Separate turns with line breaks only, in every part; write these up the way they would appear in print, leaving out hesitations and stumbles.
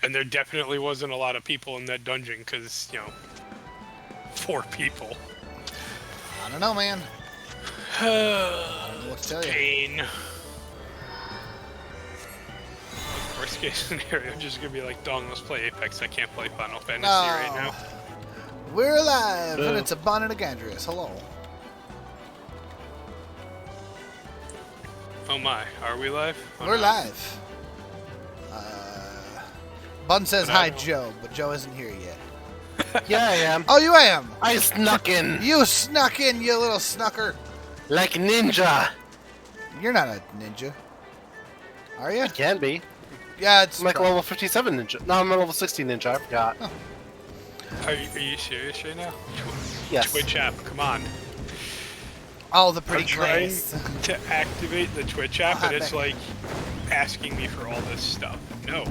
And there definitely wasn't a lot of people in that dungeon, because, 4 people.
I don't know, man. I don't know what to tell you.
Pain. Worst case scenario, I'm just gonna be like, Dong, let's play Apex. I can't play Final Fantasy right now.
We're alive, and it's a Bonnet of Gandrius. Hello.
Oh my, are we live? Oh,
We're
no.
live. Bun says
But
hi, Joe, but Joe isn't here yet.
Yeah, I am.
Oh, you am.
I snuck in
You snuck in, you little snucker.
like a ninja.
You're not a ninja, are you?
Can be.
Yeah, it's
I'm like a
probably-
level 57 ninja. No, I'm a level 60 ninja. I forgot.
Oh.
Are you serious right now?
Yes.
Twitch app, come on.
all the pretty
I'm trying
grace.
to activate the Twitch app, and it's
bet.
like asking me for all this stuff. No.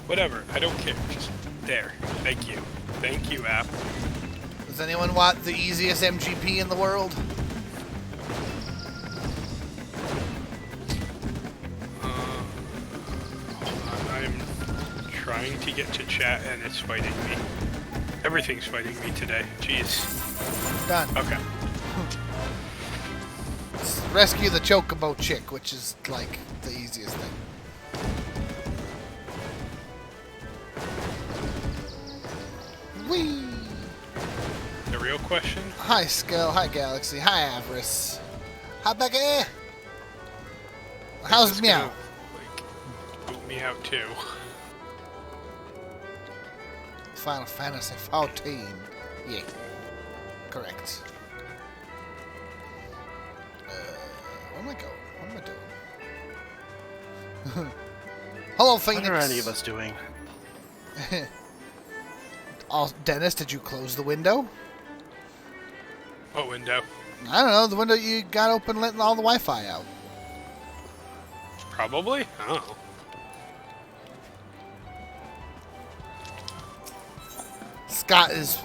Whatever, I don't care. Just there. Thank you. Thank you, app.
Does anyone want the easiest MGP in the world?
I'm trying to get to chat, and it's fighting me. Everything's fighting me today. Jeez.
Done.
Okay.
Let's rescue the Chocobo chick, which is like the easiest thing. Whee!
The real question?
Hi, Skill. Hi, Galaxy. Hi, Avarice. Hi, Becky. How's
It's
Meow?
gonna, boot me out too.
Final Fantasy 14. Yeah. Correct. Where am I going? What am I doing? Hello, Phoenix.
What are any of us doing?
Oh, Dennis, did you close the window?
What window?
I don't know. The window you got open, letting all the Wi-Fi out.
Probably? Oh.
Scott is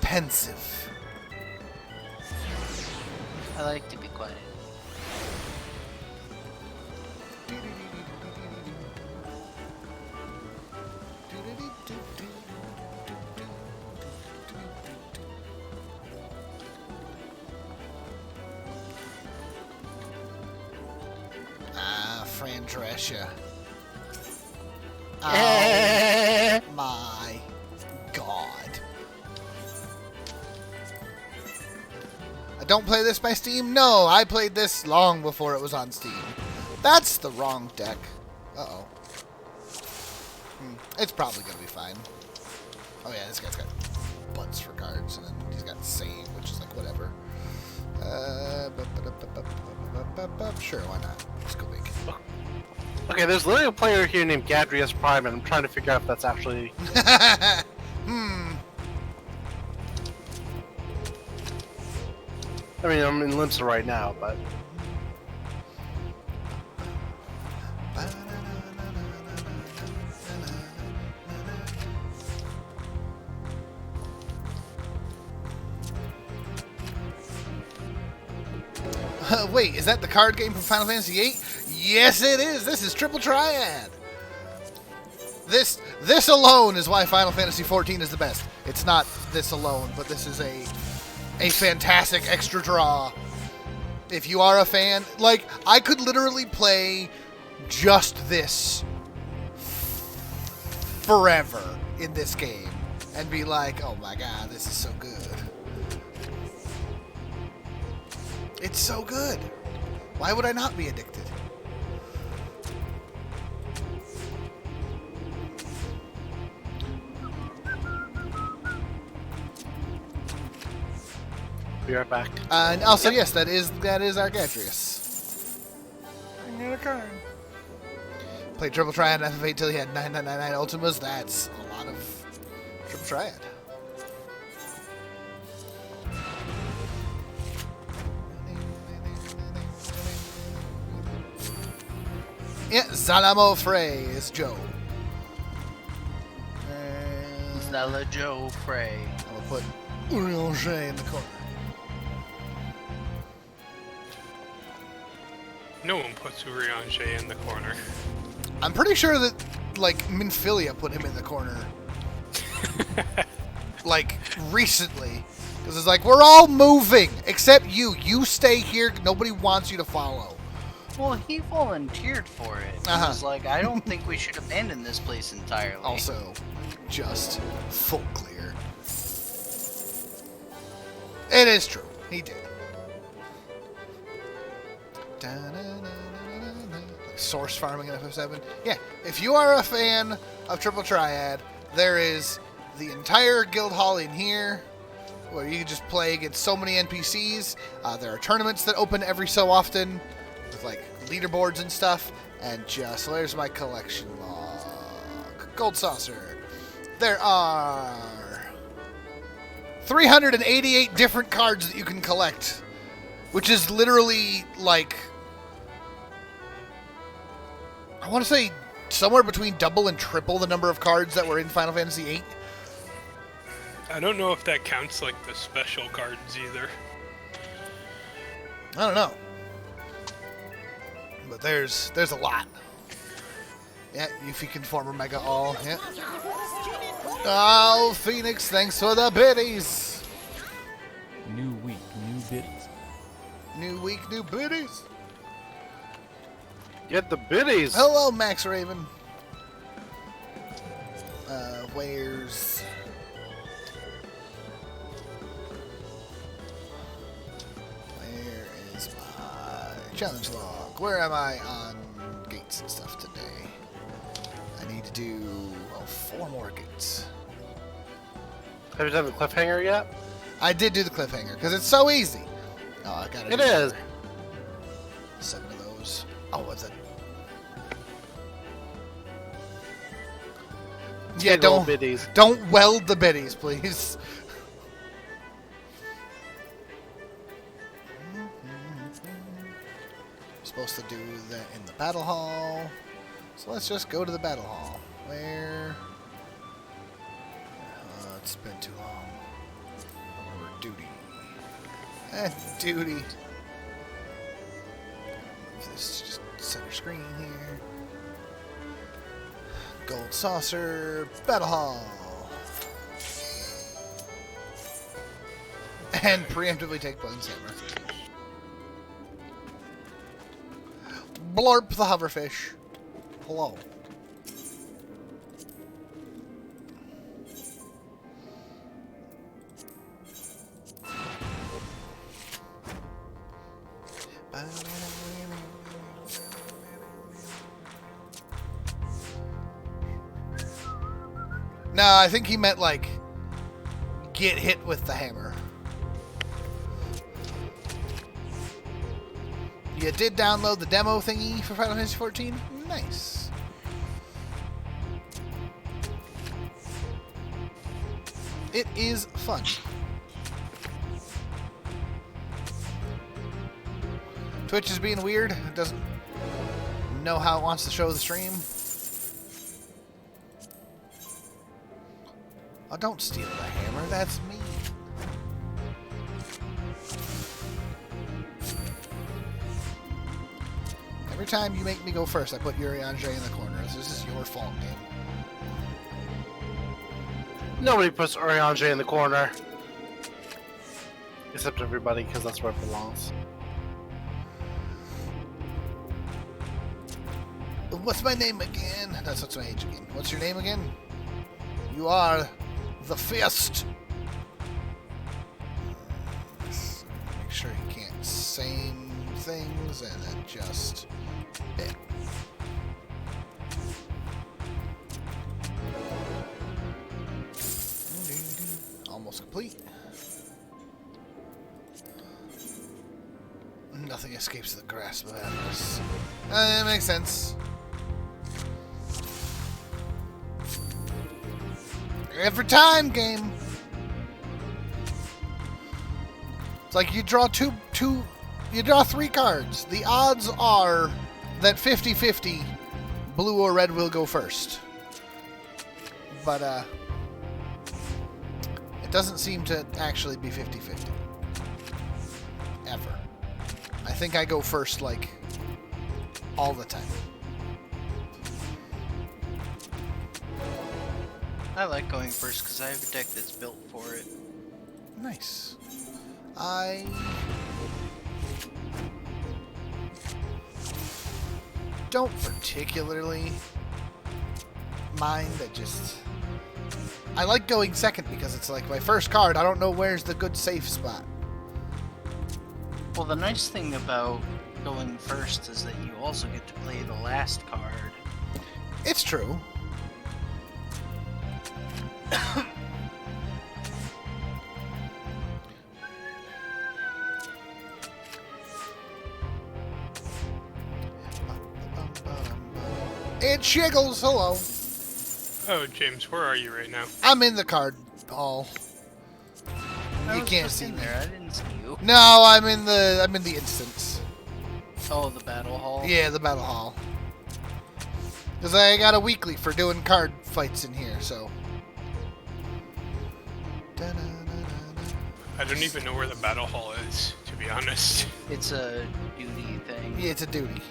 pensive.
I like to be quiet.
Ah, Fran Drescher. Oh my god. I don't play this by Steam? No, I played this long before it was on Steam. That's the wrong deck. Uh-oh. It's probably gonna be fine. Oh yeah, this guy's got butts for cards, and then he's got save, which is like whatever. Sure, why not? Let's go big.
Okay, there's literally a player here named Gadrius Prime, and I'm trying to figure out if that's actually...
Hmm.
I mean, I'm in Limsa right now, but...
Wait, is that the card game from Final Fantasy VIII? Yes, it is. This is Triple Triad. This alone is why Final Fantasy XIV is the best. It's not this alone, but this is a fantastic extra draw. If you are a fan, like, I could literally play just this forever in this game and be like, oh my god, this is so good. It's so good. Why would I not be addicted?
Be right back.
And also, yes, that is our Gadrius. I got a card. Played Triple Triad and FF8 till he had 9999 Ultimas. That's a lot of Triple Triad. Yeah, Zalamo Frey is Joe. And
Zella Joe Frey.
I'm gonna put Urianger in the corner.
No one puts Urianger in the corner.
I'm pretty sure that like Minfilia put him in the corner. Like recently. Because it's like, we're all moving except you. You stay here. Nobody wants you to follow.
Well, he volunteered for it. He was like, I don't think we should abandon this place entirely.
Also, just full clear. It is true. He did. Source farming in FF7. Yeah, if you are a fan of Triple Triad, there is the entire guild hall in here where you can just play against so many NPCs. There are tournaments that open every so often with like leaderboards and stuff. And just, where's my collection log? Gold Saucer. There are 388 different cards that you can collect, which is literally like, I want to say somewhere between double and triple the number of cards that were in Final Fantasy VIII.
I don't know if that counts like the special cards either.
I don't know. But there's a lot. Yeah, if you can form a Mega All. Yeah. Oh, Phoenix, thanks for the biddies.
New week, new biddies.
New week, new biddies.
Get the biddies.
Hello, Max Raven. Where's... Where is my challenge log? Where am I on gates and stuff today? I need to do 4 more gates.
Have you done the cliffhanger yet?
I did do the cliffhanger because it's so easy. Oh, I got it.
It is.
7 of those. Oh, what's that? Yeah,
Big ol'
don't
biddies.
don't weld the biddies, please. Supposed to do that in the battle hall, so let's just go to the battle hall. Where? It's been too long. Remember duty. Duty. This is just center screen here. Gold Saucer, Battle Hall. And preemptively take Blood and Hammer. Blorp the hoverfish. Hello. No, I think he meant like get hit with the hammer. You did download the demo thingy for Final Fantasy XIV? Nice. It is fun. Twitch is being weird. It doesn't know how it wants to show the stream. Oh, don't steal the hammer. That's me. Every time you make me go first, I put Yuri Andre in the corner. This is your fault, game.
Nobody puts Oriange in the corner. Except everybody, because that's where it belongs.
What's my name again? That's what's my age again. What's your name again? You are the Fist. Make sure you can't say things and then just hit. Almost complete. Nothing escapes the grasp of avarice. That makes sense. Every time, game. It's like you draw you draw 3 cards. The odds are that 50-50 blue or red will go first. But it doesn't seem to actually be 50-50. Ever. I think I go first like all the time.
I like going first because I have a deck that's built for it.
Nice. I don't particularly mind. I like going second because it's like my first card. I don't know where's the good safe spot.
Well, the nice thing about going first is that you also get to play the last card.
It's true. It Shiggles, hello.
Oh, James, where are you right now?
I'm in the card hall.
I
You
was
can't
just
see
in
me.
there. I didn't see you.
No, I'm in the instance.
Oh, the battle hall.
Yeah, the battle hall. Because I got a weekly for doing card fights in here, so.
I don't even know where the battle hall is, to be honest.
It's a duty thing.
Yeah, it's a duty.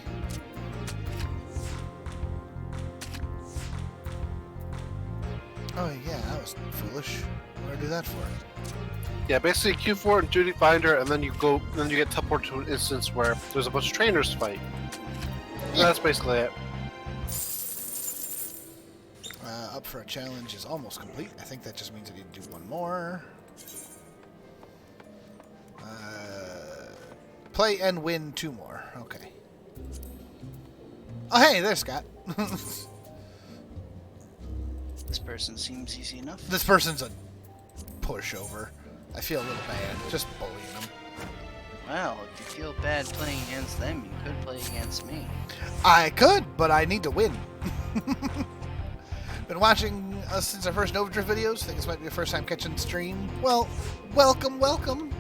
Oh yeah, that was foolish. What did I do that for?
Yeah, basically Q4 and Duty Finder, and then you get teleported to an instance where there's a bunch of trainers to fight.
Yeah.
That's basically it.
Up for a challenge is almost complete. I think that just means I need to do one more. Play and win 2 more. Okay. Oh hey, there's Scott.
This person seems easy enough.
This person's a pushover. I feel a little bad. Just bullying them.
Well, if you feel bad playing against them, you could play against me.
I could, but I need to win. Been watching us since our first Nova Drift videos. Think this might be your first time catching the stream. Well, welcome, welcome.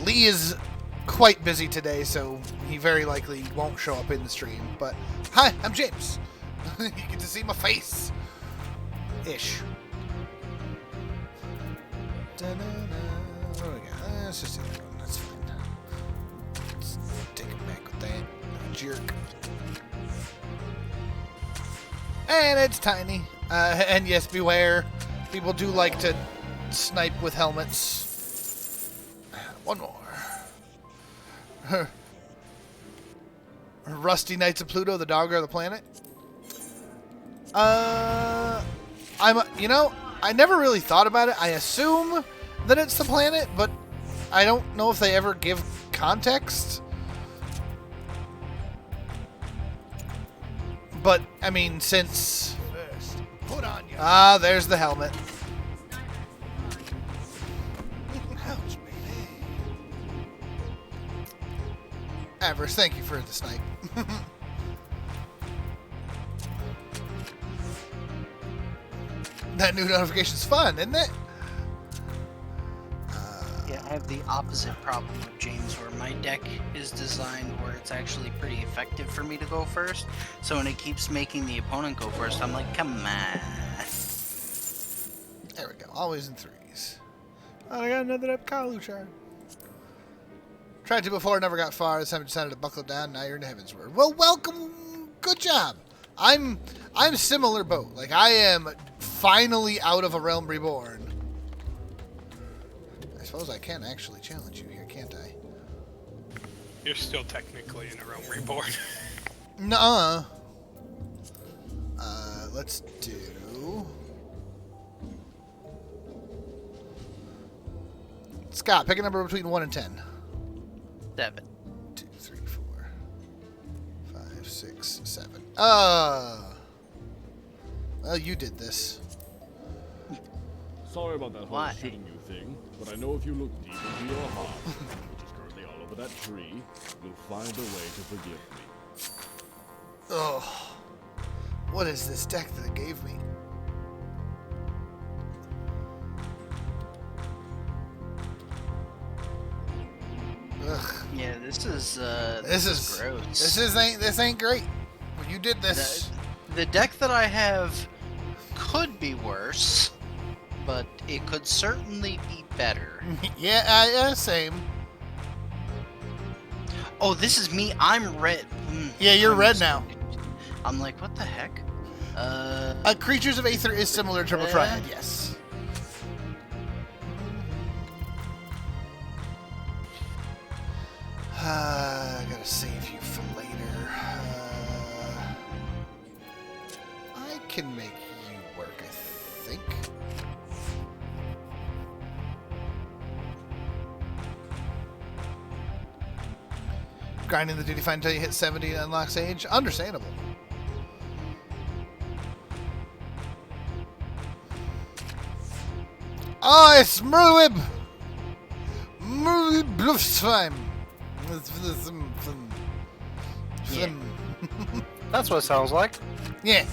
Lee is quite busy today, so he very likely won't show up in the stream. But hi, I'm James. You get to see my face. Ish. What do we got? Let's just do that one. That's fine. Let's take it back with that. Jerk. And it's tiny. And yes, beware. People do like to snipe with helmets. One more. Rusty Knights of Pluto, the dog or the planet? I never really thought about it. I assume that it's the planet, but I don't know if they ever give context. But, I mean, since... First, put on your... Ah, there's the helmet. Ouch, baby. Avarice, thank you for the snipe. That new notification's fun, isn't it?
Yeah, I have the opposite problem with James, where my deck is designed where it's actually pretty effective for me to go first. So when it keeps making the opponent go first, I'm like, come on.
There we go. Always in 3s. Oh, I got another up Kalu shard. Tried to before, never got far. This time I decided to buckle down. Now you're in heaven's word. Well, welcome. Good job. I'm similar boat. Like, I am finally out of a Realm Reborn. I suppose I can actually challenge you here, can't I?
You're still technically in a Realm Reborn.
Nuh-uh. Let's do... Scott, pick a number between 1 and 10.
7.
2, 3, 4, 5, 6, 7. Well, you did this.
Sorry about that whole
Why?
shooting you thing, but I know if you look deep into your heart, which is currently all over that tree, you'll find a way to forgive me.
Oh, what is this deck that it gave me? Ugh.
Yeah, this is gross.
This ain't great. When you did this,
The deck that I have could be worse, but it could certainly be better.
yeah, same.
Oh, this is me. I'm red.
Yeah, you're
I'm
red
so
now.
confused. I'm like, what the heck?
Creatures of Aether is similar to Triple Triad, yes. I gotta save you for later. I can make you work, I think. Grinding the duty fine until you hit 70 and unlock Sage. Understandable. Oh, it's Merwib! Merwib Bluffsheim.
Yeah.
That's what it sounds like.
Yeah.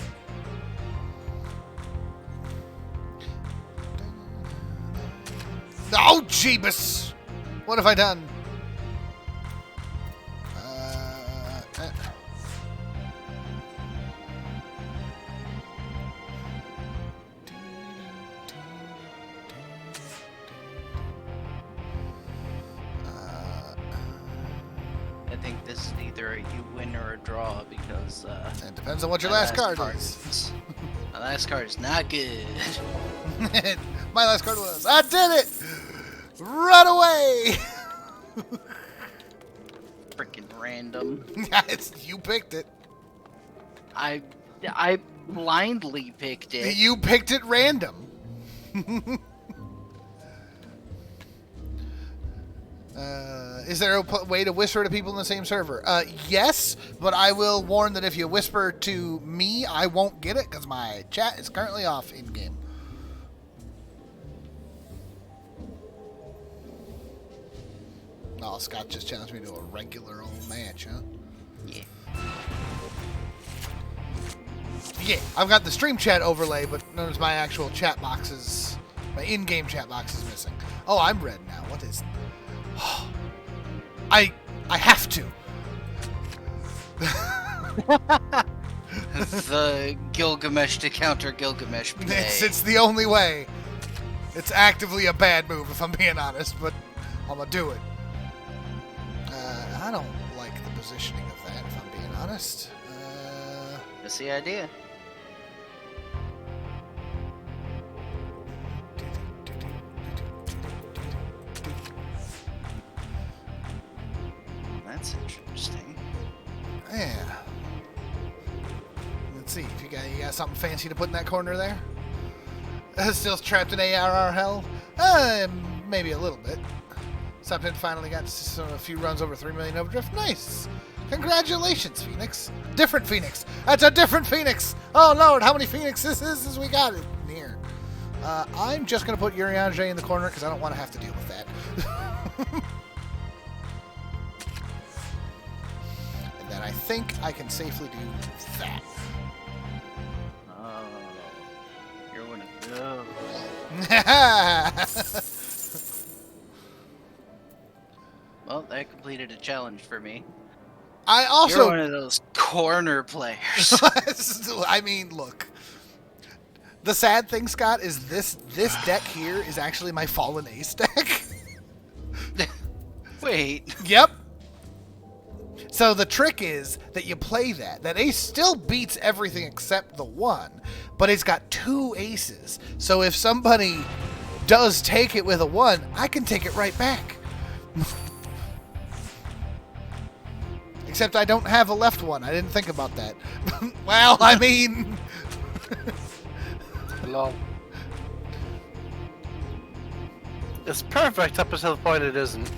Oh, Jeebus! What have I done?
I think this is either a you win or a draw because
It depends on what your
my
last card is.
My last card is not good.
My last card was, I did it! Run away!
Freaking random.
You picked it.
I blindly picked it.
You picked it random. Is there a way to whisper to people in the same server? Yes, but I will warn that if you whisper to me, I won't get it because my chat is currently off in-game. Oh, Scott just challenged me to a regular old match, huh?
Yeah.
Yeah, I've got the stream chat overlay, but notice my actual chat box is... My in-game chat box is missing. Oh, I'm red now. What is... I have to.
The Gilgamesh to counter Gilgamesh play.
It's the only way. It's actively a bad move, if I'm being honest, but I'm gonna do it. I don't like the positioning of that, if I'm being honest.
That's the idea. That's interesting.
Yeah. Let's see if you got something fancy to put in that corner there. Still trapped in ARR hell? Maybe a little bit. Something finally got a few runs over 3 million overdrift. Nice. Congratulations, Phoenix. Different Phoenix. That's a different Phoenix. Oh Lord, how many Phoenixes is we got in here? I'm just gonna put Urianger in the corner because I don't want to have to deal with that. And then I think I can safely do that.
Oh, you're gonna go. Well, that completed a challenge for me.
I
You're
also.
one of those corner players.
I mean, look. The sad thing, Scott, is this deck here is actually my Fallen Ace deck.
Wait.
Yep. So the trick is that you play that. That ace still beats everything except the one, but it's got two aces. So if somebody does take it with a one, I can take it right back. Except I don't have a left one. I didn't think about that. Well, I mean...
Hello. It's perfect up until the point it isn't.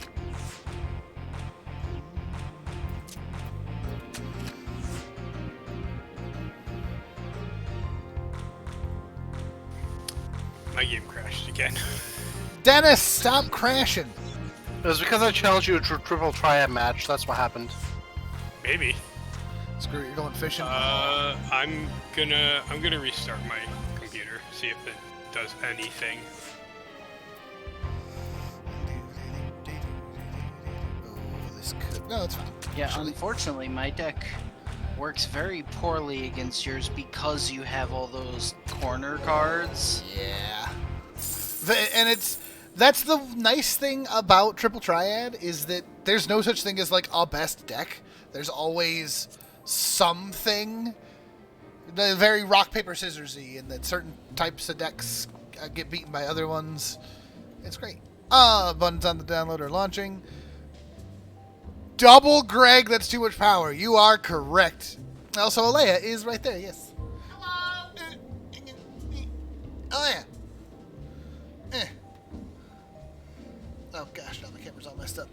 My game crashed again.
Dennis, stop crashing.
It was because I challenged you to a triple triad match. That's what happened.
Maybe.
Screw it, you're going fishing.
I'm gonna restart my computer, see if it does anything.
Oh, this could... No, it's fine.
Yeah,
Actually,
unfortunately, my deck works very poorly against yours because you have all those corner cards.
yeah. That's the nice thing about Triple Triad is that there's no such thing as like a best deck. There's always something. The very rock, paper, scissorsy, and then certain types of decks get beaten by other ones. It's great. Buttons on the downloader launching. Double Greg, that's too much power. You are correct. Also, Alea is right there, yes. Hello. Oh, yeah. Oh, gosh, now the camera's all messed up.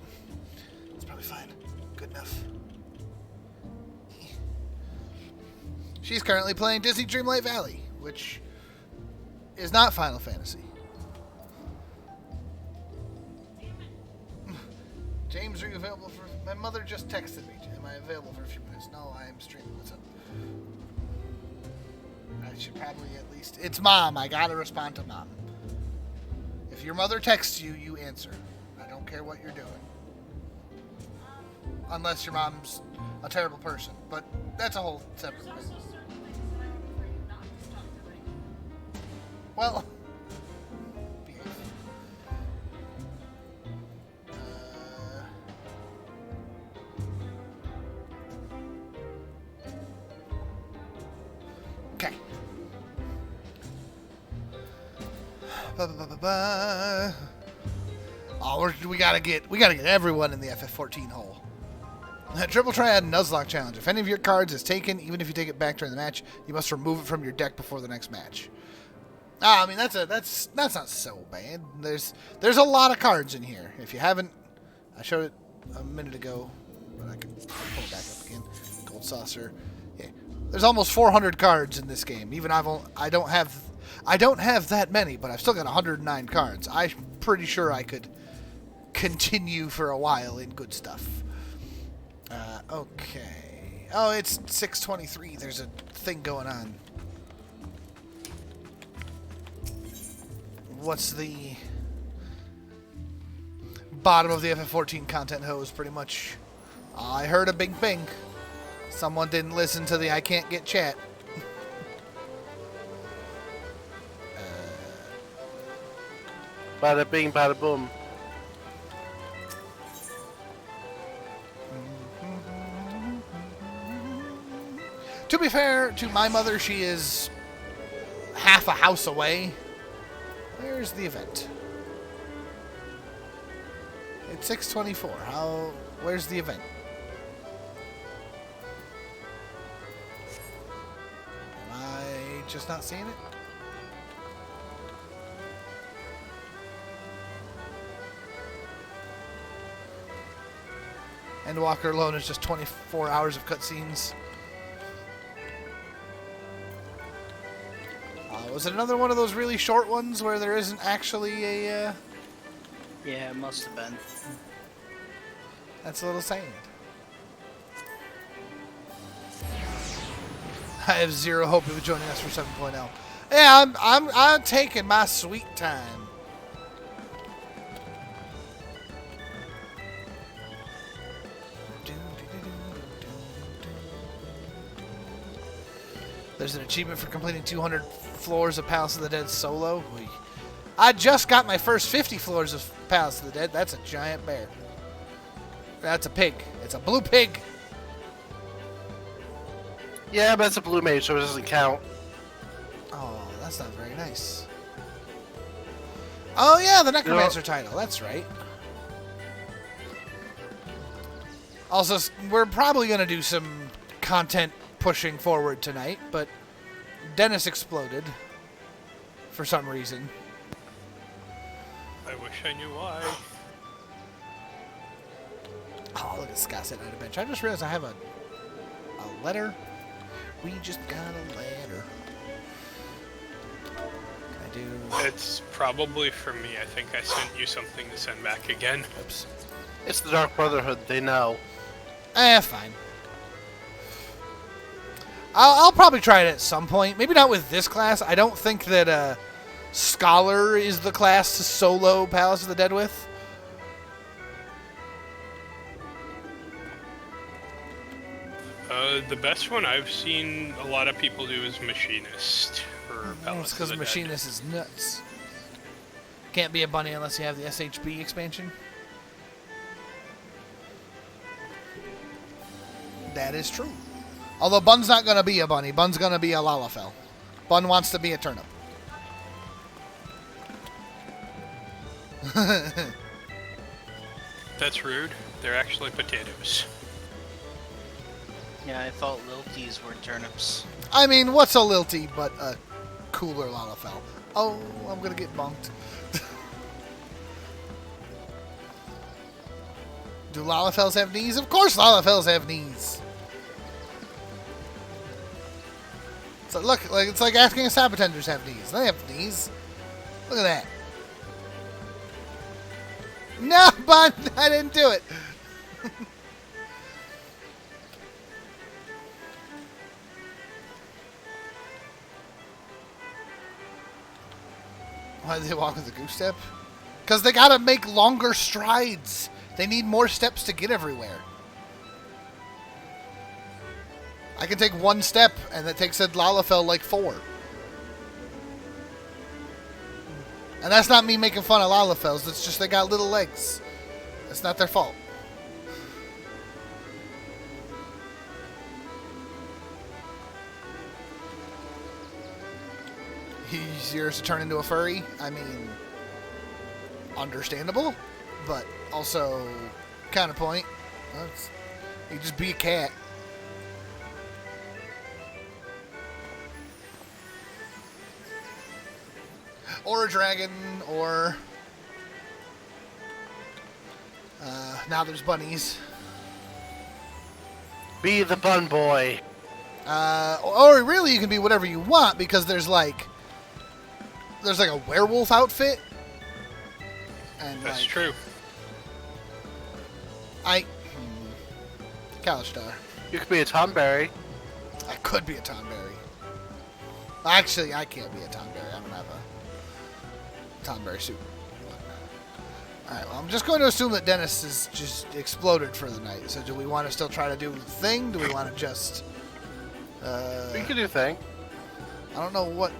It's probably fine. Good enough. She's currently playing Disney Dreamlight Valley, which is not Final Fantasy. James, are you available for... My mother just texted me. Am I available for a few minutes? No, I am streaming. What's up? I should probably at least... It's Mom. I gotta respond to Mom. If your mother texts you, you answer. I don't care what you're doing. Unless your mom's a terrible person. But that's a whole separate thing. Well... behave. Okay. Oh, we gotta get everyone in the FF14 hole. Triple Triad Nuzlocke Challenge. If any of your cards is taken, even if you take it back during the match, you must remove it from your deck before the next match. I mean that's not so bad. There's a lot of cards in here. If you haven't, I showed it a minute ago, but I can pull it back up again. Gold Saucer. Yeah. There's almost 400 cards in this game. Even I don't have that many, but I've still got 109 cards. I'm pretty sure I could continue for a while in good stuff. Okay. Oh, it's 6:23. There's a thing going on. What's the bottom of the FF14 content hose, pretty much? I heard a big bing. Someone didn't listen to the I can't get chat.
Bada bing, bada boom.
To be fair to my mother, she is half a house away. Where's the event? It's 6:24. Where's the event? Am I just not seeing it? Endwalker alone is just 24 hours of cutscenes. Was it another one of those really short ones where there isn't actually a...
Yeah, it must have been.
That's a little sad. I have zero hope of joining us for 7.0. Yeah, I'm taking my sweet time. There's an achievement for completing 200 floors of Palace of the Dead solo. I just got my first 50 floors of Palace of the Dead. That's a giant bear. That's a pig. It's a blue pig.
Yeah, but it's a blue mage, so it doesn't count.
Oh, that's not very nice. Oh, yeah, the Necromancer title. That's right. Also, we're probably going to do some content pushing forward tonight, but Dennis exploded for some reason.
I wish I knew why.
Oh, look at Scott sitting on a bench. I just realized I have a letter. We just got a letter. Can I do...
It's probably for me. I think I sent you something to send back again.
Oops.
It's the Dark Brotherhood. They know.
Fine. I'll probably try it at some point. Maybe not with this class. I don't think that Scholar is the class to solo Palace of the Dead with.
The best one I've seen a lot of people do is Machinist for Palace
It's because
of the Dead.
Machinist is nuts. Can't be a bunny unless you have the SHB expansion. That is true. Although Bun's not going to be a bunny. Bun's going to be a Lalafell. Bun wants to be a turnip.
That's rude. They're actually potatoes.
Yeah, I thought lilties were turnips.
I mean, what's a lilty but a cooler Lalafell? Oh, I'm going to get bonked. Do Lalafells have knees? Of course Lalafells have knees. So look, it's like asking if sapotenders have knees. They have knees. Look at that. No, Bun, I didn't do it. Why do they walk with a goose step? Because they gotta make longer strides. They need more steps to get everywhere. I can take one step, and that takes a Lalafell like 4. And that's not me making fun of Lalafells. That's just they got little legs. That's not their fault. He's yours to turn into a furry. I mean, understandable, but also counterpoint. You just be a cat. Or a dragon, or now there's bunnies.
Be the bun boy.
Or really, you can be whatever you want because there's like a werewolf outfit. And
That's
like,
true.
Calistar.
You could be a Tomberry.
I could be a Tonberry. Actually, I can't be a Tonberry. I don't have a Tonberry suit. Alright, well, I'm just going to assume that Dennis is just exploded for the night. So do we want to still try to do the thing? Do we want to just...
We could do thing.
I don't know what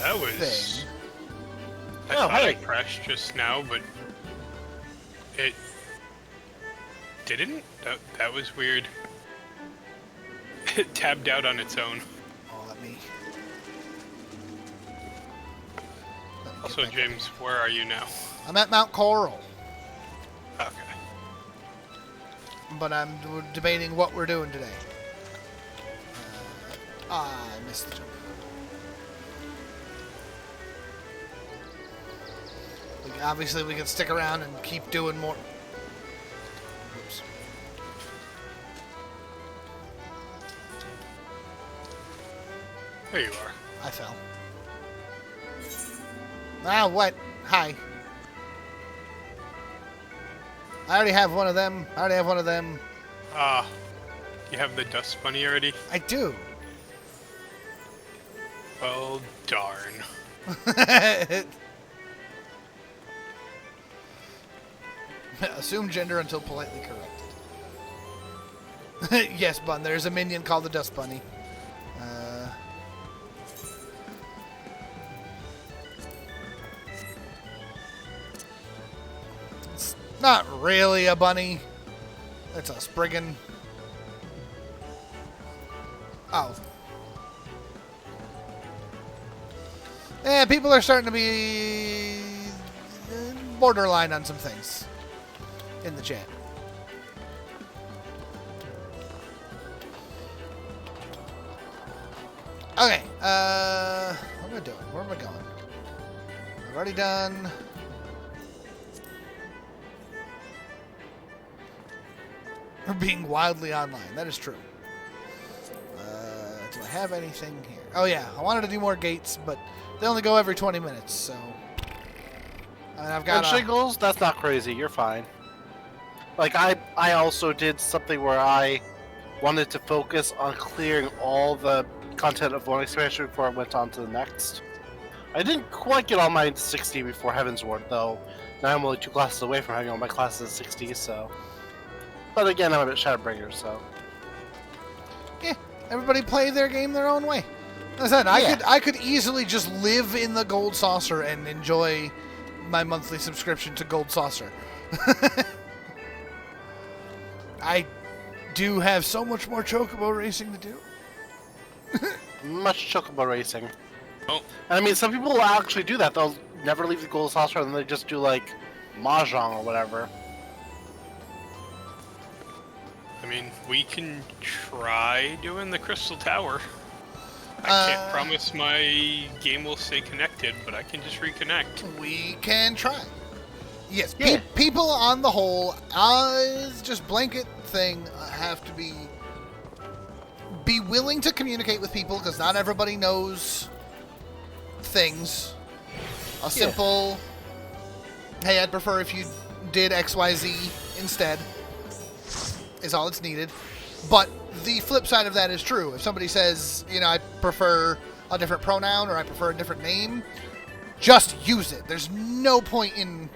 That was...
thing.
I
Oh,
thought I
hey.
crashed just now, but it didn't? That was weird. It tabbed out on its own.
Oh, let me
Also,
get back
James, where are you now?
up. I'm at Mount Coral,
Okay.
but I'm debating what we're doing today. I missed the jump. Obviously, we can stick around and keep doing more. Oops.
There you are.
I fell. Ah, what? Hi. I already have one of them.
Ah, you have the dust bunny already?
I do.
Well, darn.
Assume gender until politely corrected. Yes, Bun. There's a minion called the Dust Bunny. It's not really a bunny. It's a Spriggan. Oh. Yeah, people are starting to be borderline on some things in the chat. Okay, what am I doing? Where am I going? I've already done... We're being wildly online. That is true. Do I have anything here? Oh yeah, I wanted to do more gates, but they only go every 20 minutes, so... I mean, I've got
And shingles, that's not crazy. You're fine. Like, I also did something where I wanted to focus on clearing all the content of one expansion before I went on to the next. I didn't quite get all mine to 60 before Heaven's Ward, though. Now I'm only 2 classes away from having all my classes at 60, so... But again, I'm a bit Shadowbringer, so...
Yeah, everybody play their game their own way. As I said, I could easily just live in the Gold Saucer and enjoy my monthly subscription to Gold Saucer. I do have so much more chocobo racing to do.
Much chocobo racing.
Oh,
And I mean, some people will actually do that. They'll never leave the gold saucer, and they just do like mahjong or whatever.
I mean, we can try doing the Crystal Tower. I can't promise my game will stay connected, but I can just reconnect.
We can try. Yes,
Yeah.
people on the whole, as just blanket thing, have to be willing to communicate with people because not everybody knows things. A simple, hey, I'd prefer if you did XYZ instead, is all that's needed. But the flip side of that is true. If somebody says, you know, I prefer a different pronoun or I prefer a different name, just use it. There's no point in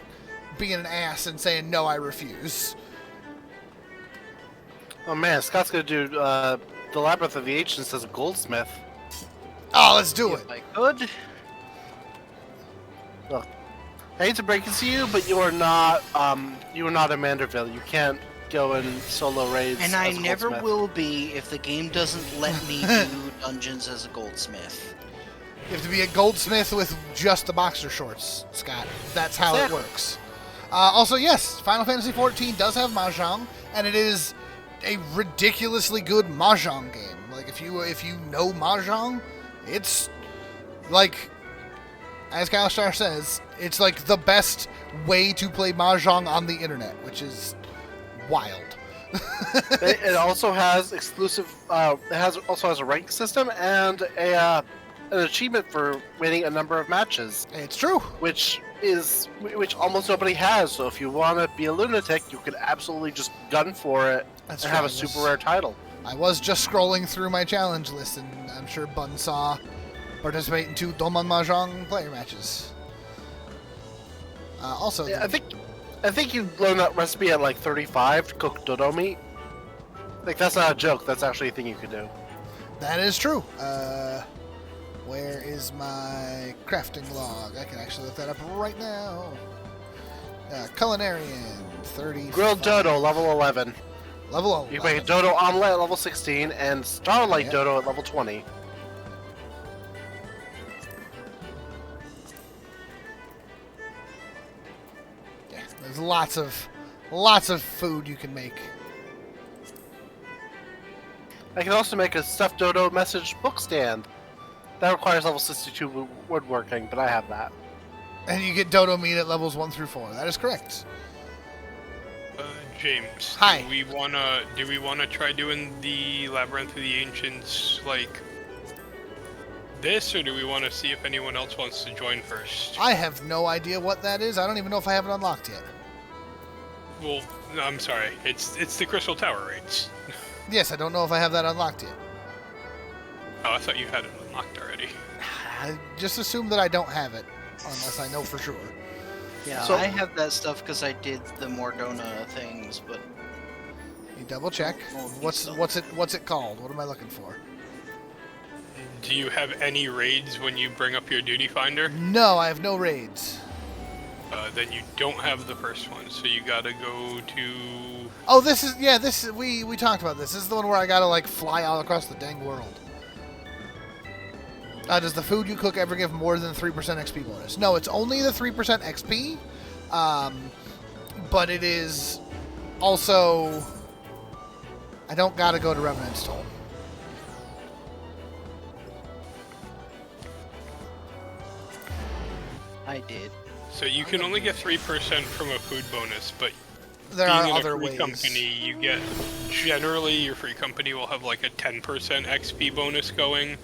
being an ass and saying, no, I refuse.
Oh man, Scott's gonna do the Labyrinth of the Ancients as a goldsmith.
Oh, let's do it.
If I could.
Look, I hate to break it to you, but you are not a Manderville. You can't go in solo raids.
And I
as a
never
goldsmith.
will be if the game doesn't let me do dungeons as a goldsmith.
You have to be a goldsmith with just the boxer shorts, Scott. That's how
Exactly.
it works. Also, yes, Final Fantasy XIV does have Mahjong, and it is a ridiculously good Mahjong game. Like, if you know Mahjong, it's like, as Kalstar says, it's like the best way to play Mahjong on the internet, which is wild.
It also has exclusive. It also has a rank system and an achievement for winning a number of matches,
It's true.
which almost nobody has. So if you want to be a lunatic, you can absolutely just gun for it
That's
and have a
right,
super
yes.
rare title.
I was just scrolling through my challenge list, and I'm sure Bun saw participate in 2 Domon Mahjong player matches. Also,
Yeah, I think you learn that recipe at like 35 to cook dodo meat. Like that's not a joke. That's actually a thing you could do.
that is true. Where is my crafting log? I can actually look that up right now. Culinarian, 30.
Grilled dodo, level 11.
Level 11.
You can make a dodo omelet at level 16 and starlight
Yeah.
dodo at level 20.
Yeah, there's lots of food you can make.
I can also make a stuffed dodo message book stand. That requires level 62 woodworking, but I have that.
And you get dodo meat at levels 1 through 4. That is correct.
James,
Hi.
do we wanna try doing the Labyrinth of the Ancients like this, or do we want to see if anyone else wants to join first?
I have no idea what that is. I don't even know if I have it unlocked yet.
Well, no, I'm sorry. It's the Crystal Tower raids.
Yes, I don't know if I have that unlocked yet.
Oh, I thought you had it unlocked already.
I just assume that I don't have it, unless I know for sure.
Yeah,
So-
I have that stuff because I did the Mordona things, but
You double check. What's it called? What am I looking for?
Do you have any raids when you bring up your duty finder?
No, I have no raids.
Then you don't have the first one, so you gotta go to...
Oh, we talked about this. This is the one where I gotta like fly all across the dang world. Does the food you cook ever give more than 3% XP bonus? No, it's only the 3% XP. But it is also... I don't gotta go to Revenant's Toll.
I did.
So you can only get 3% from a food bonus, but
There
being
are
in a
other
free
ways.
company, you get... Generally, your free company will have like a 10% XP bonus going.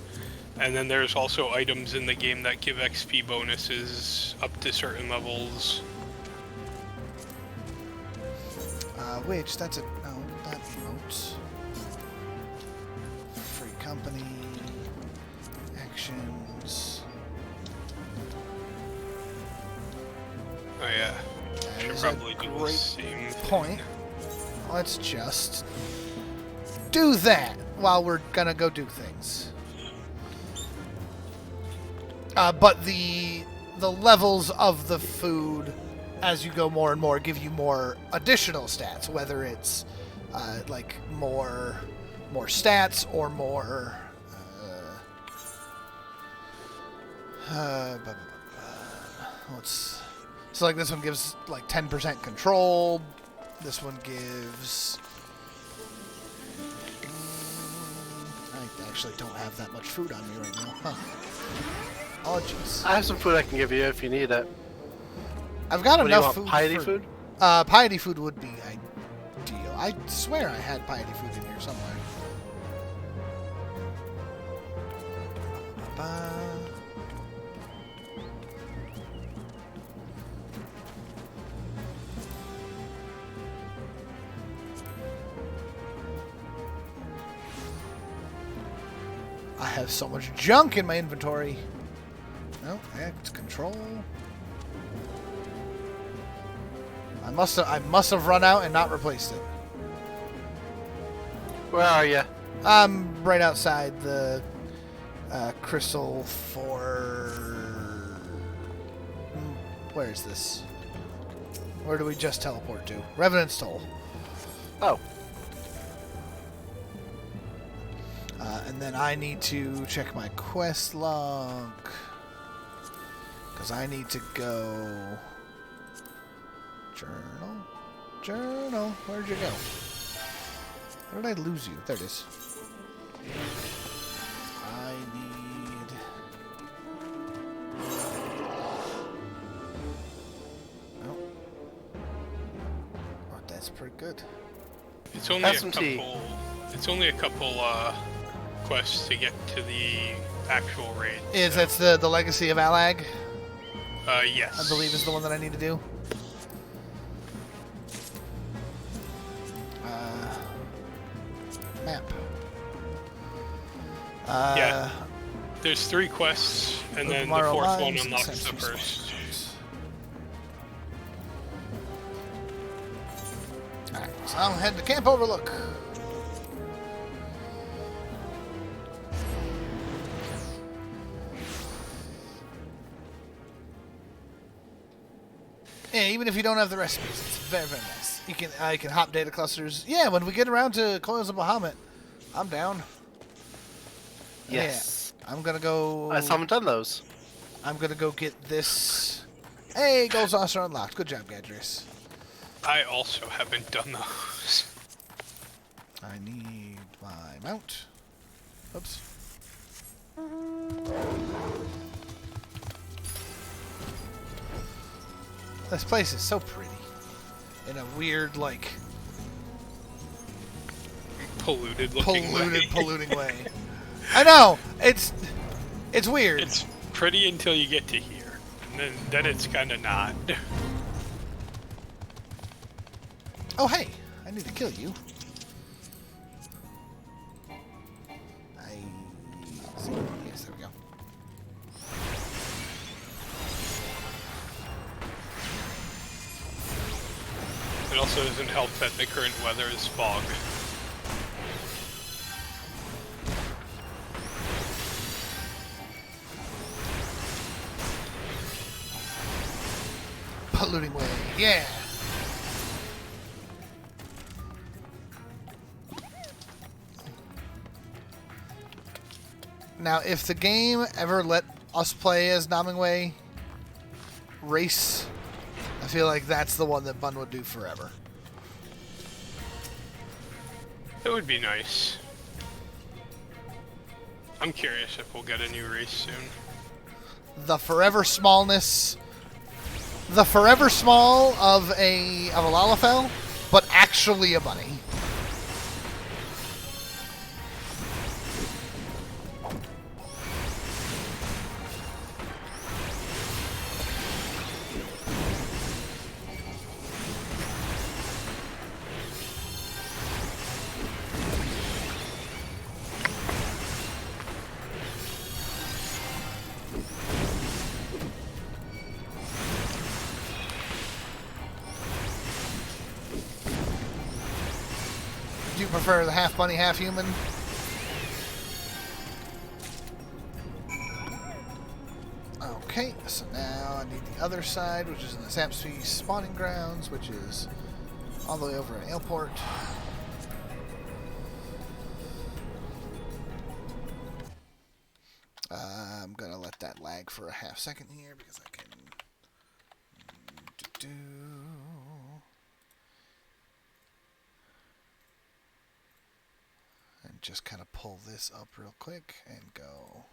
And then there's also items in the game that give XP bonuses up to certain levels.
Which, that's a... No, not notes. Free company. Actions.
Oh yeah,
That
should
is a
probably do the
great
same
point. Let's just do that while we're gonna go do things. But the levels of the food, as you go more and more, give you more additional stats. Whether it's like more stats or more. So like this one gives like 10% control. This one gives. I actually don't have that much food on me right now. Huh. Oh jeez.
I have some food I can give you if you need it.
I've got
What do you
enough
want,
food.
piety
for,
food?
Piety food would be ideal. I swear I had piety food in here somewhere. I have so much junk in my inventory. No, X control. I must have run out and not replaced it.
Where are you?
I'm right outside the crystal for. Where is this? Where do we just teleport to? Revenant's Toll.
Oh.
And then I need to check my quest log. Because I need to go. Journal? Where'd you go? Where did I lose you? There it is. I need. Oh. Oh, that's pretty good.
It's only
Have
a
some
couple.
tea.
It's only a couple quests to get to the actual raid.
That's the Legacy of Alag?
Yes.
I believe is the one that I need to do. Map.
Yeah. There's 3 quests, and then the 4th one unlocks the first.
Alright, so I'll head to Camp Overlook. Yeah, even if you don't have the recipes, it's very, very nice. You can hop data clusters. Yeah, when we get around to Coils of Bahamut, I'm down.
Yes.
Yeah, I'm gonna go.
I still haven't done those.
I'm gonna go get this. Hey, gold saucer unlocked. Good job, Gadris.
I also haven't done those.
I need my mount. Oops. This place is so pretty. In a weird, like...
Polluting way.
polluting way. I know! It's weird.
It's pretty until you get to here. And then it's kind of not.
Oh, hey! I need to kill you. Yes, there we go.
It also doesn't help that the current weather is fog.
Polluting way. Yeah! Now, if the game ever let us play as Namingway race, I feel like that's the one that Bun would do forever.
That would be nice. I'm curious if we'll get a new race soon.
The forever smallness, the forever small of a Lalafell, but actually a bunny. Do you prefer the half bunny, half human? Okay, so now I need the other side, which is in the Sapspeed spawning grounds, which is all the way over at Airport. that lag for a half second here because I can and just kind of pull this up real quick and go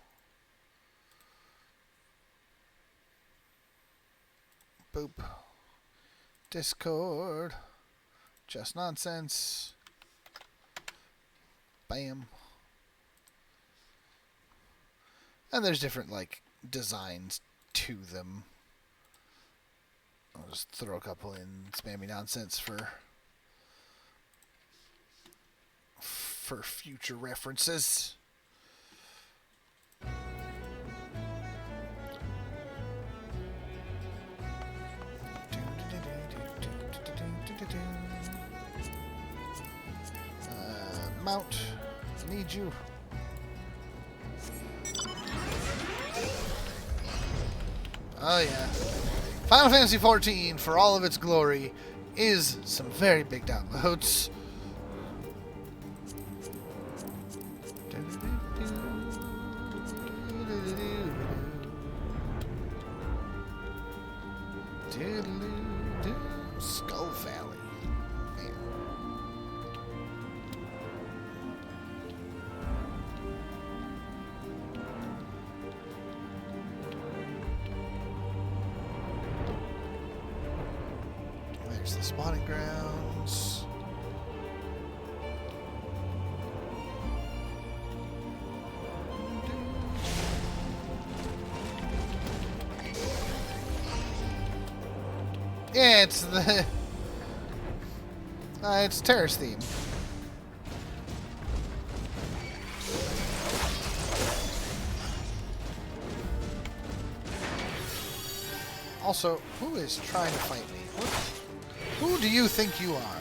boop. Discord. Just nonsense. Bam. And there's different, like, designs to them. I'll just throw a couple in spammy nonsense for future references. Mount, I need you. Oh yeah. Final Fantasy XIV, for all of its glory, is some very big downloads. Skull Valley. Man. There's the spawning grounds. Yeah, it's the it's Terrace theme. Also, who is trying to fight me? Who do you think you are?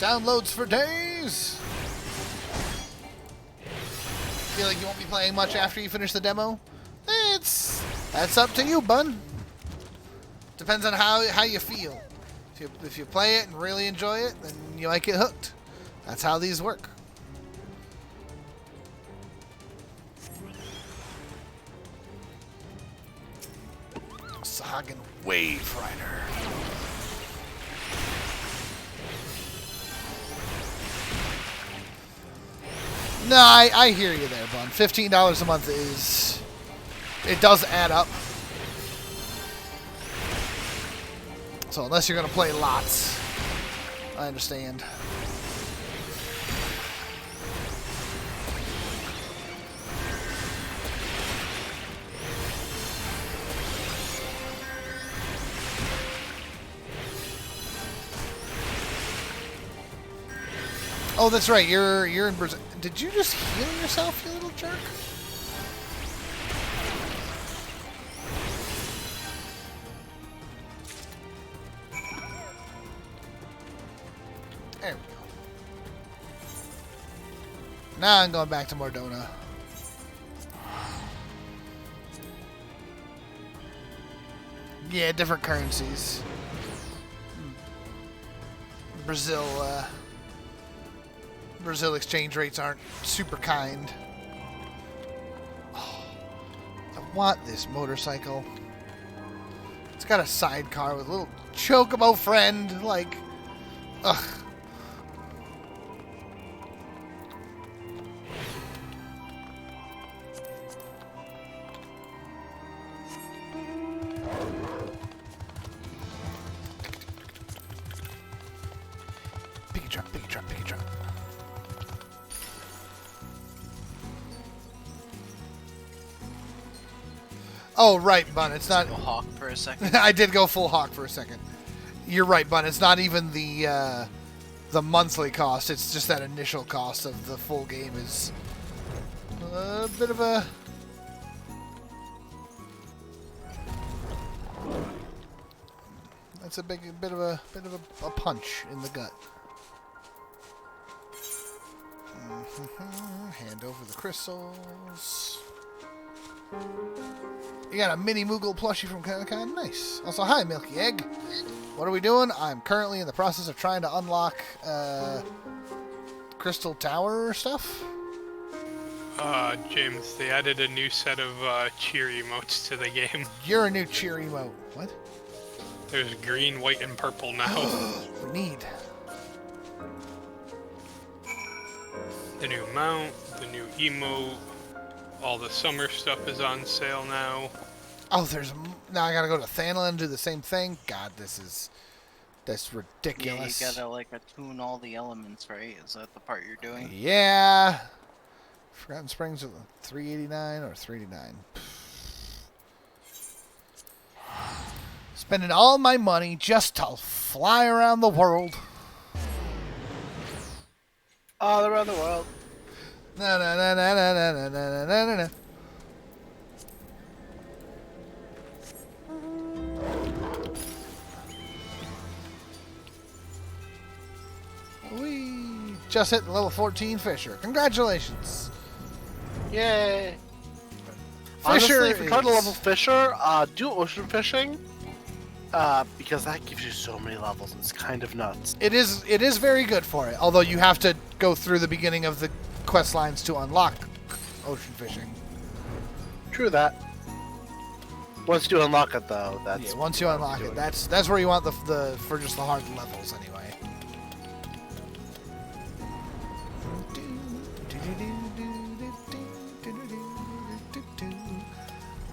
Downloads for days! Feel like you won't be playing much after you finish the demo? That's up to you, bud. Depends on how you feel. If you play it and really enjoy it, then you might get hooked. That's how these work. Sahagan Wave Rider. No, I hear you there, bud. $15 a month it does add up. So unless you're going to play lots, I understand. Oh, that's right. You're in Brazil. Did you just heal yourself, you little jerk? There we go. Now I'm going back to Mordona. Yeah, different currencies. Brazil exchange rates aren't super kind. Oh, I want this motorcycle. It's got a sidecar with a little chocobo friend. Like, ugh. Piggy trap, piggy trap, piggy trap. Oh, right, Bun. It's not.
Go hawk for a second.
I did go full hawk for a second. You're right, Bun. It's not even the monthly cost. It's just that initial cost of the full game is a bit of a. That's a bit of a punch in the gut. Hand over the crystals. You got a mini Moogle plushie from Comic-Con? Nice. Also, hi, Milky Egg. What are we doing? I'm currently in the process of trying to unlock Crystal Tower stuff.
James, they added a new set of cheer emotes to the game.
You're a new cheer emote. What?
There's green, white, and purple now.
We need.
The new mount, the new emote, all the summer stuff is on sale now.
Oh, now I gotta go to Thanla and do the same thing. God, that's
Yeah,
ridiculous.
you gotta like attune all the elements, right? Is that the part you're doing?
Yeah. Forgotten Springs, 389 or 389. Spending all my money just to fly around the world.
All around the world.
Na na na na na na na na na na na. We just hit the level 14 Fisher. Congratulations.
Yay!
Fisher
Honestly, if you're trying to
is-
level Fisher, do ocean fishing. Because that gives you so many levels. It's kind of nuts.
It is very good for it. Although you have to go through the beginning of the quest lines to unlock ocean fishing.
True that. Once you unlock it, though, that's
Yeah, once you unlock it, that's where you want the for just the hard levels anyway.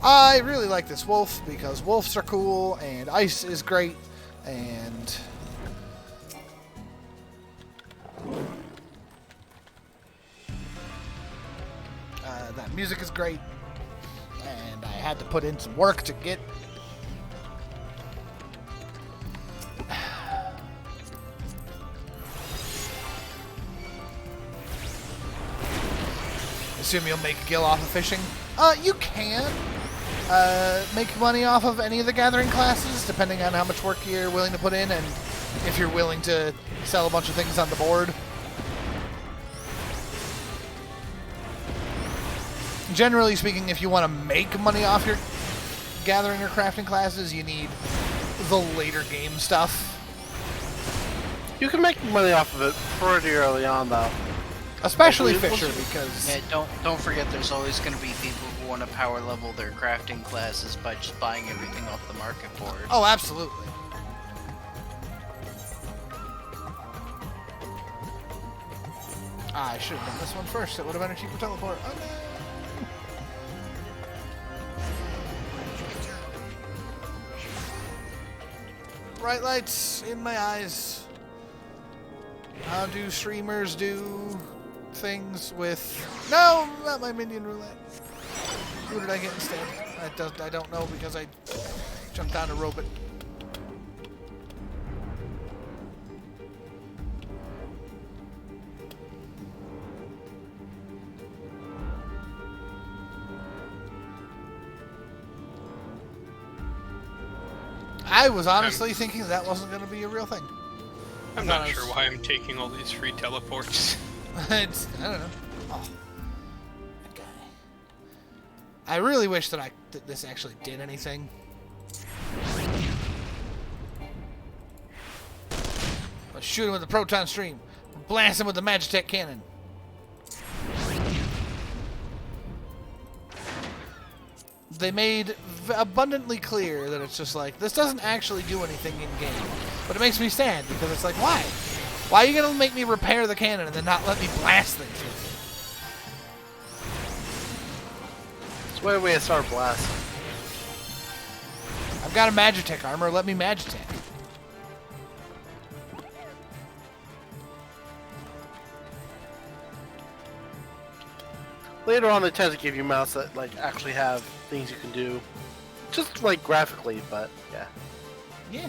I really like this wolf because wolves are cool and ice is great and that music is great and I had to put in some work to get assume you'll make a gill off of fishing. You can make money off of any of the gathering classes, depending on how much work you're willing to put in and if you're willing to sell a bunch of things on the board. Generally speaking, if you want to make money off your gathering or crafting classes, you need the later game stuff.
You can make money off of it pretty early on, though.
Especially
Like,
Fisher, because...
Yeah, don't forget there's always going to be people who want to power level their crafting classes by just buying everything off the market board.
Oh, absolutely. I should have done this one first. It would have been a cheaper teleport. Oh, no. Bright lights in my eyes. How do streamers do things with... No, not my minion roulette. Who did I get instead? I don't know because I jumped down a robot. I was honestly thinking that wasn't going to be a real thing.
I'm not sure why I'm taking all these free teleports.
I don't know. Oh. That guy. I really wish that this actually did anything. Let's shoot him with the proton stream. Blast him with the Magitech cannon. They made abundantly clear that it's just like, this doesn't actually do anything in game. But it makes me sad because it's like, why? Why are you going to make me repair the cannon and then not let me blast things with it?
It's one way to start blasting.
I've got a Magitech armor, let me Magitech.
Later on, they tend to give you mounts that like actually have things you can do, just like graphically. But yeah,
Yeah.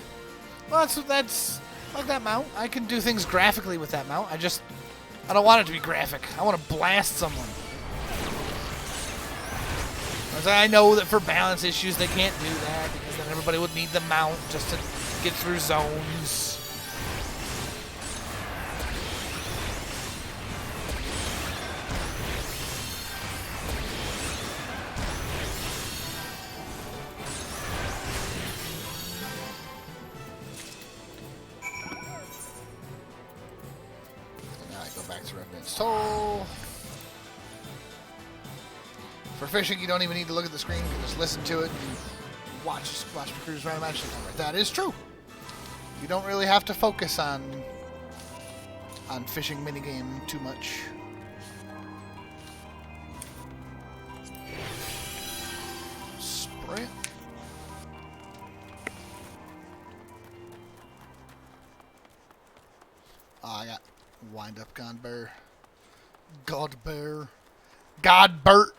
Well, that's like that mount. I can do things graphically with that mount. I don't want it to be graphic. I want to blast someone. As I know that for balance issues they can't do that because then everybody would need the mount just to get through zones. stacks of Revenant's Toll. For fishing, you don't even need to look at the screen. You can just listen to it and watch the crews run magic number. That is true. You don't really have to focus on fishing minigame too much. Sprint. Oh, I got wind up Godbear. Godbert.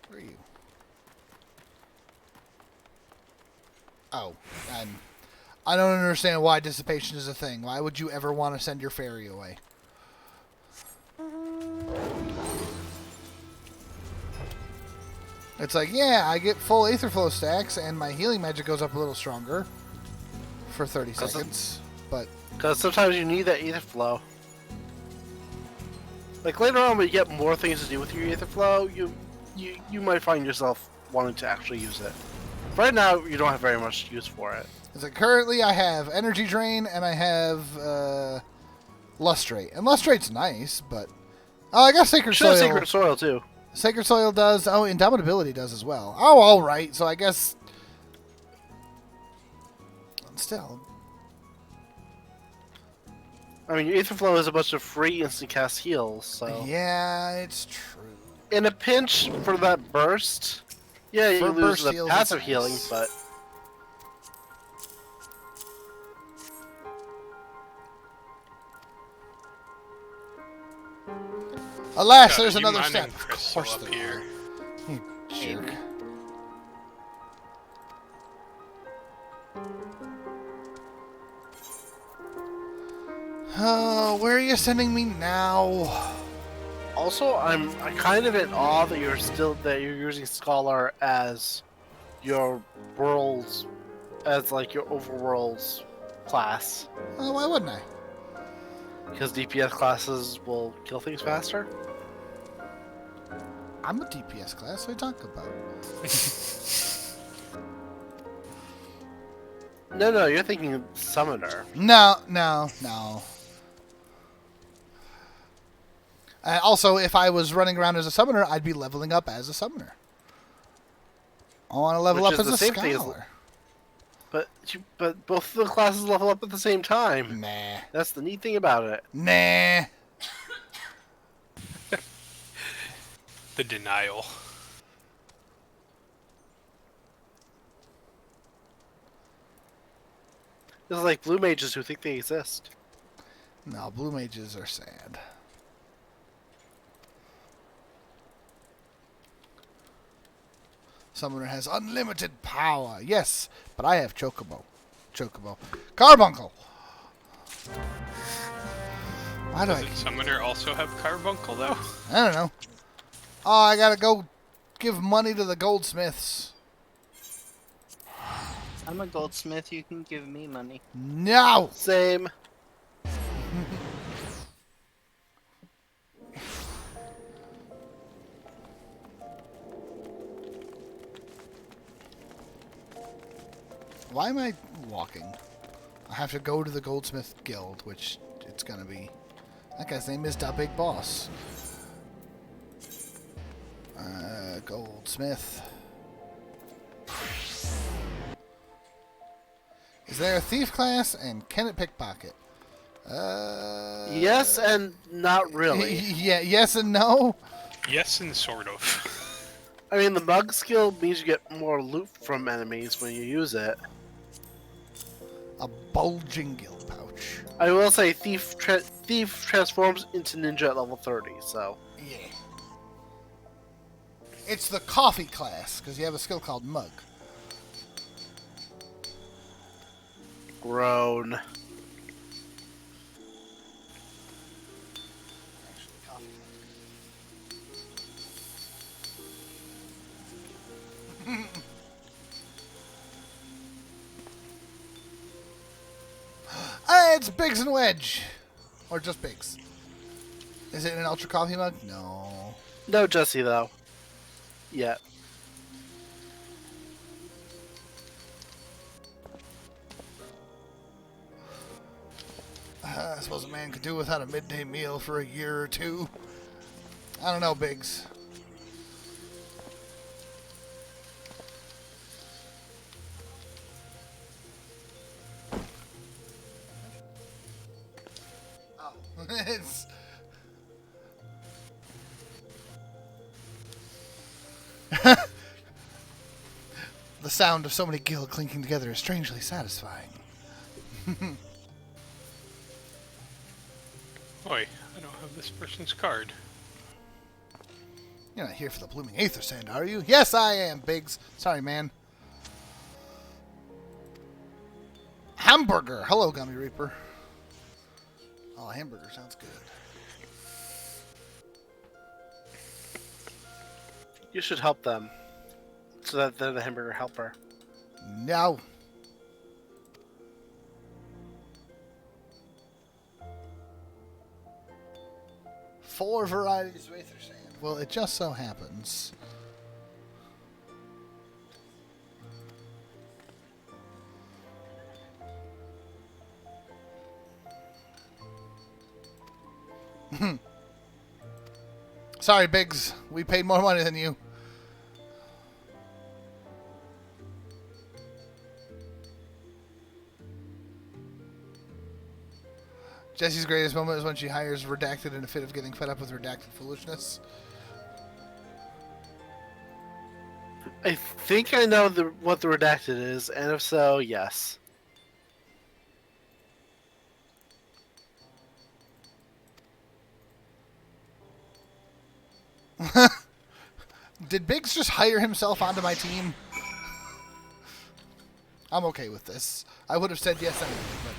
Where are you? Oh, I don't understand why dissipation is a thing. Why would you ever want to send your fairy away? It's like, yeah, I get full Aetherflow stacks, and my healing magic goes up a little stronger for 30 seconds. But
Because sometimes you need that ether flow. Like later on, when you get more things to do with your ether flow, you might find yourself wanting to actually use it. Right now, you don't have very much use for it.
it's like currently I have Energy Drain and I have Lustrate. And Lustrate's nice, but oh, I got Sacred
Should have
Soil.
Sacred Soil too.
Sacred Soil does. Oh, Indomitability does as well. Oh, all right. So I guess still.
I mean, your ether flow is a bunch of free instant cast heals, so
Yeah, it's true.
in a pinch for that burst, yeah, you
For
lose
burst
the
heals,
passive
it's
healing,
nice.
but
Alas,
Got a
there's another
Humaning
step. Of
crystal
course
up
there
here.
are. You jerk. Oh, where are you sending me now?
also I'm kind of in awe that you're using Scholar as your world's like your overworld's class,
Oh, why wouldn't I?
because DPS classes will kill things faster.
I'm a DPS class. What are you talking about?
No, you're thinking Summoner.
No. Also, if I was running around as a summoner, I'd be leveling up as a summoner. I want to level
Which
up
is
as
the
a
same thing as-
scholar.
But both of the classes level up at the same time.
Nah.
That's the neat thing about it.
Nah.
The denial.
It's like blue mages who think they exist.
No, blue mages are sad. Summoner has unlimited power. Yes, but I have Chocobo. Carbuncle! Why do I...
Doesn't Summoner also have Carbuncle, though?
I don't know. Oh, I gotta go give money to the goldsmiths.
I'm a goldsmith. You can give me money.
No!
Same.
Why am I walking? I have to go to the Goldsmith Guild, which it's gonna be. That guy's name is Da Big Boss. Goldsmith. Is there a thief class, and can it pickpocket?
Yes and not really.
Yeah, yes and no.
Yes, and sort of.
I mean, the mug skill means you get more loot from enemies when you use it.
A bulging guild pouch.
I will say Thief transforms into Ninja at level 30, so...
Yeah. It's the coffee class, because you have a skill called Mug.
Grown.
It's Biggs and Wedge. Or just Biggs. Is it an Ultra Coffee Mug? No.
No Jesse, though. Yet.
I suppose a man could do without a midday meal for a year or two. I don't know, Biggs. Oh, it's... The sound of so many gills clinking together is strangely satisfying.
Boy, I don't have this person's card.
You're not here for the blooming aether sand, are you? Yes, I am, Biggs. Sorry, man. Hamburger. Hello, Gummy Reaper. Oh, hamburger sounds good.
You should help them, so that they're the hamburger helper.
No. Four varieties of aether sand. Well, it just so happens. Sorry, Biggs. We paid more money than you. Jesse's greatest moment is when she hires Redacted in a fit of getting fed up with Redacted foolishness.
I think I know what the redacted is, and if so, yes.
Did Biggs just hire himself onto my team? I'm okay with this. I would have said yes anyway, but...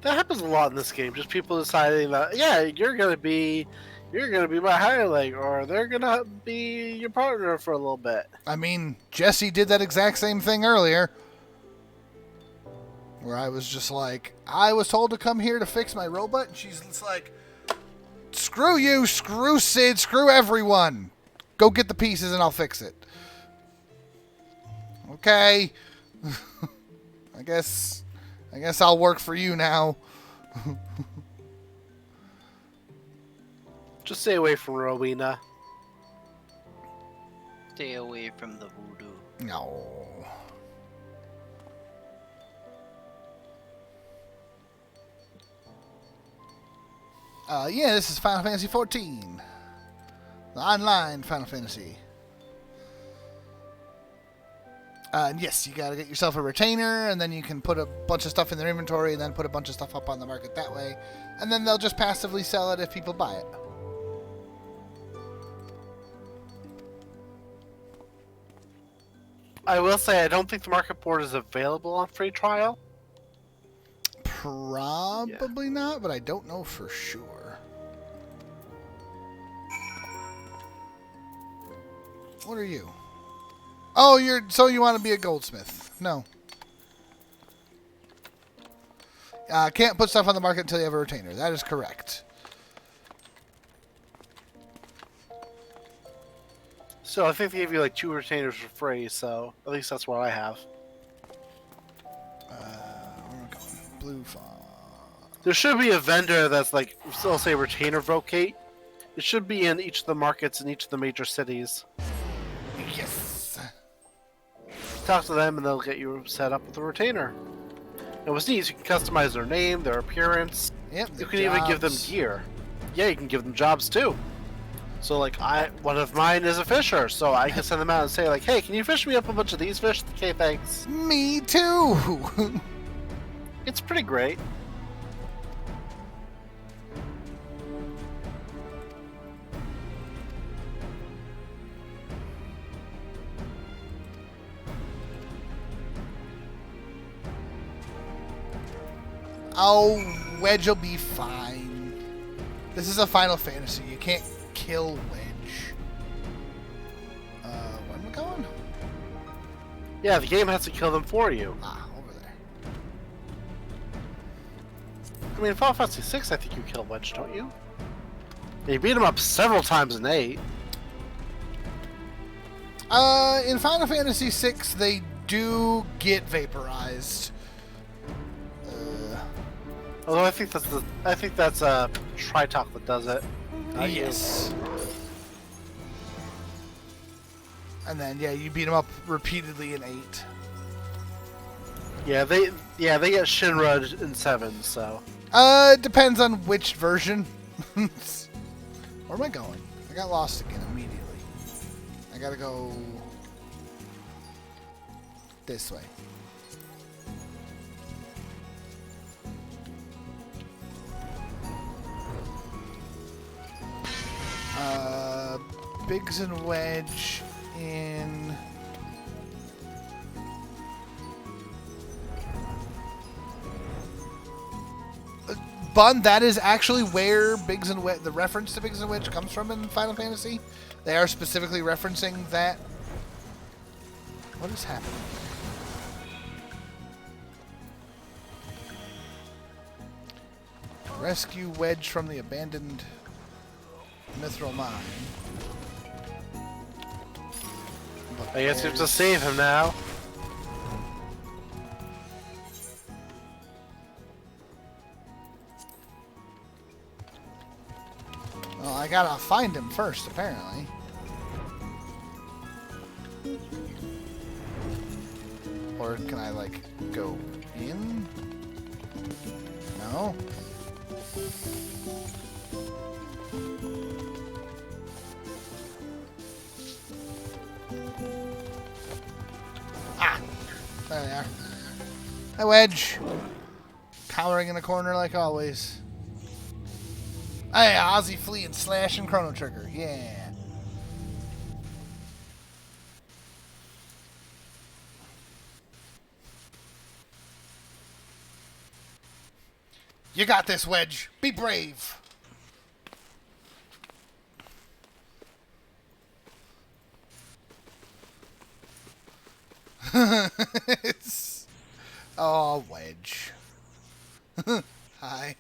That happens a lot in this game. Just people deciding that, yeah, you're gonna be my hireling, or they're gonna be your partner for a little bit.
I mean, Jesse did that exact same thing earlier. Where I was just like, I was told to come here to fix my robot, and she's just like, screw you, screw Sid, screw everyone. Go get the pieces and I'll fix it. Okay. I guess I'll work for you now.
Just stay away from Rowena.
Stay away from the voodoo.
No. Yeah, this is Final Fantasy 14. The online Final Fantasy. And yes, you gotta get yourself a retainer, and then you can put a bunch of stuff in their inventory, and then put a bunch of stuff up on the market that way. And then they'll just passively sell it if people buy it.
I will say I don't think the market board is available on free trial.
Probably not, but I don't know for sure. What are you? Oh, you want to be a goldsmith? No. Can't put stuff on the market until you have a retainer. That is correct.
So I think they give you like 2 retainers for free, so at least that's what I have.
Where am I going? Blue Fawn.
There should be a vendor that's like, still say retainer vocate. It should be in each of the markets in each of the major cities.
Yes.
Talk to them and they'll get you set up with a retainer. And what's neat is you can customize their name, their appearance.
Yep.
You can even give them gear. Yeah, you can give them jobs too. So like one of mine is a fisher, so I can send them out and say like, hey, can you fish me up a bunch of these fish? Okay, thanks.
Me too.
It's pretty great.
Oh, Wedge will be fine. This is a Final Fantasy. You can't kill Wedge. Where am I going?
Yeah, the game has to kill them for you.
Ah, over there.
I mean, in Final Fantasy VI, I think you kill Wedge, don't you? You beat him up several times in 8.
In Final Fantasy VI, they do get vaporized.
Although I think that's a Tritalk that does it. Not you.
Yes. And then yeah, you beat them up repeatedly in 8.
Yeah, they get Shinra in 7. So
It depends on which version. Where am I going? I got lost again immediately. I gotta go this way. Biggs and Wedge in... Bun, that is actually where Biggs and Wedge, the reference to Biggs and Wedge comes from in Final Fantasy. They are specifically referencing that. What is happening? Rescue Wedge from the abandoned mithril mine. But
I guess you have to
there's-
save him now.
Well, I gotta find him first, apparently. Or can I, like, go in? No? Ah! There they are. Hi, Wedge. Cowering in a corner like always. Hey, Ozzy Flea and Slash and Chrono Trigger. Yeah. You got this, Wedge. Be brave. It's... Oh, Wedge. Hi.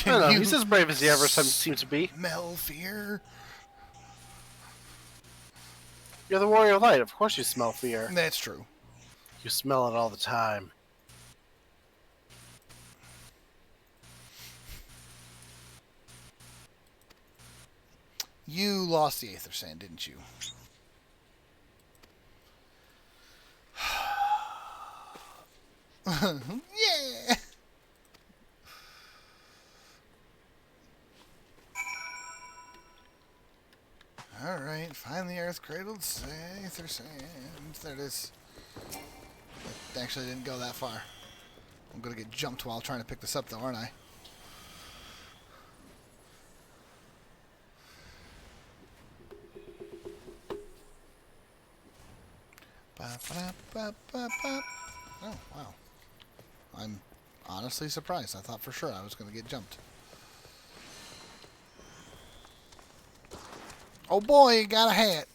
I don't know.
Can
He's
you
as brave as he ever seemed to be.
smell fear?
You're the warrior of light. Of course you smell fear.
That's true.
You smell it all the time.
You lost the Aether Sand, didn't you? Yeah! Alright, find the earth cradled Aether Sand. There it is. It actually didn't go that far. I'm gonna get jumped while trying to pick this up though, aren't I? Ba-ba-da-ba-ba-ba. Oh, wow. I'm honestly surprised. I thought for sure I was going to get jumped. Oh boy, got a hat.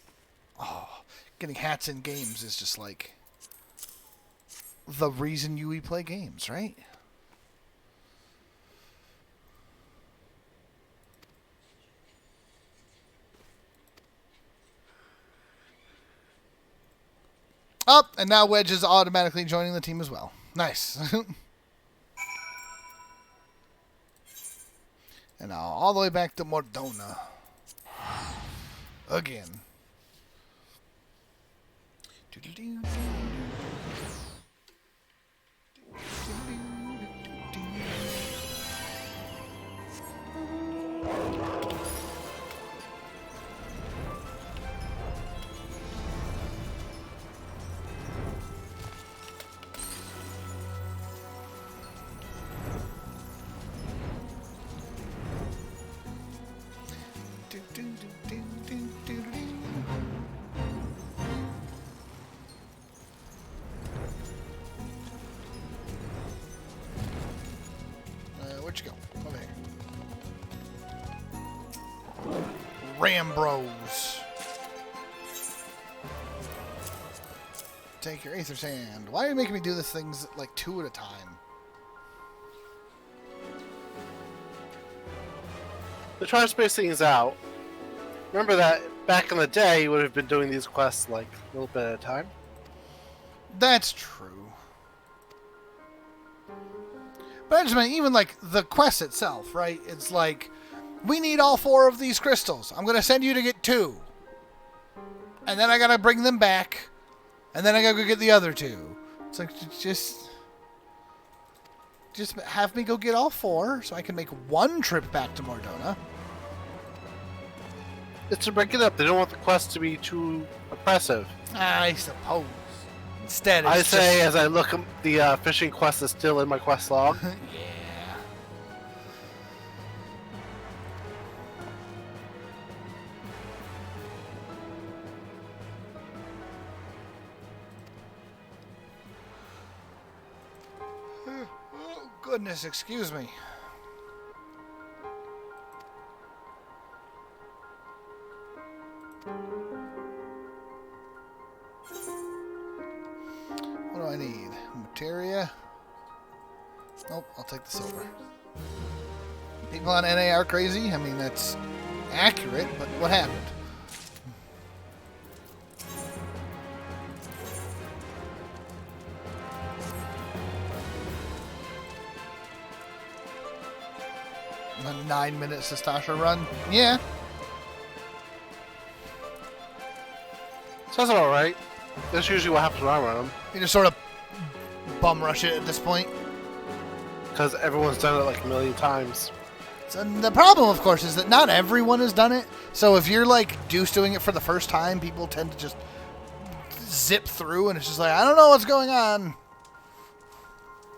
Oh, getting hats in games is just like the reason we play games, right? Up, and now Wedge is automatically joining the team as well. Nice. And now all the way back to Mordona. Again. Where'd you go? Over here. Rambros. Take your Aether Sand. Why are you making me do these things like 2 at a time?
They're trying to space things out. Remember that back in the day, you would have been doing these quests like a little bit at a time.
That's true. But I just mean, even like the quest itself, right? It's like, we need all 4 of these crystals. I'm going to send you to get 2. And then I got to bring them back. And then I got to go get the other 2. It's like, just have me go get all 4 so I can make 1 trip back to Mordona.
It's to break it up. They don't want the quest to be too oppressive.
I suppose. Instead, it's
I say,
just...
as I look, the fishing quest is still in my quest log.
Yeah. Oh, goodness, excuse me. What do I need? Materia? Nope, I'll take the silver. People on NA are crazy. I mean, that's accurate, but what happened? A 9-minute Sastasha run? Yeah.
Sounds about right. That's usually what happens when I run them.
You just sort of bum rush it at this point.
Because everyone's done it like a million times.
So the problem, of course, is that not everyone has done it. So if you're like Deuce doing it for the first time, people tend to just zip through, and it's just like, I don't know what's going on.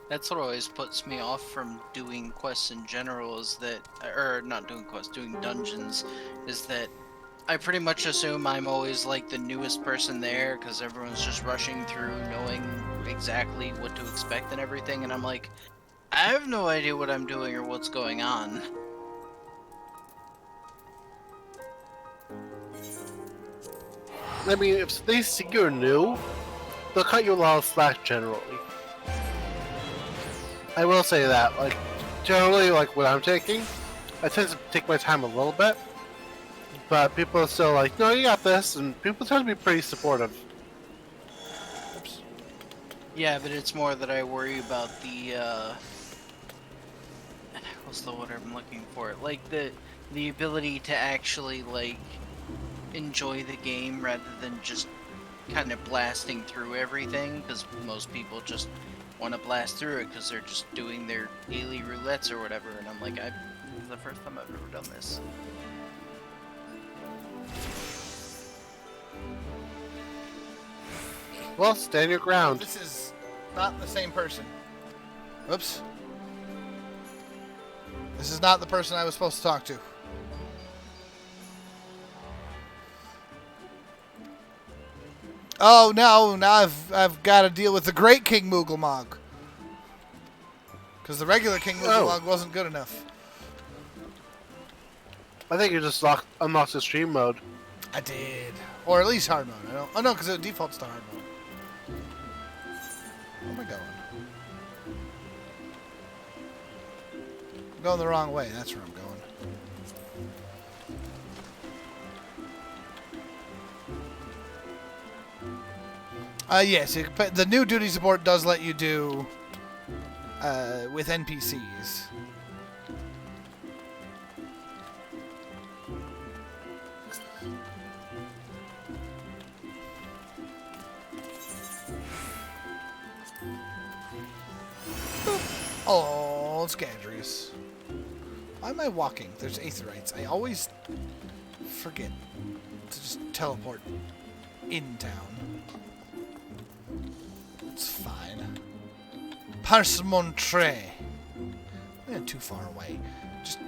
That's what always puts me off from doing quests in general, is that, or not doing quests, doing dungeons, is that I pretty much assume I'm always like the newest person there because everyone's just rushing through knowing exactly what to expect and everything, and I'm like, I have no idea what I'm doing or what's going on.
I mean, if they see you're new, they'll cut you a lot of slack generally. I will say that, like, generally, like, when I'm taking, I tend to take my time a little bit, but people are still like, no, you got this, and people tend to be pretty supportive.
Oops.
Yeah, but it's more that I worry about the, what's the word I'm looking for? Like, the ability to actually, like, enjoy the game rather than just kind of blasting through everything, because most people just want to blast through it because they're just doing their daily roulettes or whatever, and I'm like, this is the first time I've ever done this.
Well, stand your ground.
This is not the same person. Oops. This is not the person I was supposed to talk to. Oh no! Now I've got to deal with the Great King Moogelmog. Because the regular King Moogelmog wasn't good enough.
I think you just unlocked the stream mode.
I did, or at least hard mode. I don't. Oh no, because it defaults to hard mode. Where am I going? I'm going the wrong way. That's where I'm going. Yes, the new duty support does let you do with NPCs. Oh, it's Gadrius. Why am I walking? There's Aetherites. I always forget to just teleport in town. It's fine. Parsemontre. Not too far away. Just.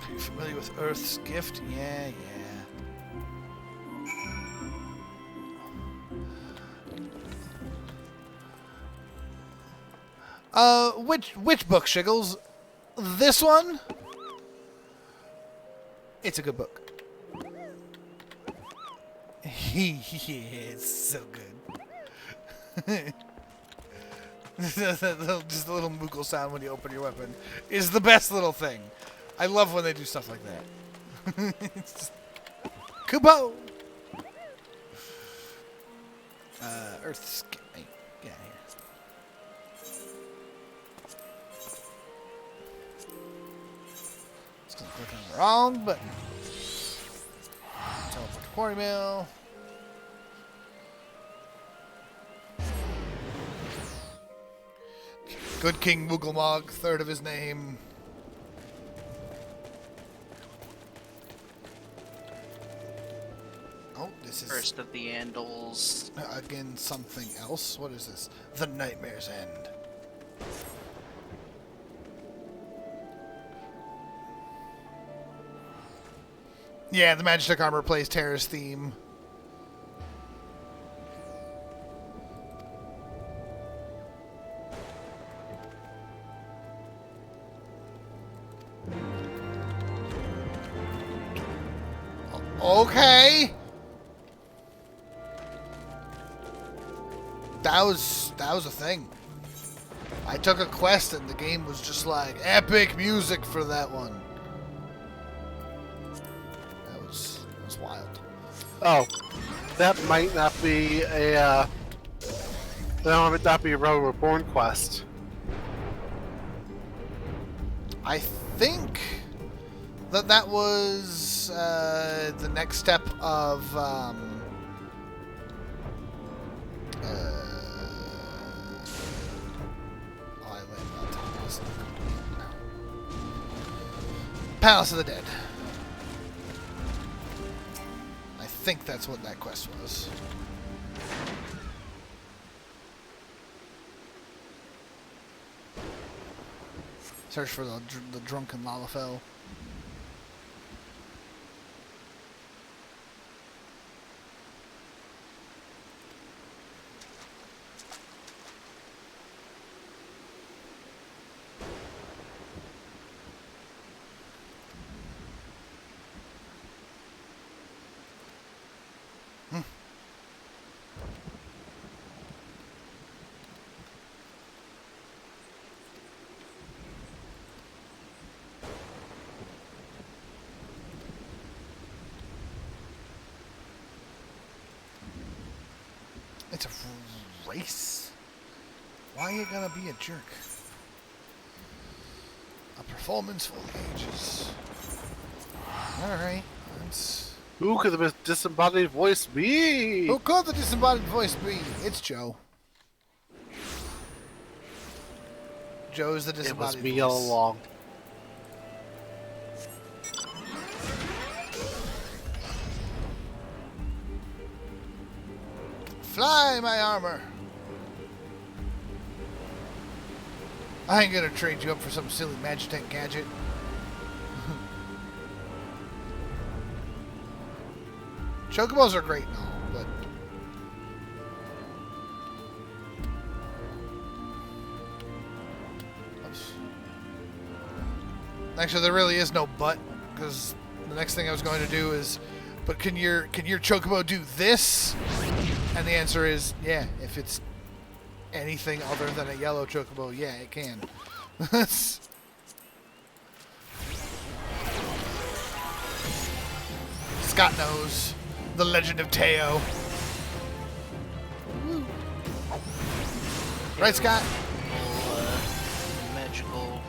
Are you familiar with Earth's Gift? Yeah. Which book, Shiggles? This one? It's a good book. It's so good. Just the little Moogle sound when you open your weapon is the best little thing. I love when they do stuff like that. It's just, Kubo! Earth's... Hey, get out of here. It's because I'm clicking on the wrong button. Teleport to Quarry Mill. Good King Moogelmog, third of his name. Oh, this is...
First of the Andals.
Again, something else. What is this? The Nightmare's End. Yeah, the Magic Armor plays Terra's theme. Okay. That was a thing. I took a quest and the game was just like epic music for that one. That was wild.
Oh, that might not be a that might not be a Realm Reborn quest.
I think that was the next step of Palace of the Dead. I think that's what that quest was. Search for the drunken Lalafell. It's a race? Why are you gonna be a jerk? A performance for the ages. Alright, let's...
Who could the disembodied voice be?
Who could the disembodied voice be? It's Joe. Joe's the
It was
disembodied
me
voice.
all along.
Fly, my armor! I ain't gonna trade you up for some silly Magitech gadget. Chocobos are great and all, but... Oops. Actually, there really is no but, because the next thing I was going to do is... But can your Chocobo do this? And the answer is, yeah, if it's anything other than a yellow Chocobo, yeah, it can. Scott knows. The Legend of Teo. Woo. Right, Scott?
Magical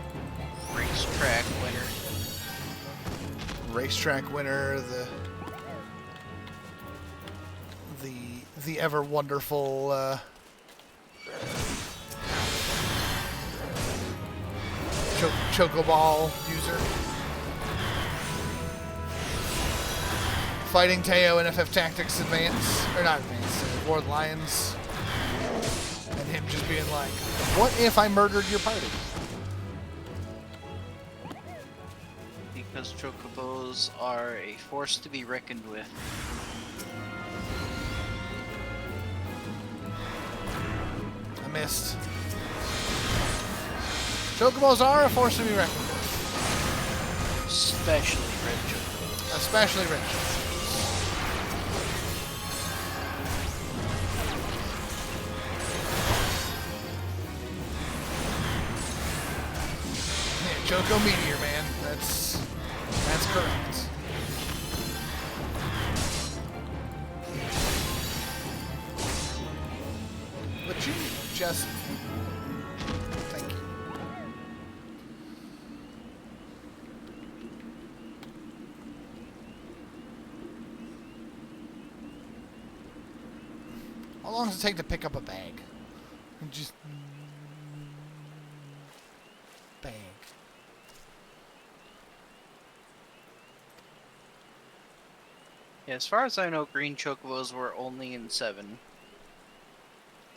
racetrack winner.
Racetrack winner, the ever wonderful Chocoball user. Fighting Teo in FF Tactics Advance, or not Advance, War of the Lions. And him just being like, what if I murdered your party?
Because chocobos are a force to be reckoned with.
I missed. Chocobos are a force to be reckoned with.
Especially red chocobos.
Especially red chocobos. Yeah, Choco Meteor, man. That's correct. But you just... Thank you. How long does it take to pick up a bag? Just... Bag.
Yeah, as far as I know, green chocobos were only in 7.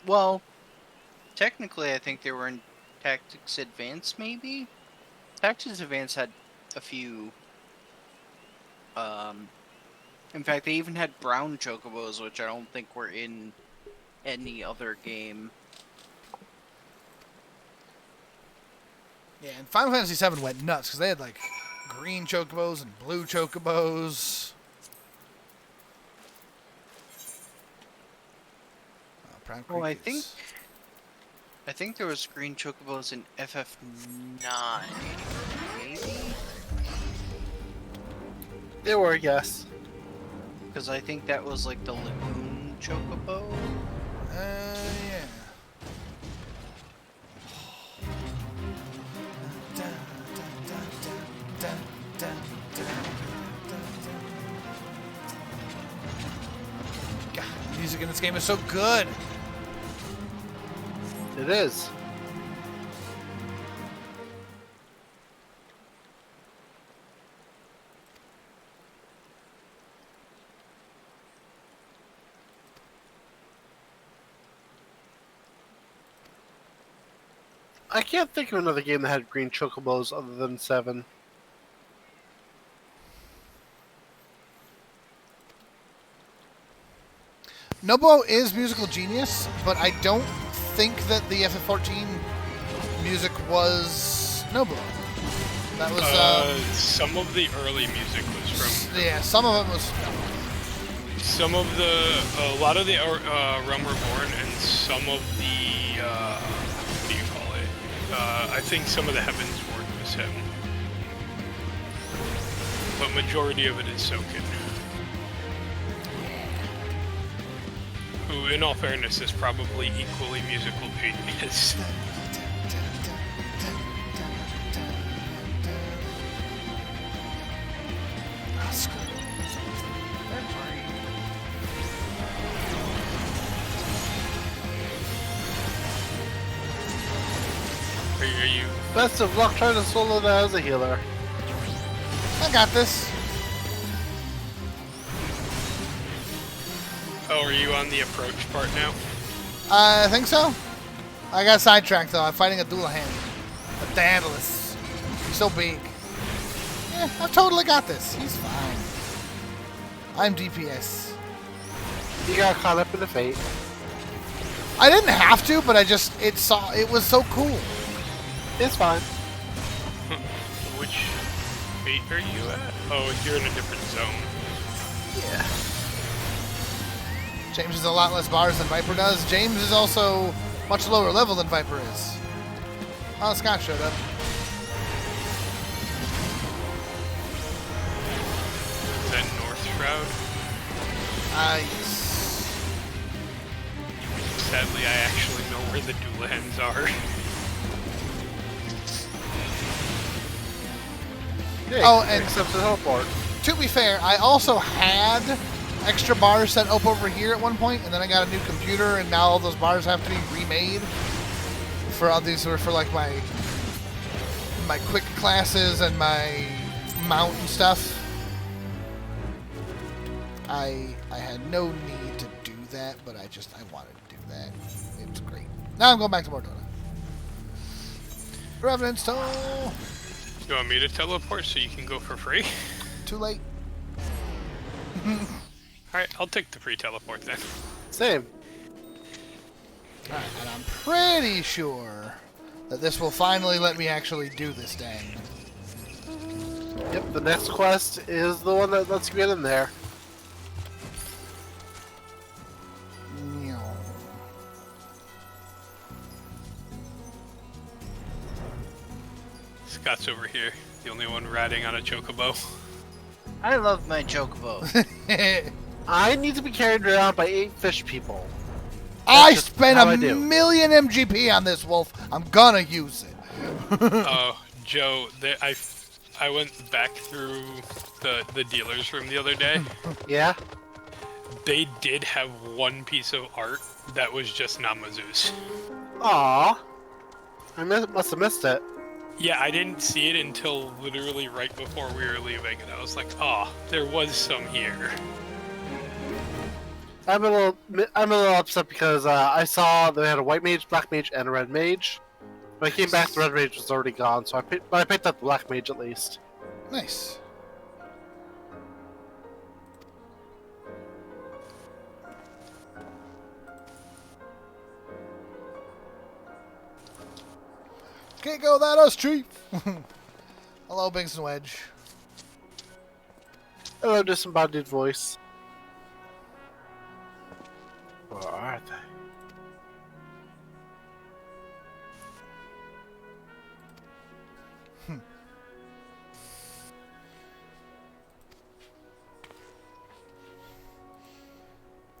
Well, technically, I think they were in Tactics Advance, maybe? Tactics Advance had a few. In fact, they even had brown chocobos, which I don't think were in any other game.
Yeah, and Final Fantasy VII went nuts because they had like green chocobos and blue chocobos. Proud
Oh, I
Creek is-
think there was green chocobos in FF9, maybe?
There were, yes.
Because I think that was like the Lagoon chocobo.
yeah. God, the music in this game is so good.
It is. I can't think of another game that had green chocobos other than 7.
Nobuo is musical genius, but I don't think that the FF14 music was Nobuo. That was
some of the early music was from.
yeah, some of it was.
Some of a lot of the Realm Reborn and some of the what do you call it? I think some of the Heavens Ward was him, but majority of it is Soken. Who, in all fairness, is probably equally musical genius. Are you?
Best of luck trying to solo that as a healer.
I got this.
Oh, are you on the approach part now?
I think so. I got sidetracked though. I'm fighting a Doulahan. A Daedalus. He's so big. Yeah, I've totally got this. He's fine. I'm DPS.
You got caught up in the fate.
I didn't have to, but it was so cool.
It's fine.
Which fate are you at? Oh, you're in a different zone.
Yeah.
James has a lot less bars than Viper does. James is also much lower level than Viper is. Oh, Scott showed up.
Is that North Shroud?
Yes.
Sadly, I actually know where the Doulahens are.
Yeah,
Oh, and-
except the teleport.
To be fair, I also had extra bars set up over here at one point, and then I got a new computer, and now all those bars have to be remade. For all these were for like my quick classes and my mount and stuff. I had no need to do that, but I wanted to do that. It was great. Now I'm going back to Mordona. Revenant Stone.
You want me to teleport so you can go for free?
Too late.
Alright, I'll take the free teleport then.
Same.
Alright, and I'm pretty sure that this will finally let me actually do this dang.
Yep, the next quest is the one that lets you get in there.
Scott's over here, the only one riding on a chocobo.
I love my chocobo.
I need to be carried around by 8 fish people.
I
just
spent
how
a
I do.
million MGP on this wolf. I'm gonna use it.
Oh, Joe, I went back through the dealer's room the other day.
Yeah?
They did have one piece of art that was just Namazu's.
Aw. I must have missed it.
Yeah, I didn't see it until literally right before we were leaving, and I was like, oh, there was some here.
I'm a little upset because I saw they had a white mage, black mage, and a red mage. When I came back, the red mage was already gone, so I picked up the black mage at least.
Nice. Can't go that us, Chief. Hello, Binks and Wedge.
Hello, disembodied voice. Where are they?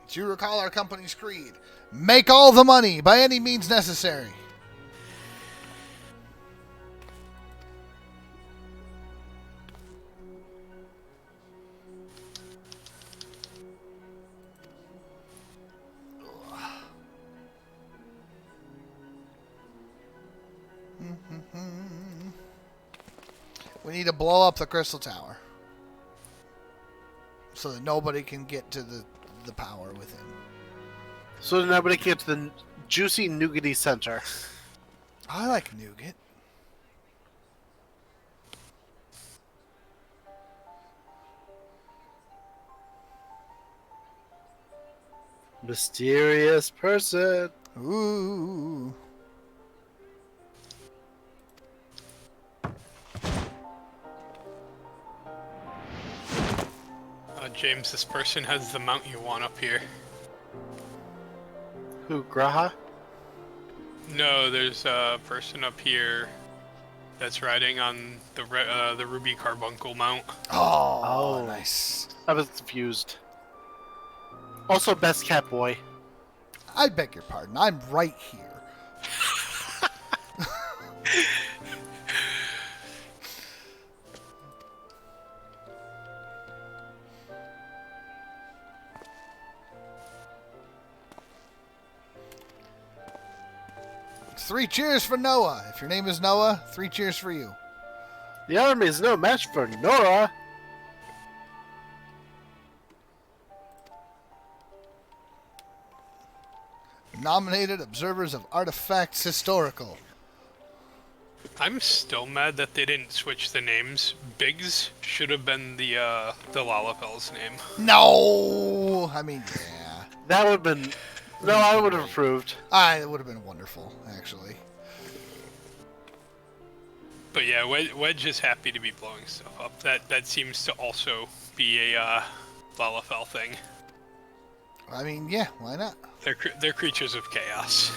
Do you recall our company's creed? Make all the money by any means necessary. We need to blow up the crystal tower so that nobody can get to the power within.
So that nobody can get to the juicy nougaty center.
I like nougat.
Mysterious person.
Ooh.
James, this person has the mount you want up here.
Who, Graha?
No, there's a person up here that's riding on the Ruby Carbuncle mount.
Oh, nice.
I was confused. Also, best cat boy.
I beg your pardon. I'm right here. Three cheers for Noah. If your name is Noah, 3 cheers for you.
The army is no match for Nora.
Nominated Observers of Artifacts Historical.
I'm still mad that they didn't switch the names. Biggs should have been the Lalafell's name.
No! I mean, yeah.
That would have been... No, I would have approved.
It would have been wonderful, actually.
But yeah, Wedge is happy to be blowing stuff up. That seems to also be a Lalafell thing.
I mean, yeah, why not?
They're creatures of chaos.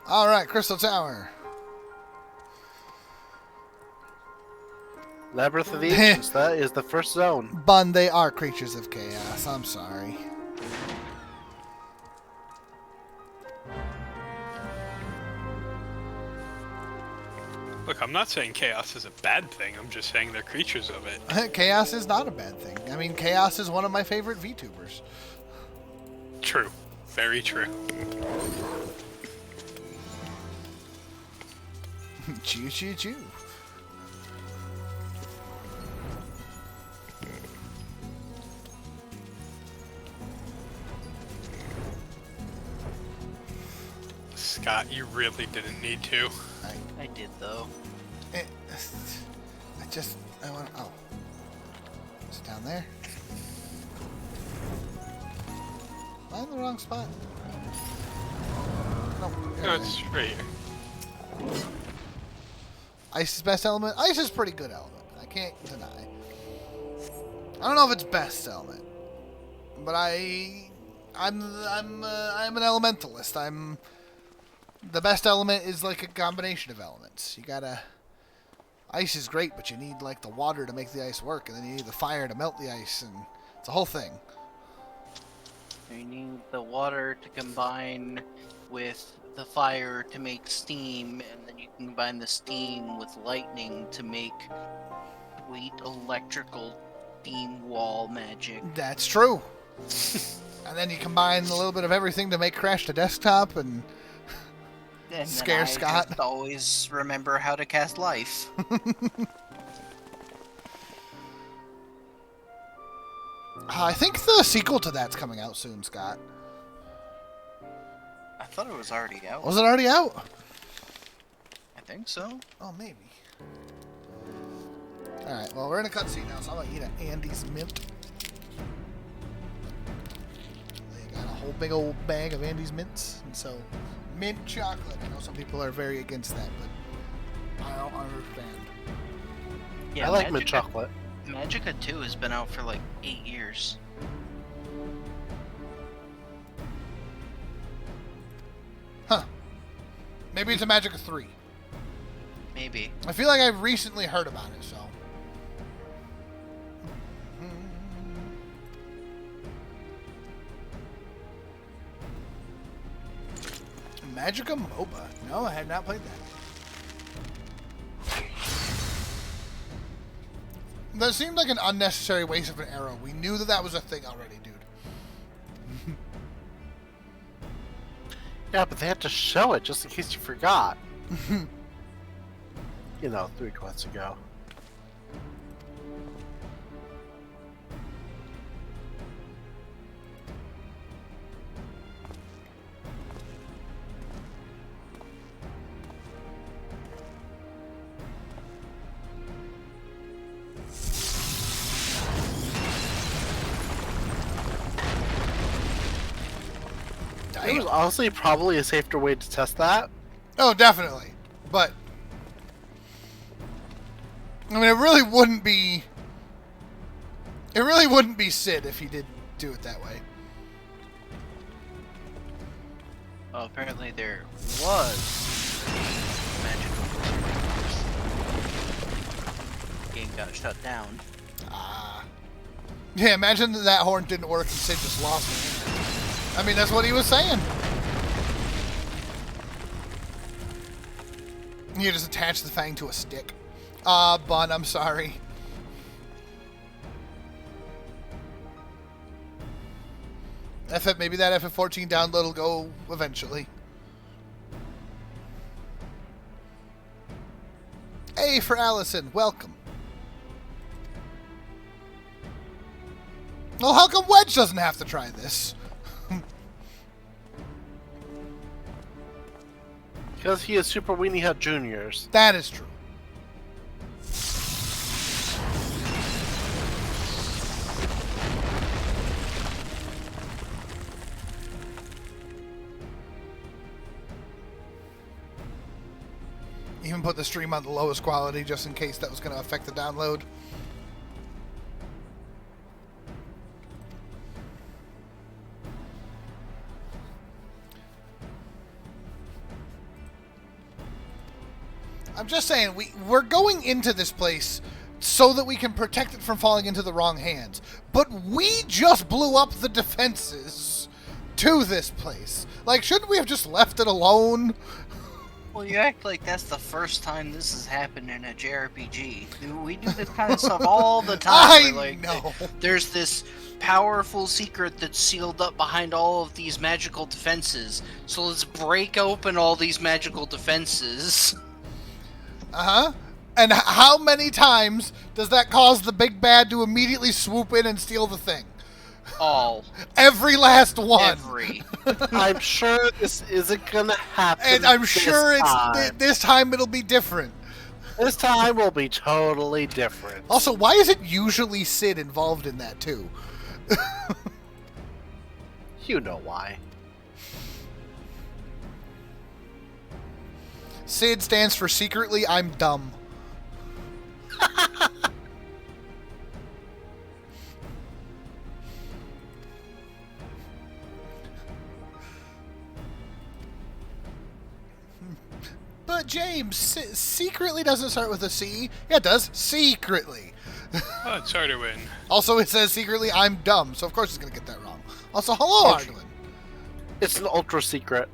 Alright, Crystal Tower.
Labyrinth of the Ancients. That is the first zone.
Bun, they are creatures of chaos. I'm sorry.
Look, I'm not saying chaos is a bad thing. I'm just saying they're creatures of it.
Chaos is not a bad thing. I mean, Chaos is one of my favorite VTubers.
True. Very true.
Choo choo choo.
Scott, you really didn't need to.
I did though.
I want. Oh, is it down there? Am I in the wrong spot?
No, it's right here.
Ice is best element. Ice is pretty good element. I can't deny. I don't know if it's best element, but I'm an elementalist. The best element is like a combination of elements. You gotta. Ice is great, but you need like the water to make the ice work, and then you need the fire to melt the ice, and it's a whole thing.
You need the water to combine with the fire to make steam, and then you can combine the steam with lightning to make sweet electrical steam wall magic.
That's true. And then you combine a little bit of everything to make Crash to Desktop and
And
Scare
then I
Scott.
just always remember how to cast life.
I think the sequel to that's coming out soon, Scott.
I thought it was already out.
Was it already out?
I think so.
Oh, maybe. Alright, well, we're in a cutscene now, so I'm gonna eat an Andy's Mint. They got a whole big old bag of Andy's Mints, and so mint chocolate. I know some people are very against that, but I don't understand.
Yeah,
I like mint chocolate.
Magica 2 has been out for like 8 years.
Huh. Maybe it's a Magic of 3.
Maybe.
I feel like I've recently heard about it, so. Magica MOBA. No, I had not played that. That seemed like an unnecessary waste of an arrow. We knew that that was a thing already, dude.
Yeah, but they had to show it just in case you forgot. You know, 3 quests ago. It was honestly probably a safer way to test that.
Oh, definitely. But I mean, it really wouldn't be Sid if he did do it that way.
Oh, apparently there was magical game got shut down.
Yeah, imagine that horn didn't work and Sid just lost it. I mean, that's what he was saying. You just attach the fang to a stick. Bun, I'm sorry. Maybe that FF14 download will go eventually. A for Allison, welcome. Well, how come Wedge doesn't have to try this?
Because he is Super Weenie Hut Juniors.
That is true. Even put the stream on the lowest quality just in case that was going to affect the download. I'm just saying, we're going into this place so that we can protect it from falling into the wrong hands. But we just blew up the defenses to this place. Like, shouldn't we have just left it alone?
Well, you act like that's the first time this has happened in a JRPG. We do this kind of stuff all the time.
I
like,
know.
There's this powerful secret that's sealed up behind all of these magical defenses. So let's break open all these magical defenses.
Uh-huh. And how many times does that cause the big bad to immediately swoop in and steal the thing?
All.
Every last one.
Every.
I'm sure this isn't gonna happen.
And I'm
this
sure
time.
this time it'll be different.
This time will be totally different.
Also, why is it usually Sid involved in that too?
You know why.
Sid stands for secretly I'm dumb. But James, secretly doesn't start with a C. Yeah, it does. Secretly.
Oh, it's hard to win.
Also, it says secretly, I'm dumb, so of course it's going to get that wrong. Also, hello, Arduin.
It's an ultra secret.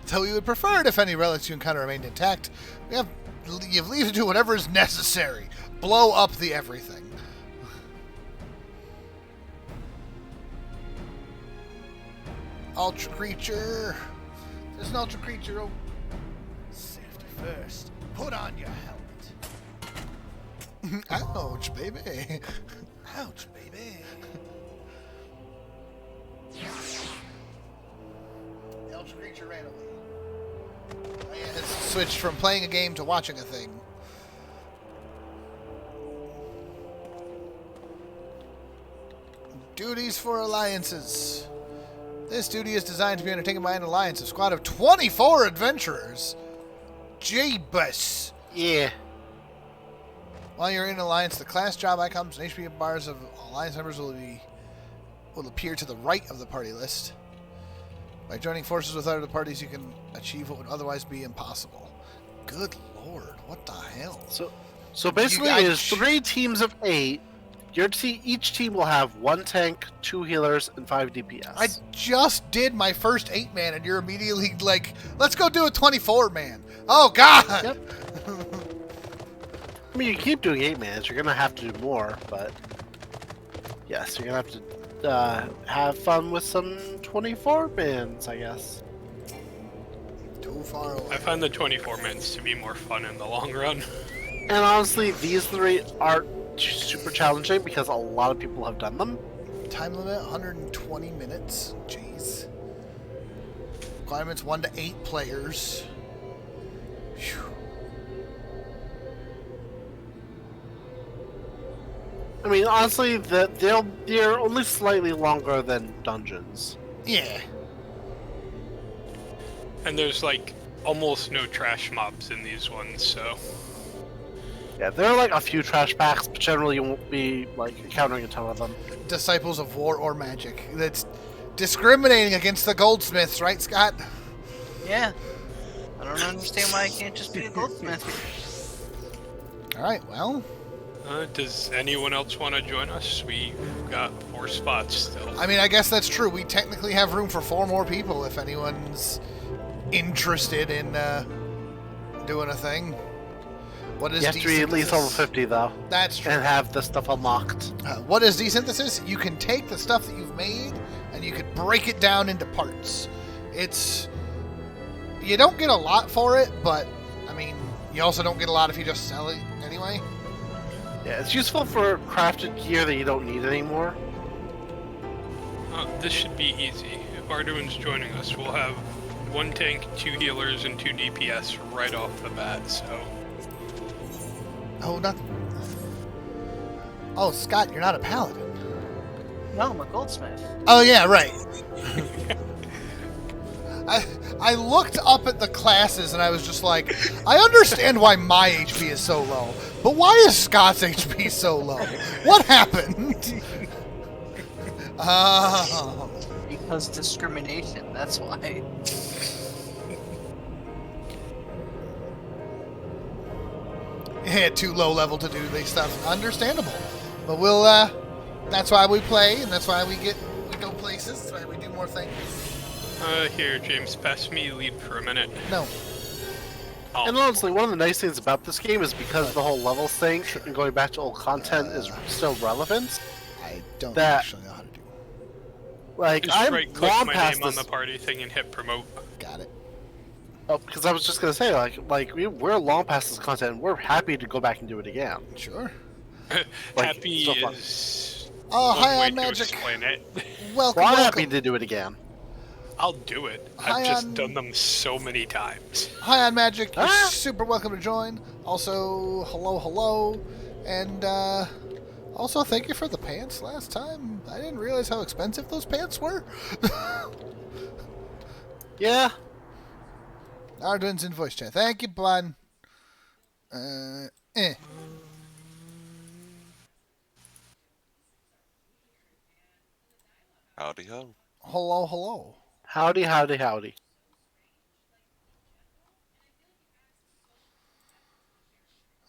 So we would prefer it if any relics you encounter remained intact. You have leave to do whatever is necessary. Blow up the everything. Ultra creature. There's an ultra creature. Oh. Safety first. Put on your helmet. Ouch, baby. Ouch, baby. The ultra creature ran away. Has switched from playing a game to watching a thing. Duties for alliances. This duty is designed to be undertaken by an alliance, a squad of 24 adventurers. Jeebus.
Yeah.
While you're in alliance, the class job icons and HP bars of alliance members will appear to the right of the party list. By joining forces with other parties, you can achieve what would otherwise be impossible. Good lord, what the hell?
So basically, it's 3 teams of 8. Each team will have 1 tank, 2 healers, and 5 DPS.
I just did my first 8-man, and you're immediately like, let's go do a 24-man. Oh, God!
Yep. I mean, you keep doing 8-mans, you're going to have to do more, but... Yes, you're going to have to have fun with some 24-mans, I guess.
Too far away.
I find the 24 minutes to be more fun in the long run.
And honestly, these 3 aren't super challenging because a lot of people have done them.
Time limit, 120 minutes. Jeez. Requirements, 1 to 8 players. Whew.
I mean, honestly, they're only slightly longer than dungeons.
Yeah.
And there's like almost no trash mobs in these ones, so...
Yeah, there are like a few trash packs, but generally you won't be like encountering a ton of them.
Disciples of War or Magic. That's discriminating against the goldsmiths, right, Scott?
Yeah. I don't understand why I can't just be a goldsmith.
Alright, well...
Does anyone else want to join us? We've got 4 spots still.
I mean, I guess that's true. We technically have room for 4 more people if anyone's interested in doing a thing. What is
you have to be at least level 50, though.
That's true.
And have the stuff unlocked.
What is desynthesis? You can take the stuff that you've made and you can break it down into parts. It's... You don't get a lot for it, but, I mean, you also don't get a lot if you just sell it anyway.
Yeah, it's useful for crafted gear that you don't need anymore.
This should be easy. If Arduin's joining us, we'll have 1 tank, 2 healers, and 2 DPS right off the bat, so...
Oh, not... Oh, Scott, you're not a paladin.
No, I'm a goldsmith.
Oh, yeah, right. I looked up at the classes and I was just like, I understand why my HP is so low, but why is Scott's HP so low? What happened? Oh.
Because discrimination, that's why.
Yeah, too low level to do these stuff. Understandable. But we'll, that's why we play, and that's why we go places, that's why we do more things.
Here, James, pass me lead for a minute.
No.
Oh.
And honestly, one of the nice things about this game is because the whole level thing and going back to old content is still relevant.
I don't
That-
actually know how to do.
Like,
Just
I'm
right-click
long
my
past
name on
this.
the party thing and hit promote.
Got it.
Oh, because I was just gonna say, we're long past this content, and we're happy to go back and do it again.
Sure.
Like,
Happy
so fun.
is
Oh,
one
hi
way
on
to
Magic.
explain it.
Welcome,
Well, I'm
welcome.
happy to do it again.
I'll do it.
Hi,
I've just
on-
done them so many times.
Hi on Magic. You're
Ah!
super welcome to join. Also, hello. And, also, thank you for the pants last time. I didn't realize how expensive those pants were.
Yeah.
Arduin's in voice chat. Thank you, Bun.
Howdy ho.
Hello, hello.
Howdy, howdy, howdy.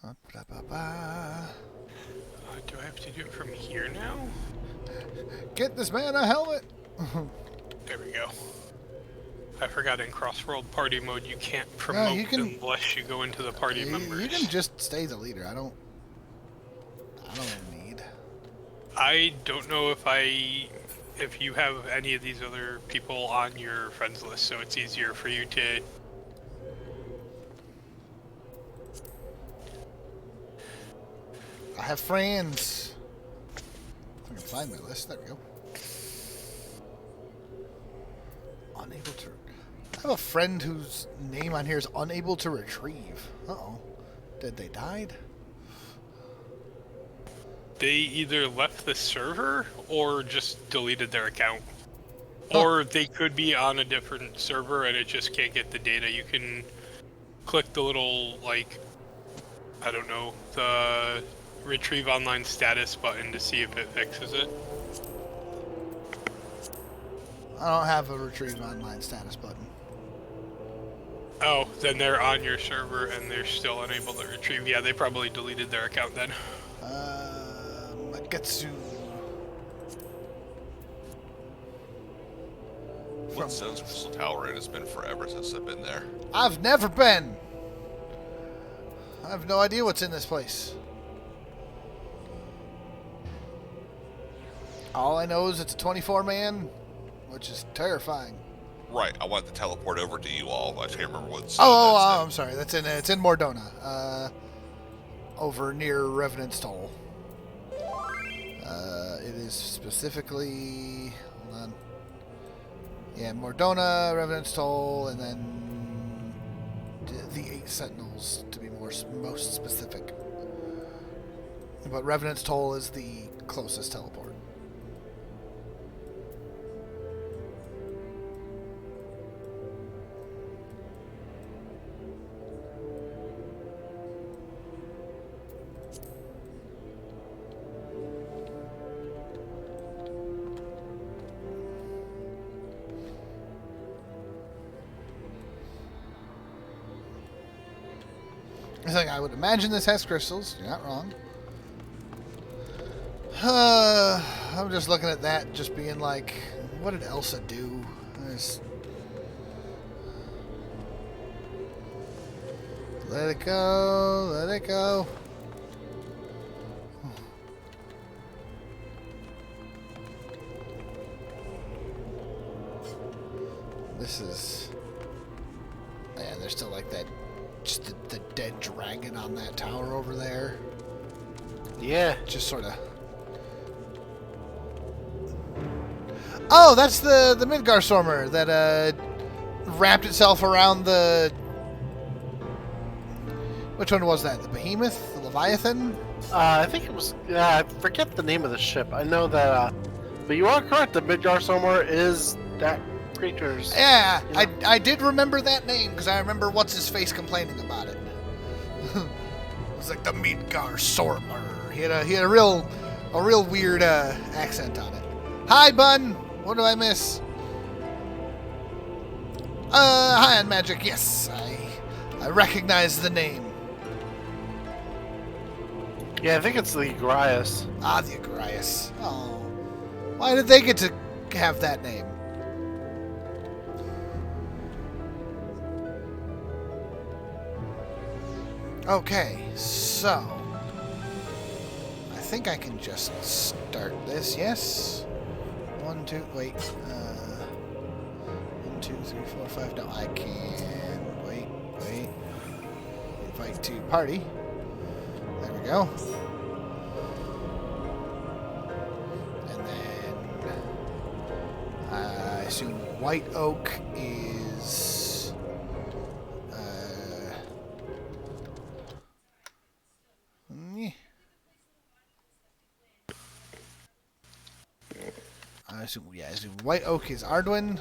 Ba-ba-ba-ba.
Do I have to do it from here now?
Get this man a helmet.
There we go. I forgot in cross-world party mode you can't promote
you can-
unless you go into the party members.
You can just stay the leader. I don't need.
I don't know if you have any of these other people on your friends list, so it's easier for you to.
I have friends. If I can find my list. There we go. Unable to. I have a friend whose name on here is unable to retrieve. Uh-oh. Did they died?
They either left the server or just deleted their account.
Oh.
Or they could be on a different server and it just can't get the data. You can click the little, like, I don't know, the retrieve online status button to see if it fixes it.
I don't have a retrieve online status button.
Oh, then they're on your server and they're still unable to retrieve. Yeah, they probably deleted their account then.
Magetsu.
What zone's Crystal Tower in? It's been forever since I've been there.
I've never been. I have no idea what's in this place. All I know is it's a 24-man, which is terrifying.
Right, I wanted to teleport over to you all. I can't remember what zone
Oh,
that's in.
I'm sorry. It's in Mordona, over near Revenant's Toll. It is specifically. Hold on. Yeah, Mordona, Revenant's Toll, and then the 8 Sentinels to be most specific. But Revenant's Toll is the closest teleport. It's like, I would imagine this has crystals. You're not wrong. I'm just looking at that, just being like, what did Elsa do? Let it go. Let it go. This is... Man, there's still like that... Just the dead dragon on that tower over there.
Yeah.
Just sort of... Oh, that's the Midgar Stormer that wrapped itself around the... Which one was that? The Behemoth? The Leviathan?
I think it was. I forget the name of the ship. I know that. But you are correct. The Midgar Somewhere is that creature's.
Yeah,
you know.
I did remember that name because I remember what's his face complaining about it. It was like the Midgar Stormer. He had a real weird accent on it. Hi, Bun. What do I miss? Hi on Magic. Yes, I recognize the name.
Yeah, I think it's the Agrias.
Ah, the Agrias. Oh, why did they get to have that name? Okay, so I think I can just start this. Yes. 1, 2. Wait. 1, 2, 3, 4, 5. No, I can. Wait. Invite to party. There we go. And then I assume White Oak is I assume White Oak is Arduin.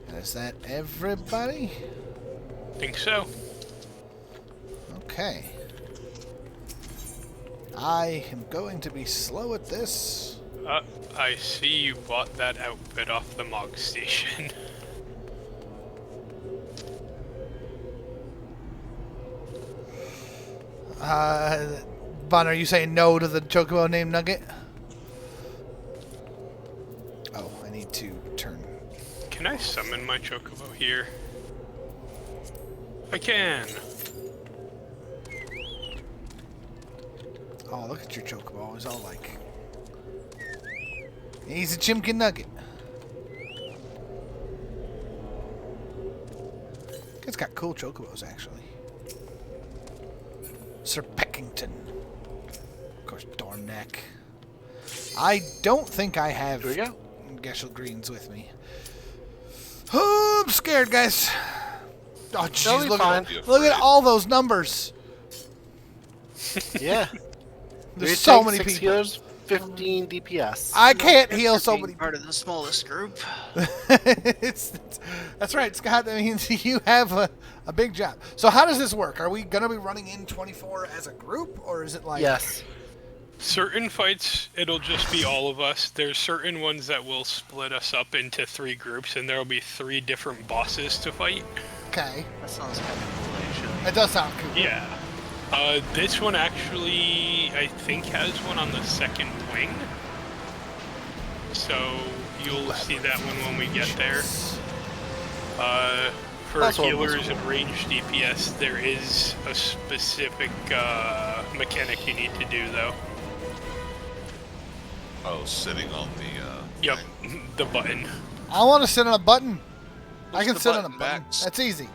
And is that everybody?
Think so.
Okay. I am going to be slow at this.
I see you bought that outfit off the Mog Station.
Bon, are you saying no to the chocobo named Nugget? Oh, I need to turn.
Can I summon my chocobo here? I can.
Oh, look at your chocobo. It's all like... He's a Chimkin Nugget. It's got cool chocobos, actually. Sir Peckington. Of course, Dornneck. I don't think I have
Here we go.
Geshel Greens with me. Oh, I'm scared, guys. Oh,
They'll
jeez,
be
look,
fine.
look at all those numbers.
Yeah.
There's
Three
so
tanks,
many
6
people.
healers, 15 DPS.
I can't heal
You're
so
being
many.
part of the smallest group.
That's right, Scott. That means you have a big job. So how does this work? Are we going to be running in 24 as a group, or is it like...
Yes.
Certain fights, it'll just be all of us. There's certain ones that will split us up into 3 groups, and there'll be 3 different bosses to fight.
Okay.
That sounds kind of cool, actually.
It does sound cool.
Yeah. This one actually, I think, has one on the second wing. So you'll see that one when we get there. For
That's what
healers and ranged DPS, there is a specific mechanic you need to do, though.
Oh, sitting on the.
Yep,
thing.
the button.
I want to sit on a button. I
Push
can
the
sit on a
button,
button.
Max.
That's easy.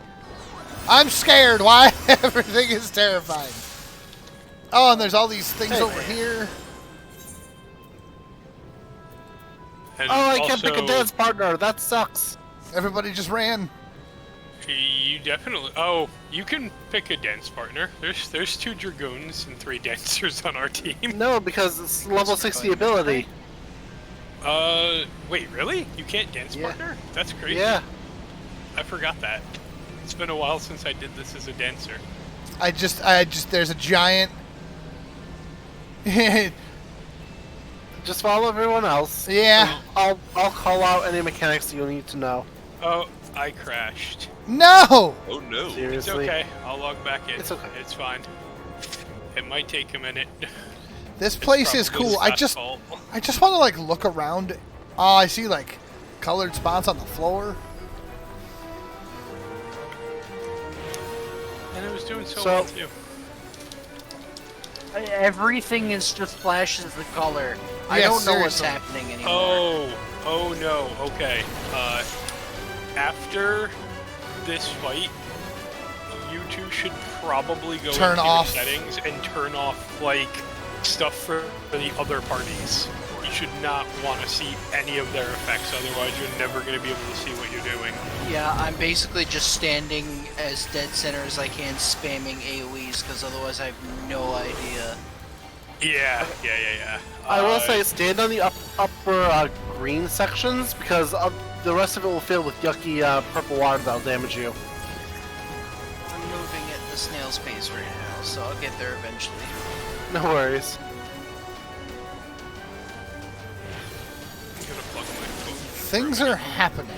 I'm scared. Why? Everything is terrifying. Oh, and there's all these things
Hey.
over here.
And
Oh, I can't pick a
also,
dance partner. That sucks.
Everybody just ran.
You definitely. Oh, you can pick a dance partner. There's 2 dragoons and 3 dancers on our team.
No, because it's level 60 ability.
Wait, really? You can't dance
Yeah.
partner? That's crazy.
Yeah.
I forgot that. It's been a while since I did this as a dancer.
I just, there's a giant.
Just follow everyone else.
Yeah.
I'll call out any mechanics you'll need to know.
Oh, I crashed.
No!
Oh no.
It's
Seriously.
okay. I'll log back in.
It's okay.
It's fine. It might take a minute.
This
It's
place is
probably
cool. I
Scott's
just
fault.
want to like look around. Oh, I see like colored spots on the floor.
And it was doing so
So-
well too.
Everything is just flashes of color. I
Yeah,
don't know what's
seriously.
happening anymore.
Oh no. Okay. After this fight, you 2 should probably go
Turn
into
off.
your settings and turn off like stuff for the other parties. You should not want to see any of their effects, otherwise you're never going to be able to see what you're doing.
Yeah, I'm basically just standing as dead center as I can, spamming AoEs, because otherwise I have no idea.
Yeah.
I will say stand on the upper green sections because the rest of it will fill with yucky purple water that'll damage you.
I'm moving at the snail's pace right now, so I'll get there eventually.
No worries.
I'm gonna plug my phone.
Things are happening.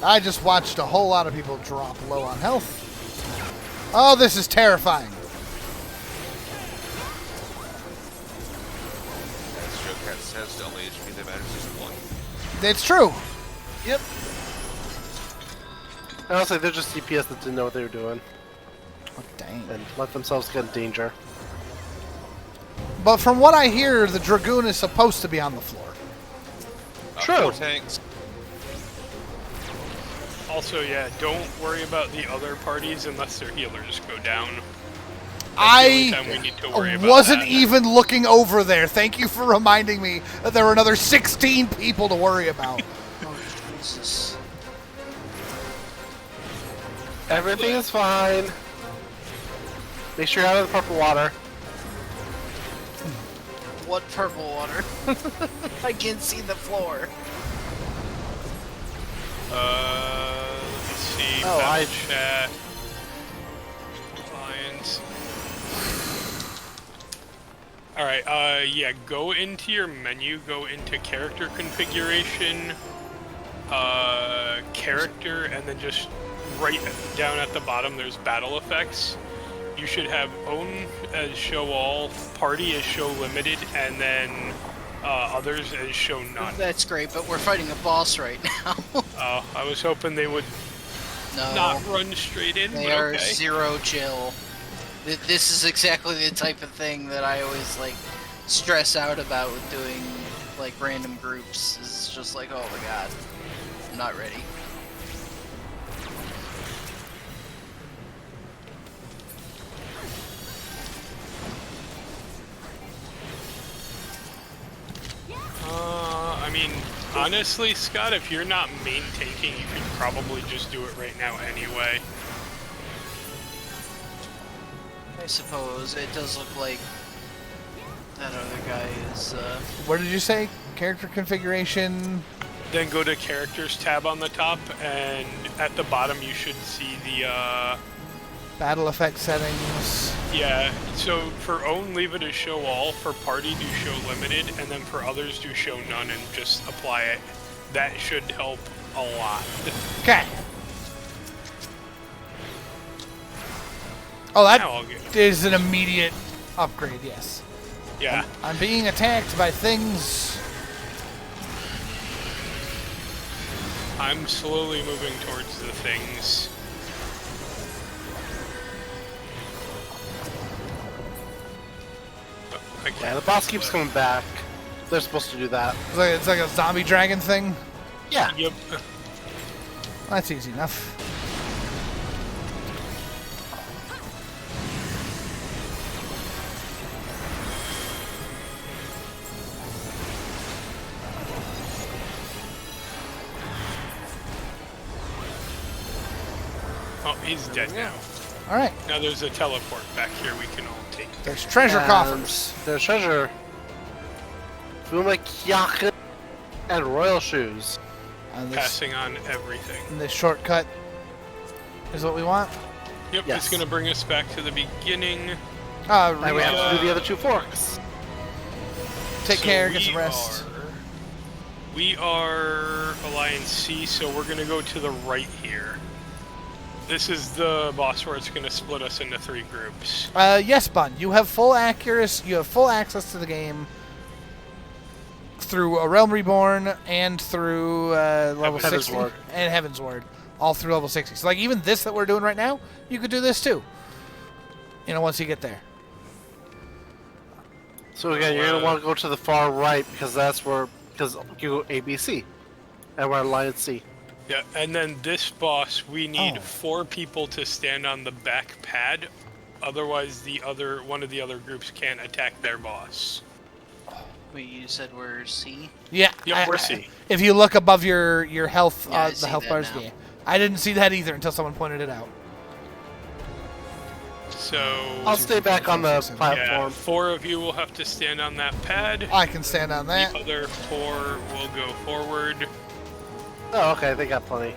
I just watched a whole lot of people drop low on health. Oh, this is terrifying.
As Joe Cat says, the only HP that matters is 1.
It's true.
Yep. And I'll say they're just DPS that didn't know what they were doing
Oh, dang.
and let themselves get in danger.
But from what I hear, the Dragoon is supposed to be on the floor.
True.
4 tanks.
Also, yeah, don't worry about the other parties unless their healers go down. That's the
I
only time we need to worry about
wasn't
that.
even looking over there. Thank you for reminding me that there were another 16 people to worry about.
Oh, Jesus.
Everything is fine. Make sure you're out of the purple water.
What purple water? I can't see the floor.
Let's see.
Oh,
battle
I-
chat. Alright, yeah, go into your menu, go into character configuration, character, and then just right down at the bottom there's battle effects. You should have own as show all, party as show limited, and then others as show none.
That's great, but we're fighting a boss right now.
I was hoping they would
No,
not run straight in,
they
but
are
okay.
zero chill. This is exactly the type of thing that I always like stress out about with doing like random groups. It's just like, oh my god, I'm not ready.
I mean, honestly, Scott, if you're not main tanking, you could probably just do it right now anyway.
I suppose it does look like that other guy is.
What did you say? Character configuration.
Then go to Characters tab on the top, and at the bottom you should see the,
Battle effect settings.
yeah, so for own, leave it as show all, for party, do show limited, and then for others, do show none, and just apply it. That should help a lot.
Okay. Oh, that
Now I'll get,
is an immediate upgrade, yes.
yeah.
I'm being attacked by things.
I'm slowly moving towards the things. Oh, I
Yeah,
can't.
the boss keeps coming back. They're supposed to do that.
It's like a zombie dragon thing.
Yeah.
Yep.
That's easy enough.
Oh, he's dead now.
All right.
Now there's a teleport back here we can all take.
There's treasure
And
coffers.
There's treasure. Fumakyaku and royal shoes.
And this,
Passing on everything.
and this shortcut is what we want.
Yep,
Yes.
it's gonna bring us back to the beginning.
And we have to do the other two forks.
Take
So
care, get
we
some rest.
We are Alliance C, so we're gonna go to the right here. This is the boss where it's gonna split us into 3 groups.
Yes, Bun. You have full accuracy. You have full access to the game through A Realm Reborn and through level
Heaven's
60
Ward.
and Heaven's Ward, all through level 60. So, like, even this that we're doing right now, you could do this too. You know, once you get there.
So again, you're gonna want to go to the far right because that's where you go ABC, and we're Alliance C.
Yeah, and then this boss, we need
Oh.
4 people to stand on the back pad. Otherwise, one of the other groups can't attack their boss.
Wait, you said we're C?
Yeah.
Yep, we're C.
If you look above your health,
Yeah, I
the
see
health
that
bars,
now.
yeah. I didn't see that either until someone pointed it out.
So,
I'll stay back on the
yeah,
platform.
4 of you will have to stand on that pad.
I can stand on that.
The other 4 will go forward.
Oh, okay, they got plenty.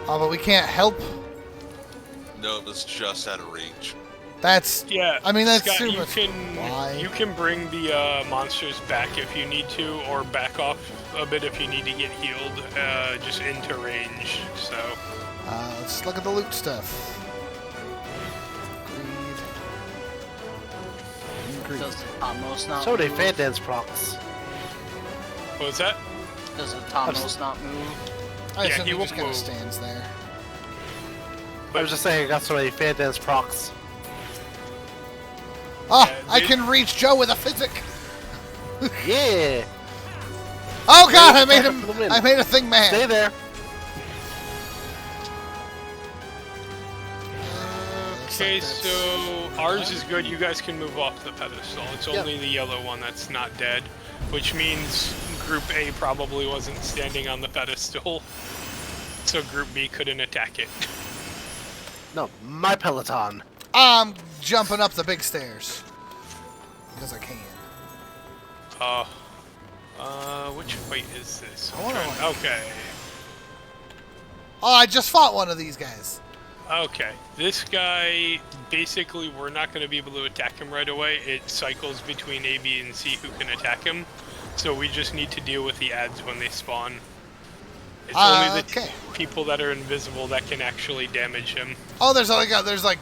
Oh, but we can't help.
No, it's just out of reach.
That's.
Yeah,
I mean, that's
Scott,
super.
you can bring the monsters back if you need to, or back off a bit if you need to get healed, just into range. So
Let's look at the loot stuff. Greed.
Does the Tomos not
So
move?
they fan dance procs.
what was that?
Does the Tomos not move?
I
Yeah,
assume
he
he
will
just kind of
move.
stands there.
I was just saying, I got so many fan dance procs.
Oh,
Yeah,
I
they-
can reach Joe with a physic.
Yeah!
Oh God, I
Yeah,
made
for
him.
the win.
I made a thing mad.
Stay there.
Okay, so ours is good. You guys can move off the pedestal. It's
Yep.
only the yellow one that's not dead, which means Group A probably wasn't standing on the pedestal, so Group B couldn't attack it.
No, my Peloton.
I'm jumping up the big stairs because I can.
Which fight is this?
I wonder
Okay.
Oh, I just fought one of these guys.
Okay, this guy, basically, we're not going to be able to attack him right away. It cycles between A, B, and C who can attack him. So we just need to deal with the ads when they spawn. It's only the
Okay.
people that are invisible that can actually damage him.
Oh, there's like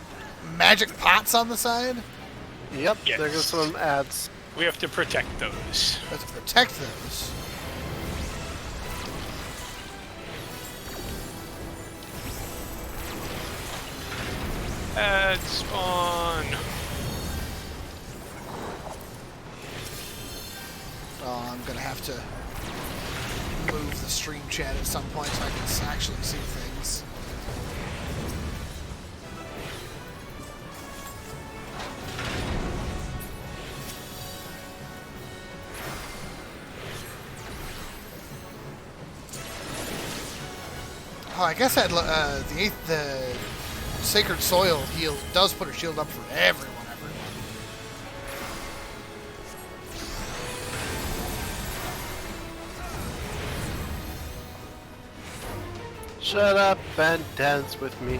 magic pots on the side.
Yep,
Yes.
there goes some ads.
We have to protect those.
Let's protect those.
Ad spawn.
Oh, I'm gonna have to move the stream chat at some point so I can actually see things. Oh, I guess that the Sacred Soil heal does put a shield up for everyone.
Shut up and dance with me.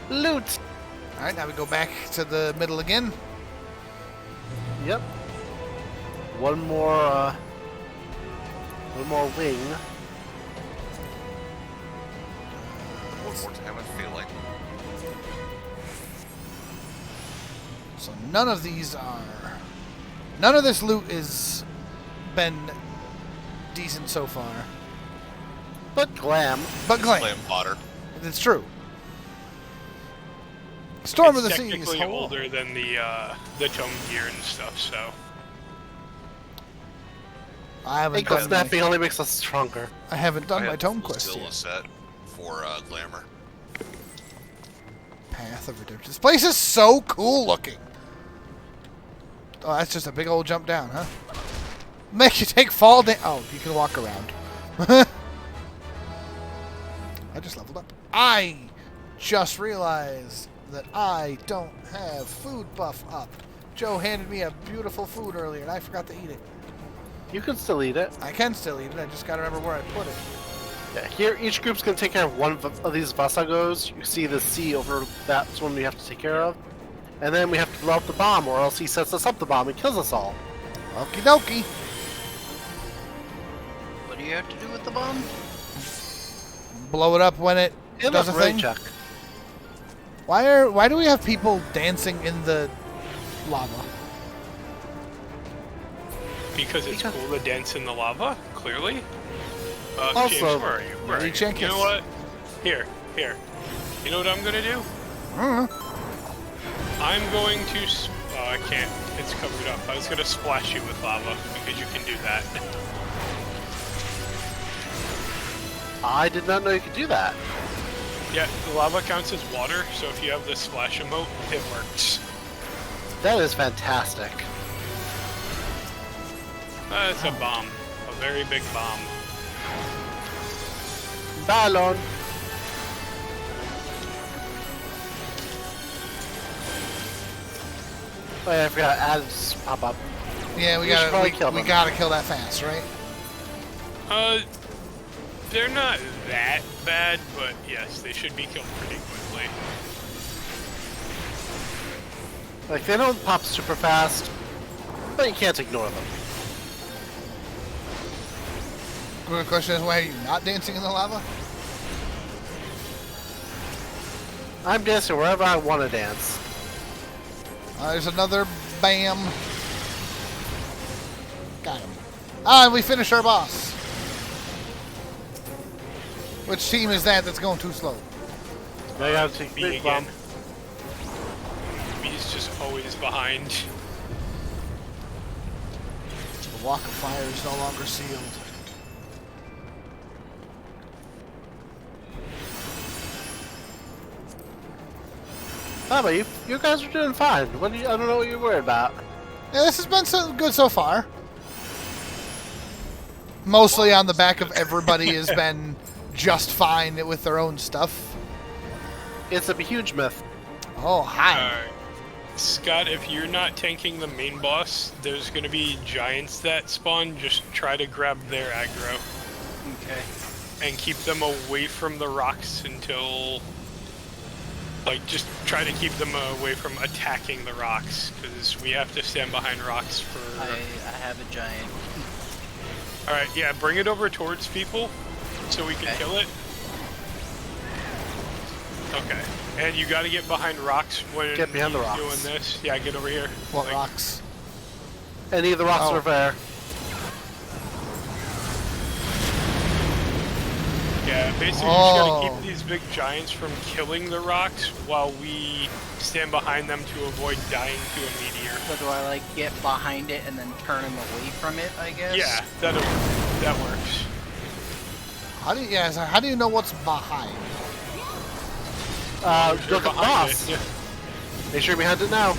Loot!
Alright, now we go back to the middle again.
Yep. One more wing.
One more time, I feel like.
So none of these are... None of this loot is been decent so far.
But glam.
But
Slam
Glam,
Potter.
it's true. Storm of the
It's
Seas.
technically
hello.
older than the tome gear and stuff, so...
I haven't
Ankle
done my,
snapping only makes us stronger.
I haven't done
I
my
have
tome quest
still a
yet.
set for Glamour.
Path of Redemption. This place is so cool looking. Oh, that's just a big old jump down, huh? Make you take fall damage. Oh, you can walk around. I just leveled up. I just realized that I don't have food buff up. Joe handed me a beautiful food earlier, and I forgot to eat it.
You can still eat it.
I can still eat it. I just gotta remember where I put it.
Yeah, here each group's gonna take care of one of these Vasagos. You see the C over, that's one we have to take care of. And then we have to blow up the bomb, or else he sets us up the bomb and kills us all.
Okie dokie.
What do you have to do with the bomb?
Blow it up when it
It
does a
looks
thing.
check.
Why do we have people dancing in the lava?
Because it's
Because-
cool to dance in the lava, clearly.
Also-
James, where are you? Where are
Ready,
you?
check
You know
it.
what? Here. You know what I'm gonna do? I'm going to... Oh, I can't. It's covered up. I was gonna splash you with lava, because you can do that.
I did not know you could do that.
Yeah, the lava counts as water, so if you have the splash emote, it works.
That is fantastic.
It's a bomb. A very big bomb.
Ballon. Oh yeah, I forgot ads pop up.
Yeah,
We should probably kill
we
them.
gotta kill that fast, right?
They're not that bad, but yes, they should be killed pretty quickly.
Like, they don't pop super fast, but you can't ignore them.
The question is, why are you not dancing in the lava?
I'm dancing wherever I want to dance.
There's another bam. Got him. And we finished our boss. Which team is that that's going too slow?
Now you gotta take
B
big
again.
bomb.
B's just always behind.
The Walk of Fire is no longer sealed.
Ah, but you guys are doing fine. What do you, I don't know what you're worried about.
Yeah, this has been so good so far. Mostly on the back of everybody has been just fine with their own stuff.
It's a huge myth.
Oh, hi.
Scott, if you're not tanking the main boss, there's gonna be giants that spawn. Just try to grab their aggro.
Okay.
and keep them away from the rocks until, like, just try to keep them away from attacking the rocks, because we have to stand behind rocks for...
I have a giant.
Alright, yeah, bring it over towards people so we can
Okay.
kill it. Okay. And you gotta get behind rocks when
Get behind the
you're
rocks.
doing this. Yeah, get over here.
What
Like,
rocks?
Any of the rocks
Oh.
are there.
Yeah, basically you just gotta keep these big giants from killing the rocks while we stand behind them to avoid dying to a meteor.
So do I like get behind it and then turn him away from it, I guess?
Yeah, that works.
How do you know what's behind?
You're
Look at the
behind
boss.
it. Yeah.
Make sure you're behind it now.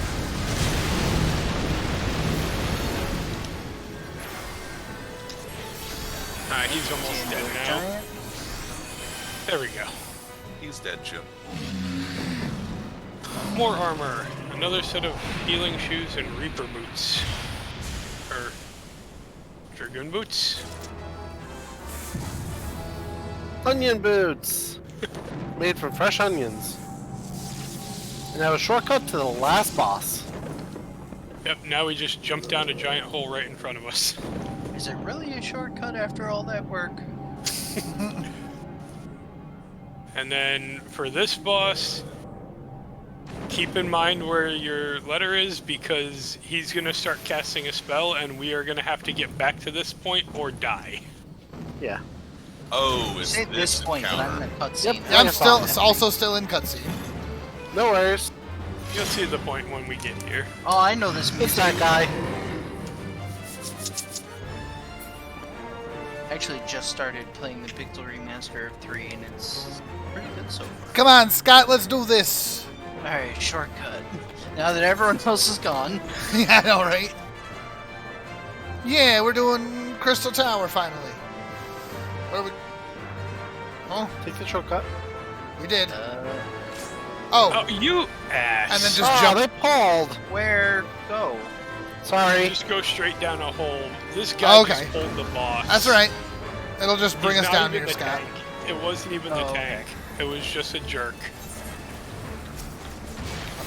Alright, he's almost dead now.
Giant?
There we go.
He's dead, Jim.
More armor. Another set of healing shoes and reaper boots. Or dragoon boots.
Onion boots. Made from fresh onions. And now a shortcut to the last boss.
Yep, now we just jump down a giant hole right in front of us.
Is it really a shortcut after all that work?
And then for this boss, keep in mind where your letter is, because he's going to start casting a spell and we are going to have to get back to this point or die.
Yeah.
Oh,
You
it's
say this point, but I'm in a cutscene.
Yep.
Yeah, I'm
Yeah,
still
fine.
also still in cutscene.
No worries.
You'll see the point when we get here.
Oh, I know this
It's
music.
that guy.
Actually, just started playing the Pixel Remaster of 3, and it's pretty good so far.
Come on, Scott, let's do this.
Alright, shortcut. Now that everyone else is gone.
Yeah, I know, right? Yeah, we're doing Crystal Tower finally. Where are we? Oh,
Take the shortcut.
we did.
Oh,
Oh,
you ass!
and then just
Oh,
jump.
they pulled.
Where go?
Sorry.
Just go straight down a hole. This guy
Okay.
just pulled the boss.
That's right. It'll just bring
He's
us
not
down
even
here,
the
Scott.
tank. It wasn't even the
Oh, okay.
tank. It was just a jerk.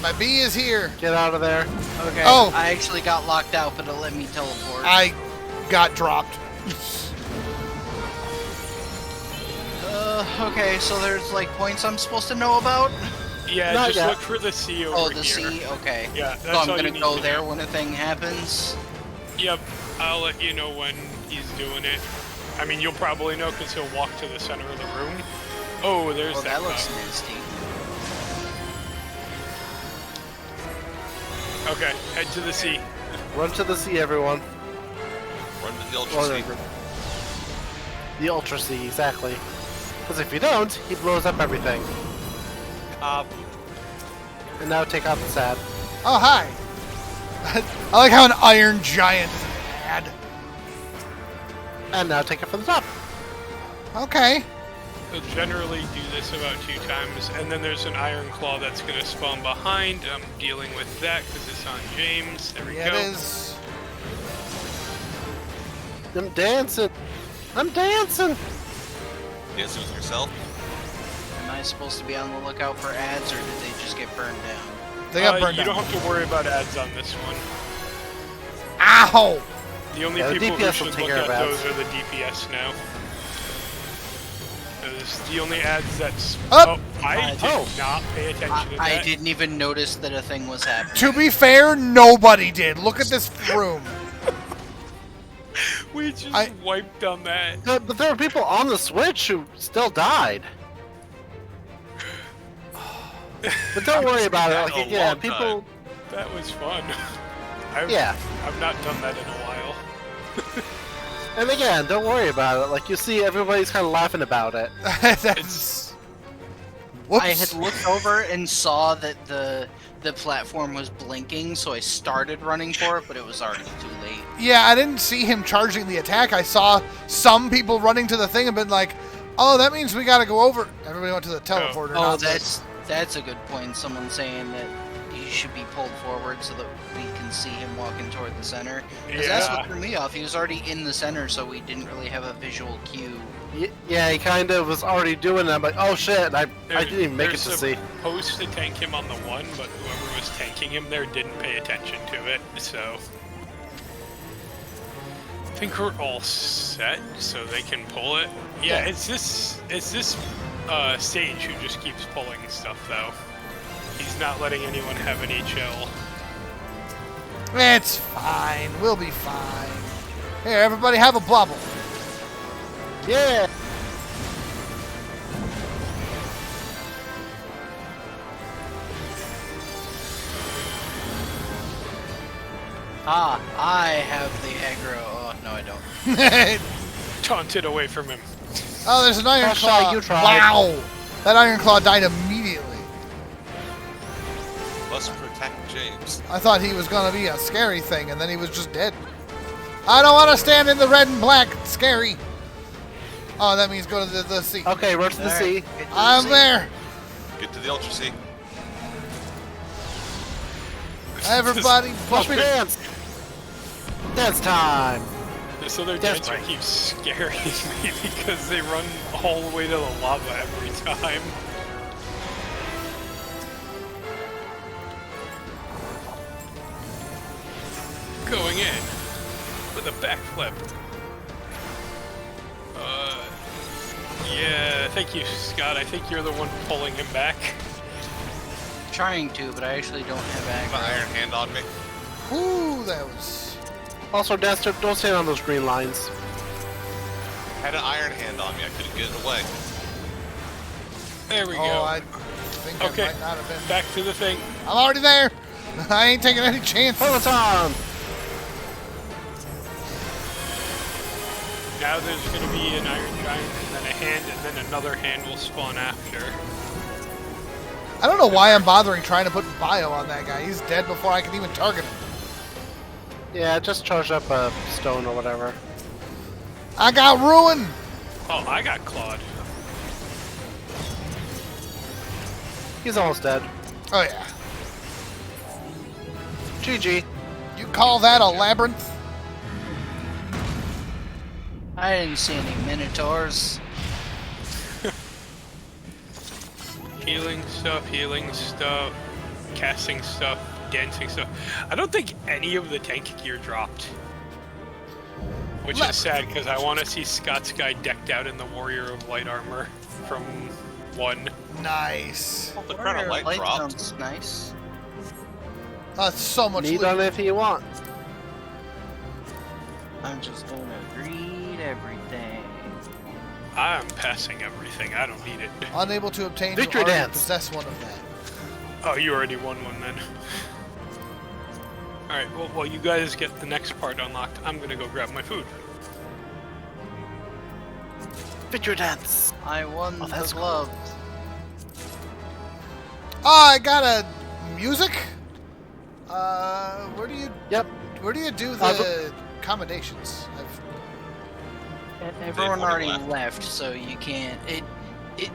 My bee is here.
Get out of there.
Okay,
Oh.
I actually got locked out, but it'll let me teleport.
I got dropped.
Okay, so there's like points I'm supposed to know about?
Yeah,
Not
just
yet.
look for the sea over
Oh,
here.
the sea? Okay.
Yeah, that's
So I'm
all you
gonna
need
go
to
there
know.
when a thing happens?
Yep, I'll let you know when he's doing it. I mean, you'll probably know because he'll walk to the center of the room. Oh, there's
Oh, that looks
bug.
nasty.
Okay, head to the sea.
Run to the sea, everyone.
Run to the Ultra
Or
Sea.
the Ultra Sea, exactly. Because if you don't, he blows up everything. And now take out the sad.
Oh, hi. I like how an iron giant is mad.
And now take it from the top.
Okay.
He'll generally do this about 2 times, and then there's an iron claw that's going to spawn behind. I'm dealing with that because it's on James. There we
Yeah,
go.
it is.
I'm dancing. I'm dancing.
Dancing with yourself?
Am I supposed to be on the lookout for ads, or did they just get burned down?
They got burned
you
down.
don't have to worry about ads on this one.
Ow!
The only
Yeah, the
people who
DPS will
should
take
look
care
at
of
those
ads.
are the DPS now. Because the only ads that's...
Up!
Oh, I did
Oh.
not pay attention to that.
I didn't even notice that a thing was happening.
To be fair, nobody did. Look at this room.
We just
I-
wiped on that.
But there were people on the Switch who still died. But don't worry about it.
that a
Like, yeah,
long
people.
That was fun.
Yeah.
I've not done that in a while.
And again, don't worry about it. Like, you see everybody's kind of laughing about it.
That's... Whoops.
I had looked over and saw that the platform was blinking, so I started running for it, but it was already too late.
Yeah, I didn't see him charging the attack. I saw some people running to the thing and been like, oh, that means we gotta go over. Everybody went to the teleporter.
Oh,
not the-
that's a good point. Someone saying that you should be pulled forward so that we can see him walking toward the center. Because that's what threw me off. He was already in the center, so we didn't really have a visual cue.
Yeah, he kind of was already doing it. I'm like, oh shit, and I didn't even make it to see.
Supposed to tank him on the one, but whoever was tanking him there didn't pay attention to it, so... I think we're all set, so they can pull it. Yeah, it's this Sage who just keeps pulling stuff, though. He's not letting anyone have any chill.
It's fine. We'll be fine. Here, everybody have a bubble.
Yeah.
Ah, I have the aggro. Oh, no, I don't.
Taunted away from him.
Oh, there's an Iron
Gosh,
Claw.
you tried.
Wow. That Iron Claw died immediately.
Let's protect James.
I thought he was going to be a scary thing, and then he was just dead. I don't want to stand in the red and black. It's scary. Oh, that means go to the sea.
Okay, rush to the sea.
I'm there.
Get to the Ultra Sea.
Everybody,
Watch me dance. Dance time.
This other
That's
dancer
right.
keeps scaring me because they run all the way to the lava every time. Going in with a backflip. Yeah, thank you, Scott. I think you're the one pulling him back.
Trying to, but I actually don't have
Have an
aggro.
iron hand on me.
Ooh, that was...
Also, Dexter, don't stand on those green lines.
Had an iron hand on me. I couldn't get it away.
There we
Oh,
go.
I think that
Okay,
might not have been...
back to the thing.
I'm already there. I ain't taking any chances.
Peloton.
Now there's going to be an Iron Giant, and then a hand, and then another hand will spawn after.
I don't know why I'm bothering trying to put bio on that guy. He's dead before I can even target him.
Yeah, just charge up a stone or whatever.
I got ruined.
Oh, I got clawed.
He's almost dead.
Oh, yeah.
GG.
You call that a labyrinth?
I didn't see any minotaurs.
Healing stuff, casting stuff, dancing stuff. I don't think any of the tank gear dropped. Which is sad, because I want to see Scott's guy decked out in the Warrior of Light armor from 1.
Nice.
The Crown of Light dropped.
Sounds nice.
That's so much
Need
loot.
on it if you want.
I'm just gonna read everything.
I'm passing everything, I don't need it.
Unable to obtain.
Victory
you already
dance.
possess one of that.
Oh, you already won one then. Alright, well, while you guys get the next part unlocked, I'm gonna go grab my food.
Victory dance.
I won the
that's cool.
glove.
Oh, I got a music. Where do you?
Yep.
Where do you do the accommodations?
Everyone
already
already left, so you can't.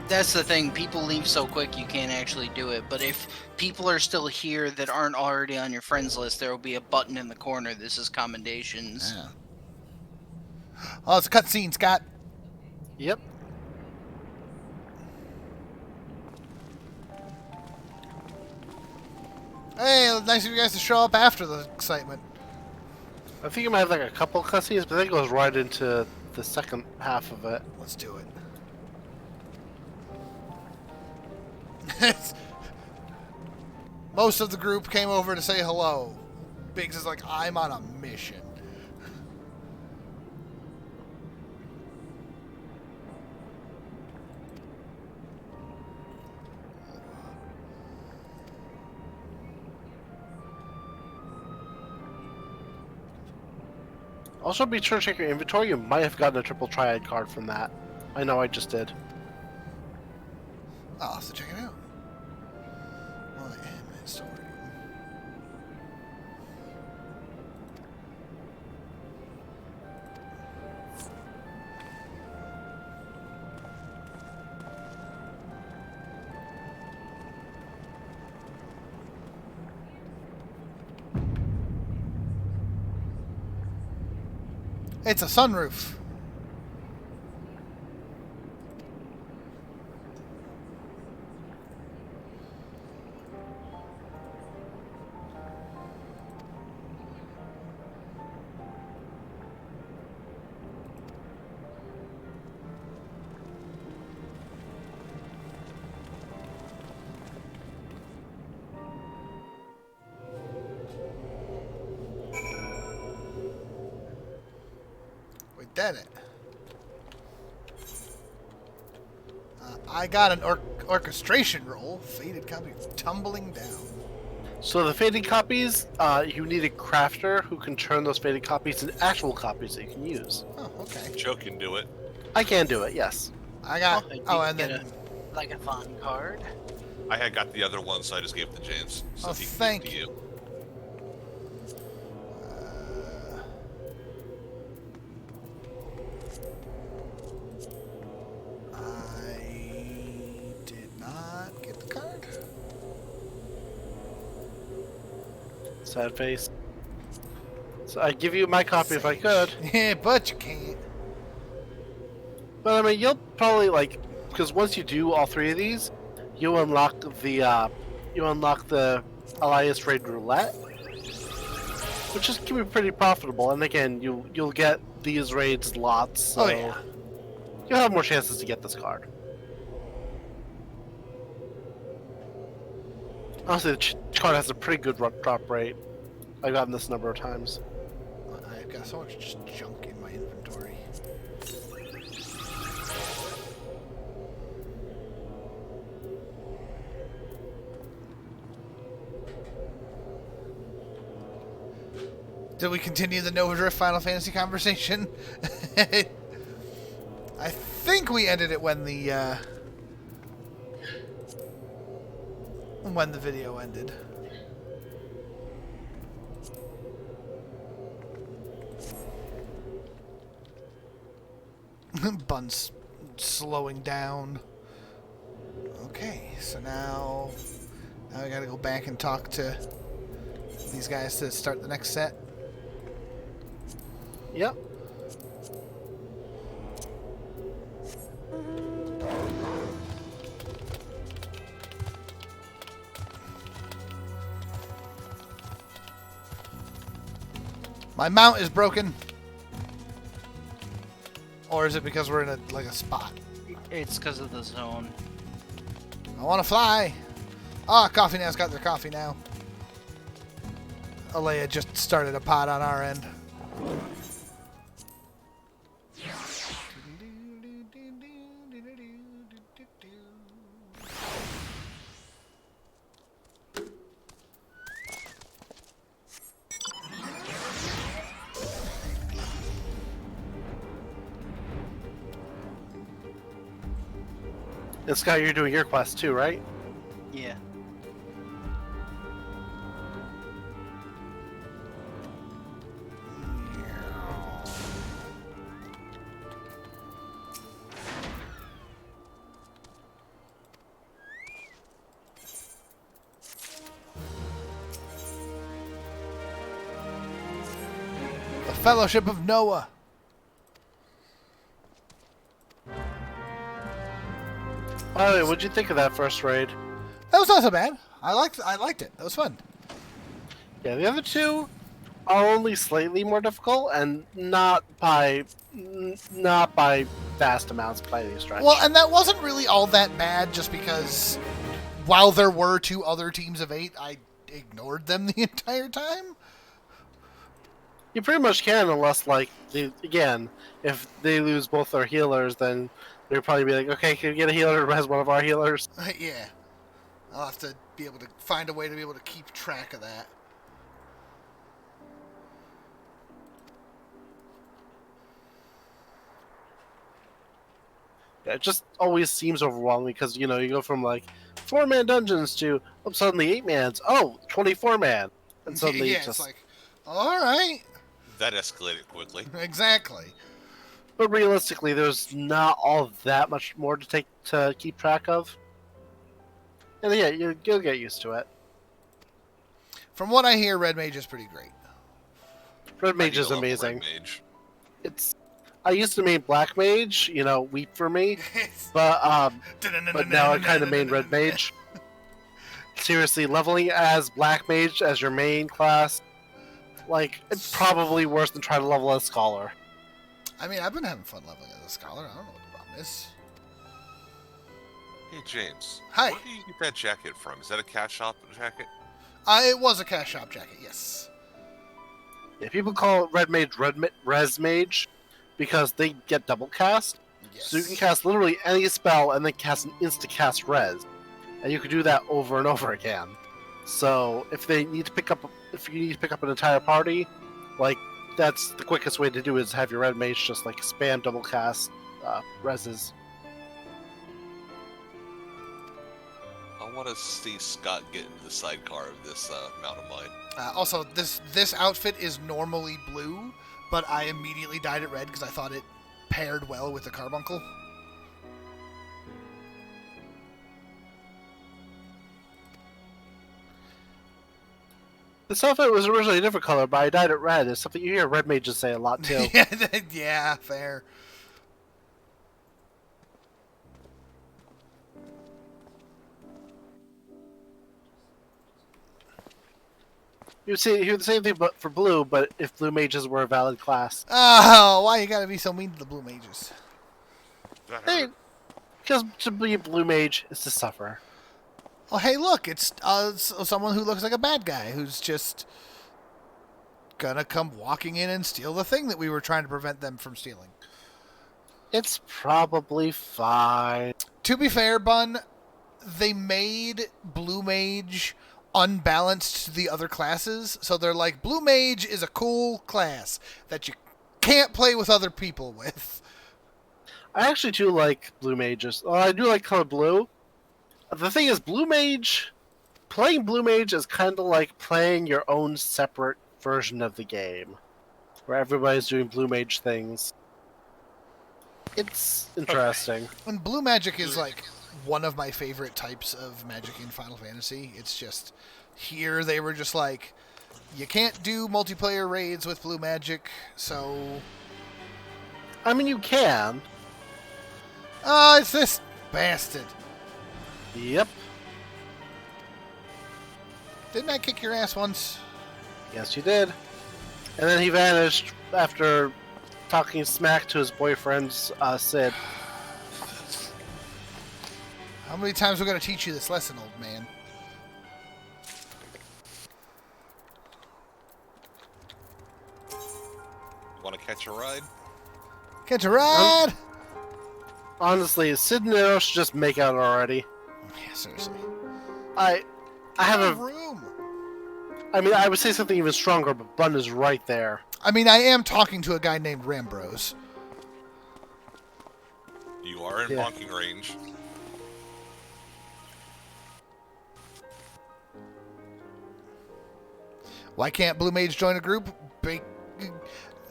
That's the thing. People leave so quick you can't actually do it. But if people are still here that aren't already on your friends list, there will be a button in the corner. This is commendations.
Yeah. Oh, it's a cutscene, Scott.
Yep.
Hey, nice of you guys to show up after the excitement.
I think you might have like a couple cutscenes, but that goes right into the second half of it.
Let's do it. Most of the group came over to say hello. Biggs is like, I'm on a mission.
Also, be sure to check your inventory. You might have gotten a triple triad card from that. I know I just did.
Oh, so check it out. Well, I am in story. It's a sunroof. We did it. I got an orchestration roll. Faded copy tumbling down.
So the faded copies, you need a crafter who can turn those faded copies into actual copies that you can use.
Oh, okay.
Joe can do it.
I can do it, yes.
I got.
I
Oh,
did
and
get
then.
like a fun card.
I had got the other one, so I just gave it to James. So
Oh,
he can
thank
give it to you.
I did not get the card.
Sad face. So I'd give you my copy if I could.
Yeah, but you can't.
But I mean, you'll probably like, because once you do all three of these, you unlock the Elias Raid Roulette, which is can be pretty profitable. And again, you'll get these raids lots, so
Oh yeah.
you'll have more chances to get this card. Honestly, the card has a pretty good drop rate. I've gotten this a number of times.
I've got so much just junk in my inventory. Did we continue the Nova Drift Final Fantasy conversation? I think we ended it when the video ended. Bun's slowing down. Okay, so now I gotta go back and talk to these guys to start the next set.
Yep.
My mount is broken. Or is it because we're in a spot?
It's because of the zone.
I want to fly. Ah, Coffee Now's got their coffee now. Alea just started a pot on our end.
And Scott, you're doing your quest too, right?
Yeah.
The Fellowship of Noah.
By the way, what'd you think of that first raid?
That was not so bad. I liked it. That was fun.
Yeah, the other two are only slightly more difficult, and not by vast amounts by any stretch.
Well, and that wasn't really all that bad, just because while there were 2 other teams of 8, I ignored them the entire time.
You pretty much can, unless, like, again, if they lose both their healers, then they'll probably be like, okay, can we get a healer who has one of our healers?
Yeah. I'll have to be able to find a way to be able to keep track of that.
Yeah, it just always seems overwhelming because, you go from, like, 4-man dungeons to, suddenly 8-mans. Oh, 24-man. And suddenly
yeah, it's like, all right.
That escalated quickly.
Exactly.
But realistically, there's not all that much more to keep track of. And yeah, you'll get used to it.
From what I hear, Red Mage is pretty great.
Red
I
Mage
need
is
to level
amazing.
Red Mage.
I used to main Black Mage, weep for me, but now I kind of main Red Mage. Seriously, leveling as Black Mage as your main class, it's probably worse than trying to level as Scholar.
I mean, I've been having fun leveling as a Scholar. I don't know what the problem is.
Hey, James.
Hi.
Where do you get that jacket from? Is that a cash shop jacket?
It was a cash shop jacket, yes.
Yeah, people call it Red Mage Res Mage because they get double cast.
Yes.
So you can cast literally any spell and then cast an insta-cast res. And you can do that over and over again. So if you need to pick up an entire party, that's the quickest way to do it, is have your Red Mage just spam double cast reses.
I want to see Scott get into the sidecar of this mount of mine.
Also, this outfit is normally blue, but I immediately dyed it red because I thought it paired well with the carbuncle.
This outfit was originally a different color, but I dyed it red. It's something you hear Red Mages say a lot too.
Yeah, fair.
You hear the same thing but for blue, but if blue mages were a valid class.
Oh, why you gotta be so mean to the blue mages?
That
Hey,
hurt.
because to be a blue mage is to suffer.
Oh, hey, look, it's someone who looks like a bad guy who's just gonna come walking in and steal the thing that we were trying to prevent them from stealing.
It's probably fine.
To be fair, Bun, they made Blue Mage unbalanced to the other classes, so they're like, Blue Mage is a cool class that you can't play with other people with.
I actually do like blue mages. Oh, I do like color blue. The thing is, playing blue mage is kind of like playing your own separate version of the game, where everybody's doing blue mage things. It's interesting.
And blue magic is like one of my favorite types of magic in Final Fantasy. It's just here they were just like, you can't do multiplayer raids with blue magic, so
I mean, you can.
oh, it's this bastard.
Yep.
Didn't I kick your ass once?
Yes, you did. And then he vanished after talking smack to his boyfriend's Sid.
How many times are we going to teach you this lesson, old man?
Want to catch a ride?
Catch a ride?
Honestly, Sid and Nero should just make out already.
Yeah, seriously.
I have a.
room.
I mean, I would say something even stronger, but Bun is right there.
I mean, I am talking to a guy named Rambrose.
You are in
Yeah.
bonking range.
Why can't Blue Mage join a group?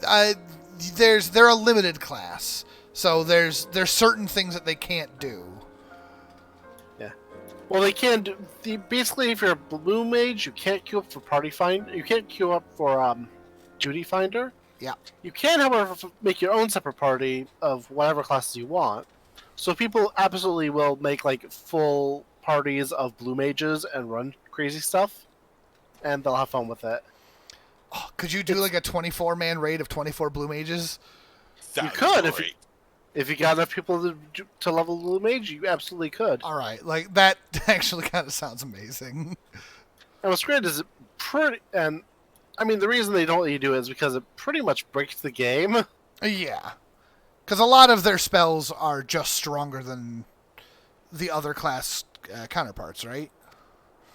They're a limited class, so there's certain things that they can't do.
Yeah. Well, they can do. Basically, if you're a blue mage, you can't queue up for party find. You can't queue up for duty finder.
Yeah.
You can, however, make your own separate party of whatever classes you want. So people absolutely will make full parties of blue mages and run crazy stuff, and they'll have fun with it.
Oh, could you do a 24-man raid of 24 Blue Mages?
That
You
was
could
great.
if you got enough people to level blue mage. You absolutely could.
All right, that actually kind of sounds amazing.
And what's great is it pretty. And I mean, the reason they don't let you do it is because it pretty much breaks the game.
Yeah, because a lot of their spells are just stronger than the other class counterparts, right?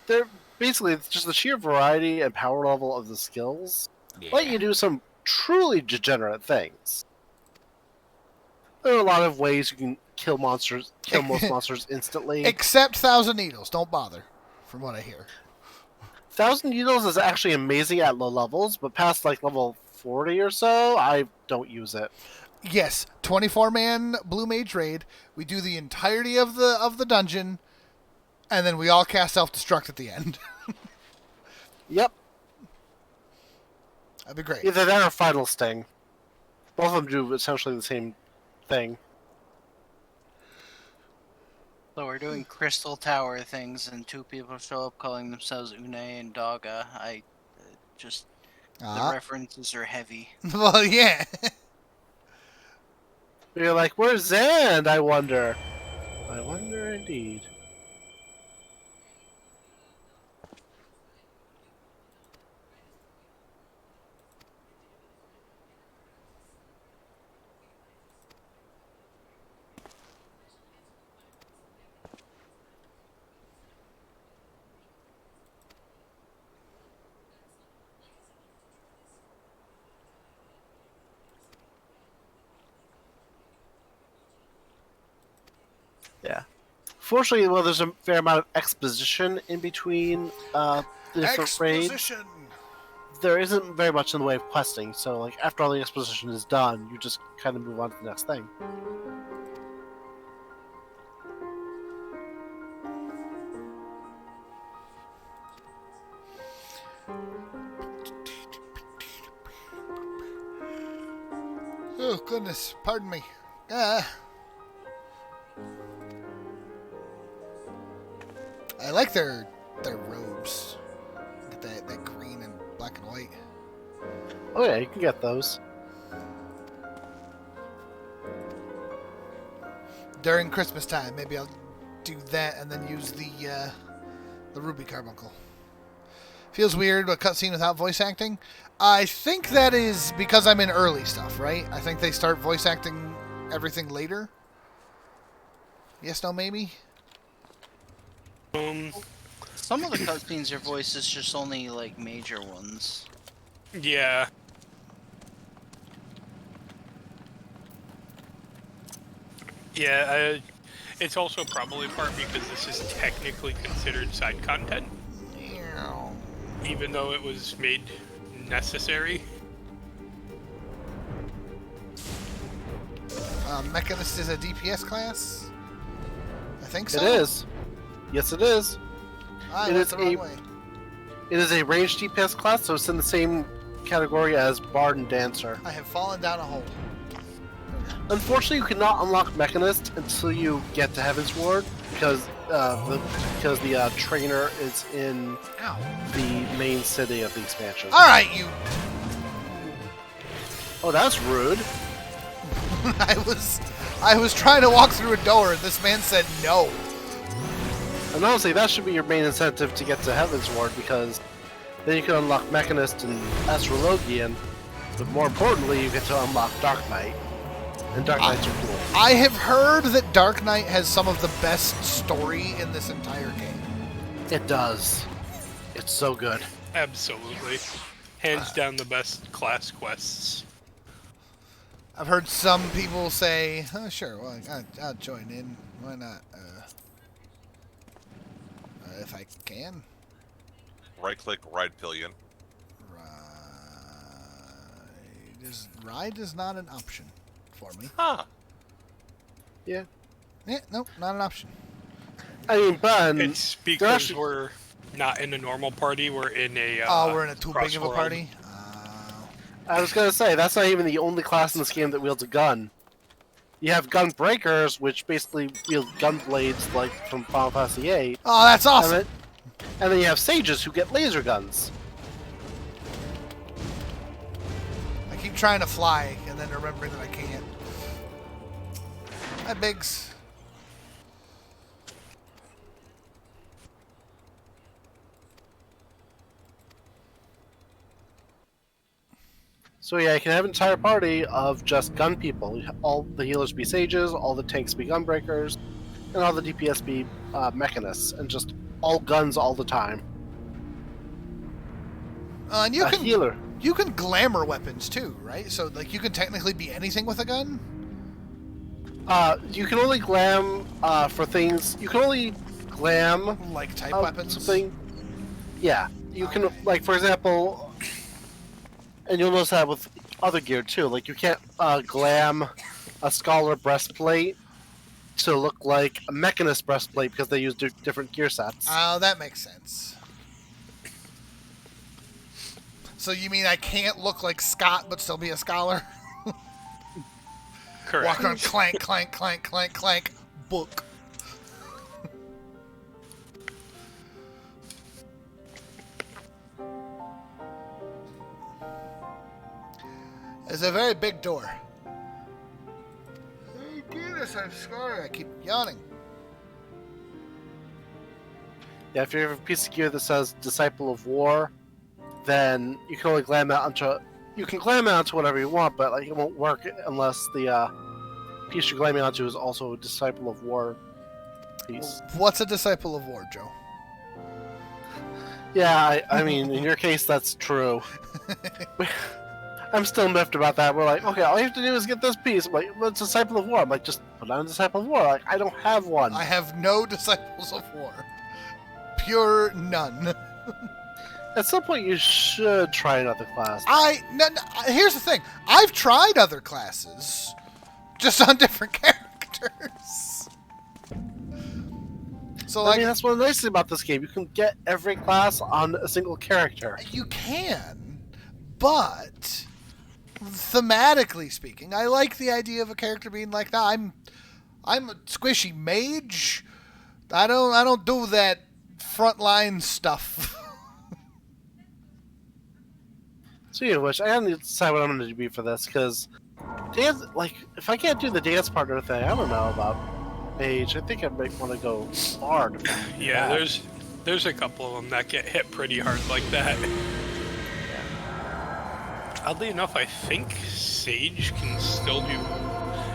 They're basically it's just the sheer variety and power level of the skills let you do some truly degenerate things. There are a lot of ways you can kill most monsters instantly.
Except Thousand Needles. Don't bother, from what I hear.
Thousand Needles is actually amazing at low levels, but past level 40 or so, I don't use it.
Yes, 24-man Blue Mage raid. We do the entirety of the dungeon, and then we all cast self-destruct at the end.
Yep.
That'd be great.
Either that or Final Sting. Both of them do essentially the same thing.
So we're doing Crystal Tower things, and 2 people show up calling themselves Une and Dogga. Just the references are heavy.
Well, yeah.
You're like, where's Zand? I wonder. I wonder indeed. Yeah. Fortunately, well, there's a fair amount of exposition in between the different raids.
Exposition.
There isn't very much in the way of questing, so like after all the exposition is done, you just kind of move on to the next thing.
Oh goodness, pardon me. I like their robes. Get that green and black and white.
Oh yeah, you can get those.
During Christmas time, maybe I'll do that and then use the Ruby Carbuncle. Feels weird, a cutscene without voice acting. I think that is because I'm in early stuff, right? I think they start voice acting everything later. Yes, no, maybe?
Some of the cutscenes, your voice is just only like major ones.
Yeah. Yeah, it's also probably part because this is technically considered side content, even though it was made necessary.
Mechanist is a DPS class? I think so.
It is. Yes, it is.
I
It
went
is
the wrong
a-
way.
It is a ranged DPS class, so it's in the same category as Bard and Dancer.
I have fallen down a hole.
Unfortunately, you cannot unlock Mechanist until you get to Heaven's Ward because the trainer is in
Ow.
the main city of the expansion.
Alright, you...
Oh, that's rude.
I was trying to walk through a door and this man said no.
And honestly, that should be your main incentive to get to Heaven's Ward because then you can unlock Mechanist and Astrologian, but more importantly, you get to unlock Dark Knight. And Dark Knights are cool.
I have heard that Dark Knight has some of the best story in this entire game.
It does. It's so good.
Absolutely. Hands down the best class quests.
I've heard some people say, oh, sure, well, I'll join in. Why not? If I can.
Right-click, ride pillion.
Ride is not an option for me.
Huh.
Yeah.
Yeah, nope, not an option.
I mean, but
It's because we're not in a normal party, we're in a
we're in a too big of a
cross-world.
party?
I was gonna say that's not even the only class in this game that wields a gun. You have gun breakers, which basically wield gun blades like from Final Fantasy VIII.
Oh, that's awesome!
And then you have sages who get laser guns.
I keep trying to fly and then remembering that I can't. Hi, Biggs.
So yeah, you can have an entire party of just gun people. All the healers be sages, all the tanks be gun breakers, and all the DPS be mechanists, and just all guns all the time.
And
A healer.
you can glamour weapons too, right? So like you can technically be anything with a gun.
You can only glam for things. You can only glam
Like type
Oh,
weapons.
something. Yeah, you can
Okay.
like for example, and you'll notice that with other gear too. Like you can't glam a scholar breastplate to look like a mechanist breastplate because they use different gear sets.
Oh, that makes sense. So you mean I can't look like Scott but still be a scholar?
Correct.
Walk around, clank, clank, clank, clank, clank. Book. It's a very big door. Oh goodness, I'm sorry. I keep yawning.
Yeah, if you have a piece of gear that says Disciple of War, then you can only glam it onto. You can glam it onto whatever you want, but like it won't work unless the piece you're glamming onto is also a Disciple of War piece.
What's a Disciple of War, Joe?
Yeah, I mean, in your case, that's true. I'm still miffed about that. We're like, okay, all you have to do is get this piece. I'm like, what's Disciple of War? I'm like, just put on a Disciple of War. Like, I don't have one.
I have no Disciples of War. Pure none.
At some point, you should try another class.
Here's the thing. I've tried other classes, just on different characters. So,
I mean, that's one of the nice things about this game. You can get every class on a single character.
You can, but thematically speaking, I like the idea of a character being like that. I'm a squishy mage. I don't do that frontline stuff.
Speaking of which, I gotta decide what I'm gonna be for this, because dance, like, if I can't do the dance partner thing, I don't know about mage. I think I might want to go bard.
Yeah, there's a couple of them that get hit pretty hard like that. Oddly enough, I think Sage can still do...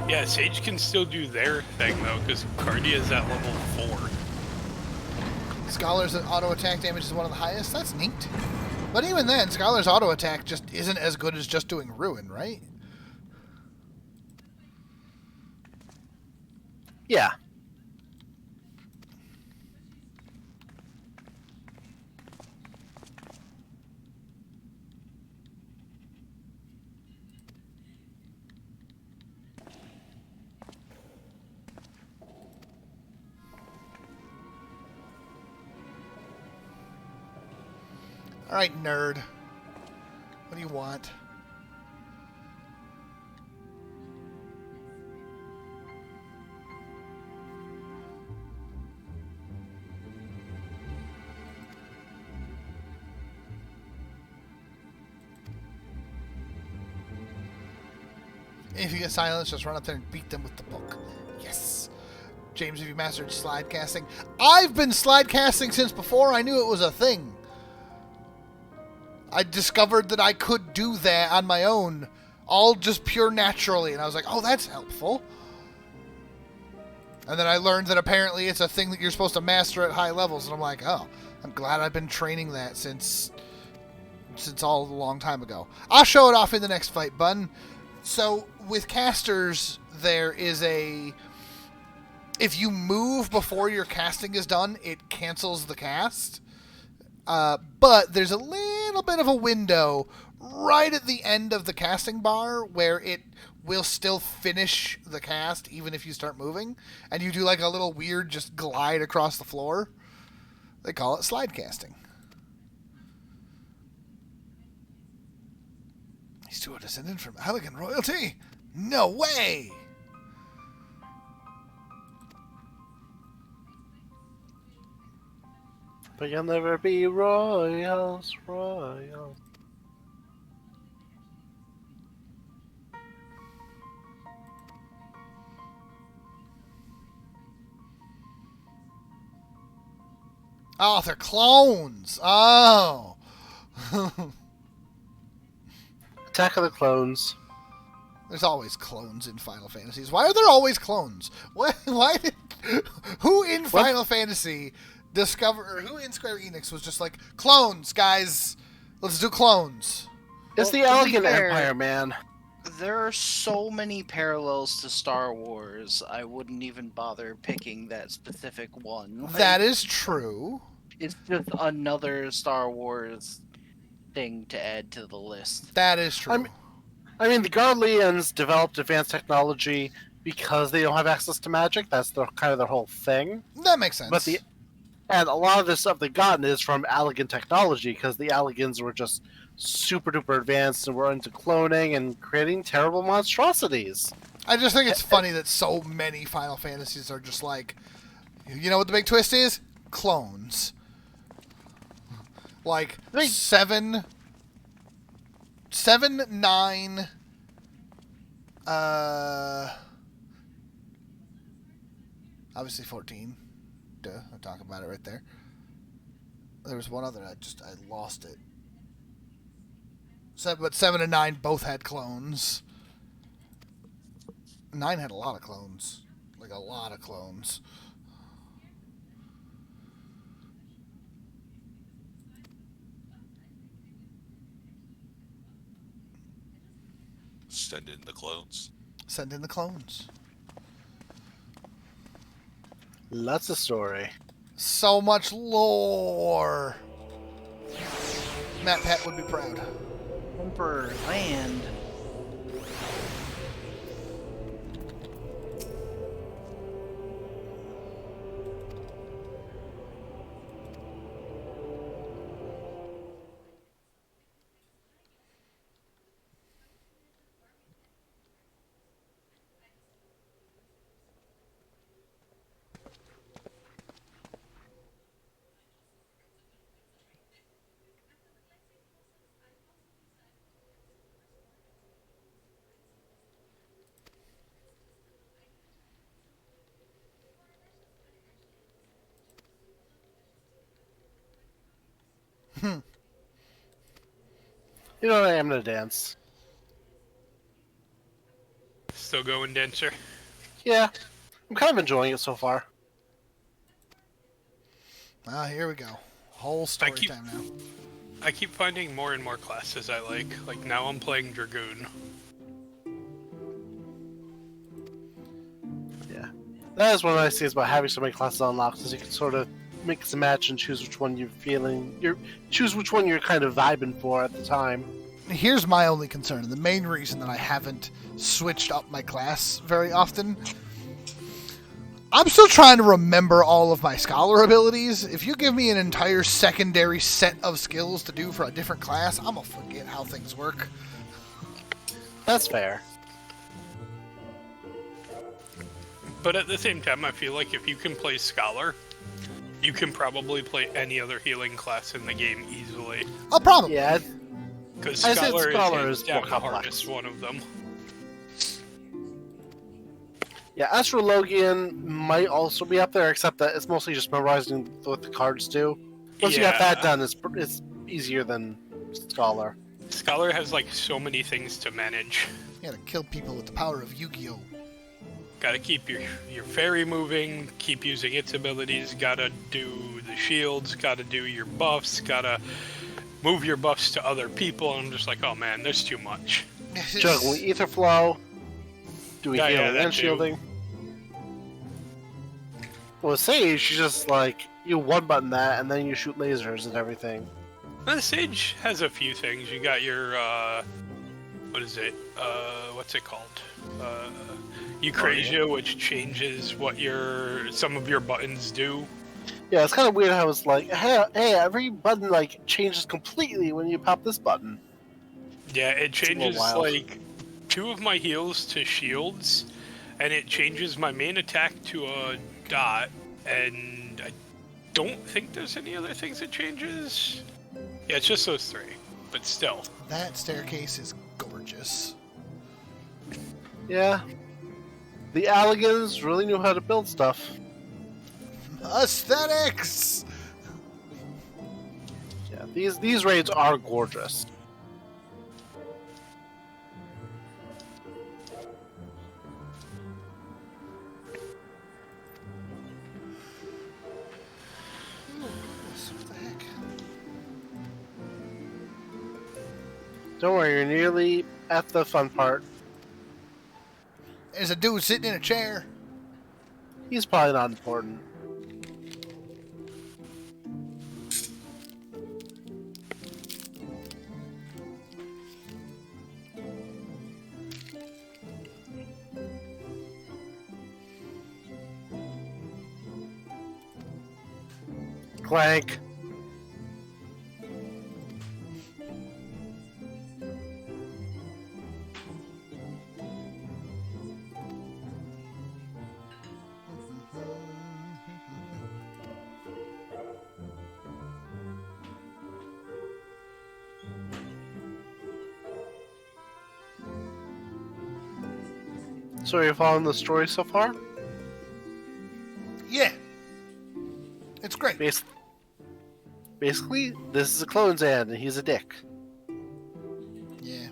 Yeah, Sage can still do their thing, though, because Cardia is at level 4.
Scholar's auto attack damage is one of the highest. That's neat. But even then, Scholar's auto attack just isn't as good as just doing ruin, right?
Yeah.
All right, nerd. What do you want? If you get silenced, just run up there and beat them with the book. Yes. James, have you mastered slide casting? I've been slide casting since before I knew it was a thing. I discovered that I could do that on my own, all just pure naturally, and I was like, oh, that's helpful. And then I learned that apparently it's a thing that you're supposed to master at high levels, and I'm like, oh, I'm glad I've been training that since all a long time ago. I'll show it off in the next fight, bun. So, with casters, there is a... If you move before your casting is done, it cancels the cast. But there's a little bit of a window right at the end of the casting bar where it will still finish the cast even if you start moving. And you do like a little weird just glide across the floor. They call it slide casting. These two are descended from elegant royalty? No way!
But you'll never be royals.
Oh, they're clones! Oh!
Attack of the Clones.
There's always clones in Final Fantasies. Why are there always clones? Why did... Who in Final Fantasy... who in Square Enix was just like, clones, guys, let's do clones.
It's the
Well, to be
Elegant
fair,
Empire, man.
There are so many parallels to Star Wars, I wouldn't even bother picking that specific one. Like,
That is true.
it's just another Star Wars thing to add to the list.
That is true.
I mean, the Garleans developed advanced technology because they don't have access to magic. That's kind of their whole thing.
That makes sense.
And a lot of this stuff they've gotten is from Allegan technology, because the Allegans were just super duper advanced and were into cloning and creating terrible monstrosities.
I just think it's funny that so many Final Fantasies are just like, you know what the big twist is? Clones. Like, 7, 9, obviously 14. Duh, I talk about it right there. There was one other, I lost it. But 7 and 9 both had clones. 9 had a lot of clones. Like, a lot of clones.
Send in the clones.
Send in the clones.
Lots of story.
So much lore. Matt Pat would be proud.
Emperor Land.
You know what? I'm gonna dance.
Still going, Dancer.
Yeah, I'm kind of enjoying it so far.
Ah, here we go. Whole story time now.
I keep finding more and more classes I like. Like now I'm playing Dragoon.
Yeah, that is one of the nice things about having so many classes unlocked, is you can sort of mix and match and choose which one choose which one you're kind of vibing for at the time.
Here's my only concern, and the main reason that I haven't switched up my class very often. I'm still trying to remember all of my scholar abilities. If you give me an entire secondary set of skills to do for a different class, I'm gonna forget how things work.
That's fair.
But at the same time, I feel like if you can play Scholar, you can probably play any other healing class in the game easily.
Oh, probably.
Yeah,
Because
I said
Scholar
Scholar
is
is
down
more
the
complex.
hardest one of them.
yeah. Astrologian might also be up there, except that it's mostly just memorizing what the cards do. Once you got that done, it's easier than Scholar.
Scholar has like so many things to manage.
You gotta kill people with the power of Yu-Gi-Oh!
Gotta keep your fairy moving, keep using its abilities, gotta do the shields, gotta do your buffs, gotta move your buffs to other people. I'm just like, oh man, there's too much.
Juggling ether flow, doing
Yeah,
healing
that
and
too.
shielding. Well, with Sage, you just like you one button that, and then you shoot lasers and everything.
The Sage has a few things. You got your, what is it? What's it called? Eucrasia, which changes what some of your buttons do.
Yeah, it's kind of weird how it's like, hey, every button like changes completely when you pop this button.
Yeah, it
a little
changes
wild.
like 2 of my heals to shields, and it changes my main attack to a dot, and I don't think there's any other things it changes. Yeah, it's just those 3, but still.
That staircase is gorgeous.
Yeah, the Alligans really knew how to build stuff.
Aesthetics!
Yeah, these raids are gorgeous.
What the heck?
Don't worry, you're nearly at the fun part.
There's a dude sitting in a chair.
He's probably not important. Clank. So you're following the story so far?
Yeah. It's great.
Basically, this is a clone's end, and he's a dick.
Yeah.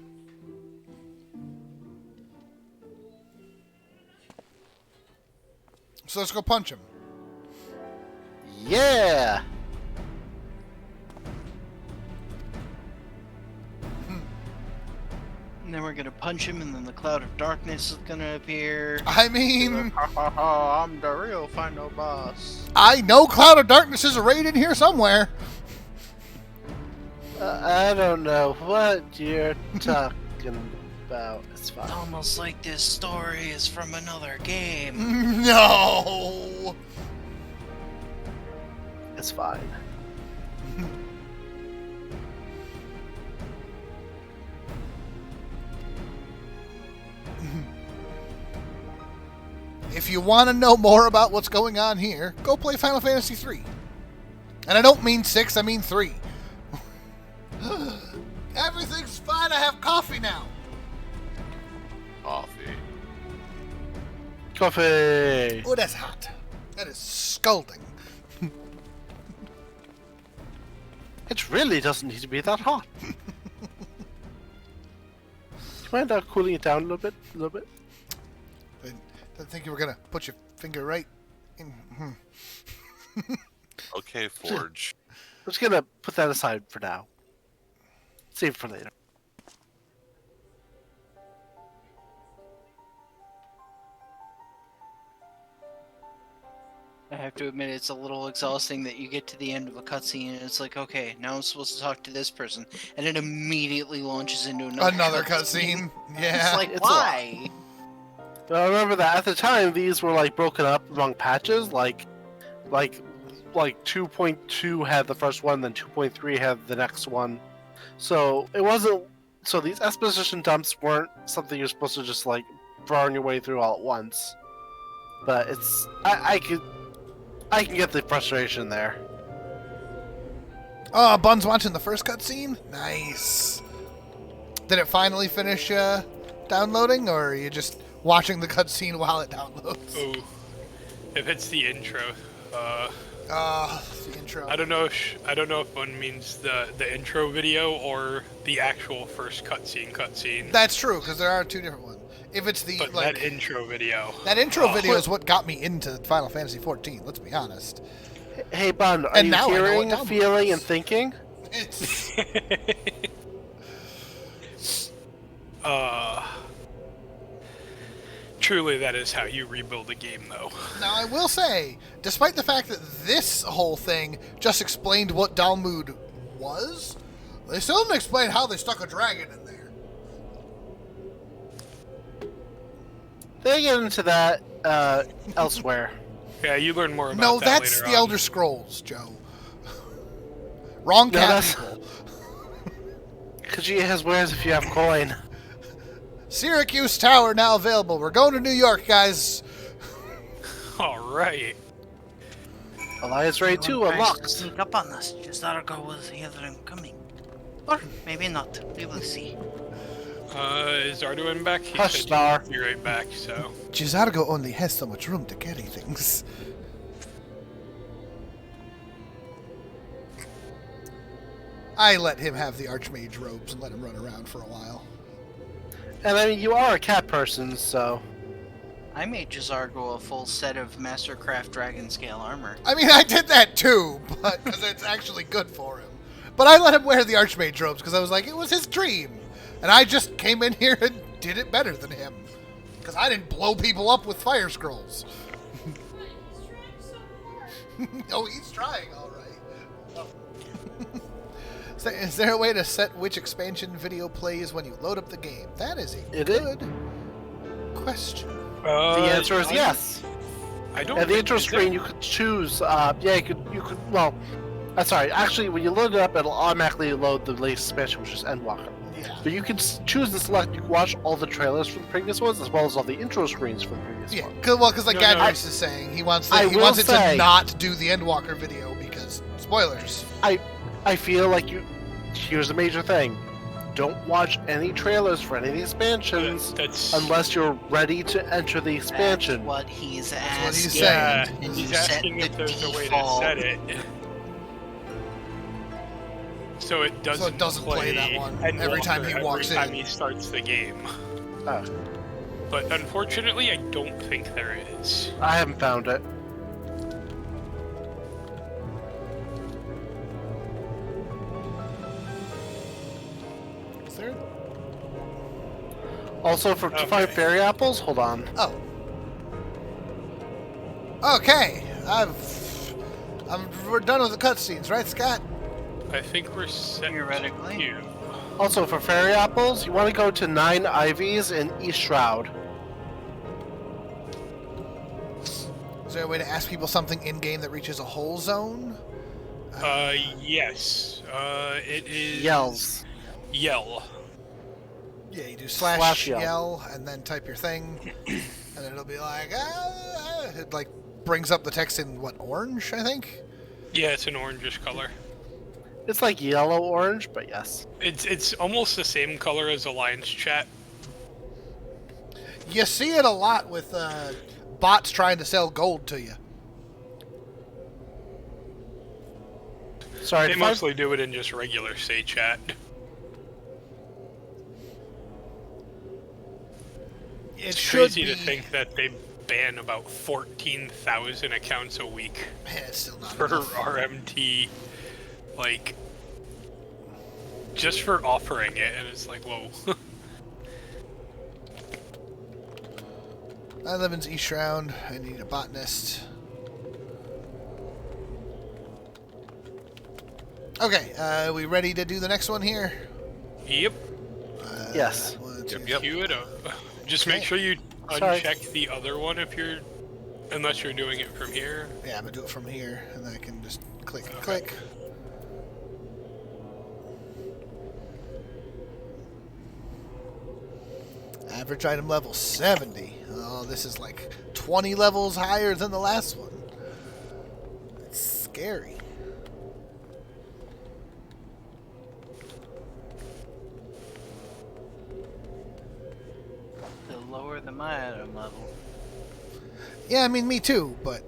So let's go punch him.
Yeah!
And then we're gonna punch him, and then the cloud of darkness is gonna appear.
I mean,
Ha ha ha! I'm the real final boss.
I know Cloud of Darkness is a raid in here somewhere.
I don't know what you're talking about. It's fine.
It's almost like this story is from another game.
No.
It's fine.
If you want to know more about what's going on here, go play Final Fantasy III. And I don't mean 6, I mean 3. Everything's fine, I have coffee now.
Coffee.
Coffee!
Oh, that's hot. That is scalding.
It really doesn't need to be that hot. Do you mind cooling it down a little bit?
I didn't think you were going to put your finger right in.
Okay, Forge.
I'm just gonna put that aside for now. Save it for later.
I have to admit, it's a little exhausting that you get to the end of a cutscene and it's like, okay, now I'm supposed to talk to this person, and it immediately launches into another cutscene.
Yeah.
It's like,
It's
why?
But I remember that at the time, these were like broken up among patches. Like 2.2 had the first one, then 2.3 had the next one. So it wasn't. So these exposition dumps weren't something you're supposed to just like burn your way through all at once. But it's I can get the frustration there.
Oh, Bun's watching the first cutscene? Nice. Did it finally finish downloading, or are you just watching the cutscene while it downloads?
Oh, if it's the intro,
The intro.
I don't know if one means the intro video or the actual first cutscene.
That's true, because there are two different ones. If it's the
But
like
that intro video.
that intro video is what got me into Final Fantasy XIV. Let's be honest.
Hey Bun, are
And
you
now I know
hearing,
what download
feeling,
is.
and thinking?
It's
Truly, that is how you rebuild a game, though.
now I will say, despite the fact that this whole thing just explained what Dalmud was, they still didn't explain how they stuck a dragon in there.
They get into that elsewhere.
Yeah, you learn more about
No,
that
that's
later
the
on.
Elder Scrolls, Joe. Wrong
No,
cat
that's-
people.
Khajiit has wares if you have coin.
Syracuse Tower now available. We're going to New York, guys.
All right.
Alliance Raid 2
Tries to
unlocked.
sneak up on us. Just Argo will hear them coming. Or maybe not. We will see.
Is Arduin back? He
Hush,
said
Star.
he'd be right back, so.
Jizargo only has so much room to carry things. I let him have the Archmage robes and let him run around for a while.
And I mean, you are a cat person, so.
I made Jizargo a full set of Mastercraft Dragon Scale armor.
I mean, I did that too, but because it's actually good for him. But I let him wear the Archmage robes because I was like, it was his dream. And I just came in here and did it better than him. Because I didn't blow people up with fire scrolls. Oh, he's trying, all right. Is there a way to set which expansion video plays when you load up the game? That is a
It is.
good question.
The answer is yes.
I don't.
At the
think-
intro
is
screen,
it-
you could choose. Yeah, you could. Well, sorry. Actually, when you load it up, it'll automatically load the latest expansion, which is Endwalker.
Yeah.
But you can choose and select. You can watch all the trailers for the previous ones, as well as all the intro screens for the previous
Yeah,
one.
because like
No, no,
Gadris is saying, he wants
I
he
will
wants it
say-
to not do the Endwalker video because spoilers.
I feel like you. Here's a major thing. don't watch any trailers for any of the expansions
That's
unless you're ready to enter the
That's
expansion.
what he's
what
asking.
he's
yeah.
saying.
And
He's
you set
asking
the
if there's a way to
default.
set it, so it doesn't
play that one
Endwalker
every time he walks
every time
in.
he starts the game.
Oh,
But unfortunately, I don't think there is.
I haven't found it.
Is there?
Also, to find
Okay.
fairy apples, hold on.
Oh. Okay. We're done with the cutscenes, right, Scott?
I think we're set.
Theoretically.
to-
Also, for fairy apples, you want to go to 9 Ivies in East Shroud.
Is there a way to ask people something in-game that reaches a whole zone?
Yes. It is
Yells.
Yell.
Yeah, you do
Slash
yell.
yell.
And then type your thing, and it'll be like, it like brings up the text in what, orange, I think?
Yeah, it's an orangish color.
It's like yellow-orange, but yes.
It's almost the same color as Alliance chat.
You see it a lot with bots trying to sell gold to you.
Sorry,
They
to find-
mostly do it in just regular say chat.
It
It's
should
crazy
be.
to think that they ban about 14,000 accounts a week
Man, it's still not
for
enough.
RMT, like, just for offering it, and it's like, whoa.
I live in East Shroud. I need a botanist. Okay, we ready to do the next one here?
Yep,
Yes.
One, two,
Yep.
cue it up. Just
Okay.
make sure you
Sorry.
uncheck the other one if you're, unless you're doing it from here.
Yeah, I'm gonna do it from here, and then I can just click and click. Average item level 70. Oh, this is like 20 levels higher than the last one. It's scary.
The lower the my item level.
Yeah, I mean, me too, but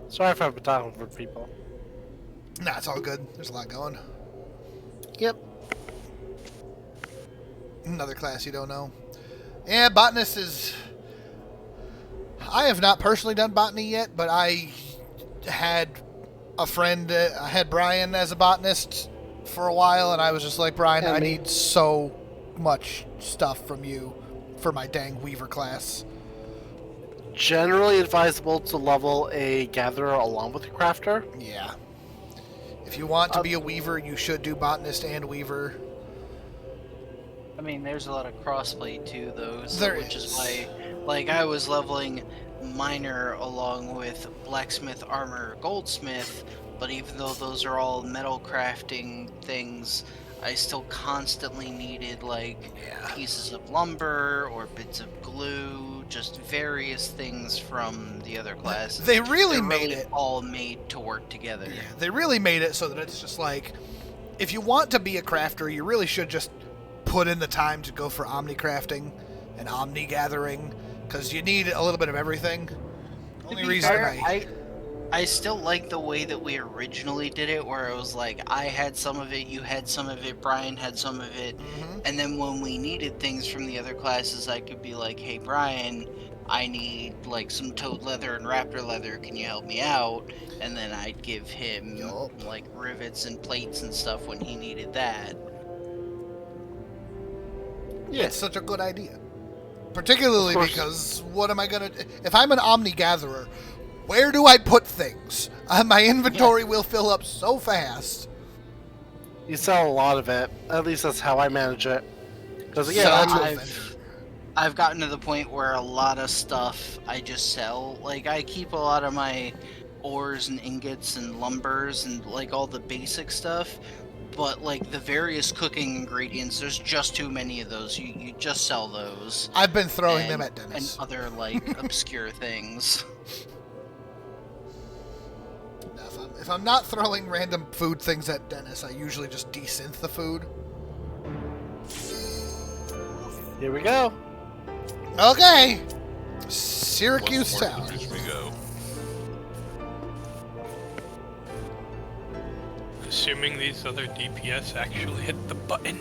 Sorry if I've been talking for people.
nah, it's all good. There's a lot going.
Yep.
Another class you don't know. Yeah, botanist is... I have not personally done botany yet, but I had a friend, I had Brian as a botanist for a while, and I was just like, Brian,
Yeah,
I
me.
need so much stuff from you for my dang Weaver class.
Generally advisable to level a gatherer along with the crafter.
Yeah. If you want to be a Weaver, you should do botanist and Weaver.
I mean, there's a lot of crossplay too, though. So,
There
which
is.
is why, like, I was leveling miner along with blacksmith, armor, goldsmith. But even though those are all metal crafting things, I still constantly needed like pieces of lumber or bits of glue, just various things from the other classes.
They really
They're
made
really
it.
all made to work together.
Yeah, they really made it so that it's just like, if you want to be a crafter, you really should just put in the time to go for omni crafting and omni gathering, because you need a little bit of everything.
To
Only
be
reason
fair, I still like the way that we originally did it, where it was like I had some of it, you had some of it, Brian had some of it,
Mhm.
and then when we needed things from the other classes, I could be like, "Hey, Brian, I need like some toad leather and raptor leather. Can you help me out?" And then I'd give him
Yup.
like rivets and plates and stuff when he needed that.
Yeah, it's such a good idea. Particularly
Of course.
because what am I gonna? If I'm an omni gatherer, where do I put things? My inventory will fill up so fast.
You sell a lot of it. At least that's how I manage it. Because again,
Sell
I'm
to a
I've-
vendor.
I've gotten to the point where a lot of stuff I just sell. Like, I keep a lot of my ores and ingots and lumbers and, like, all the basic stuff. But, like, the various cooking ingredients, there's just too many of those. You just sell those.
I've been throwing them
and-
at Dennis.
And other, like, obscure things.
If I'm not throwing random food things at Dennis, I usually just desynth the food.
Here we go.
Okay. Syracuse
Once more
Tower.
to the beach we go.
Assuming these other DPS actually hit the button.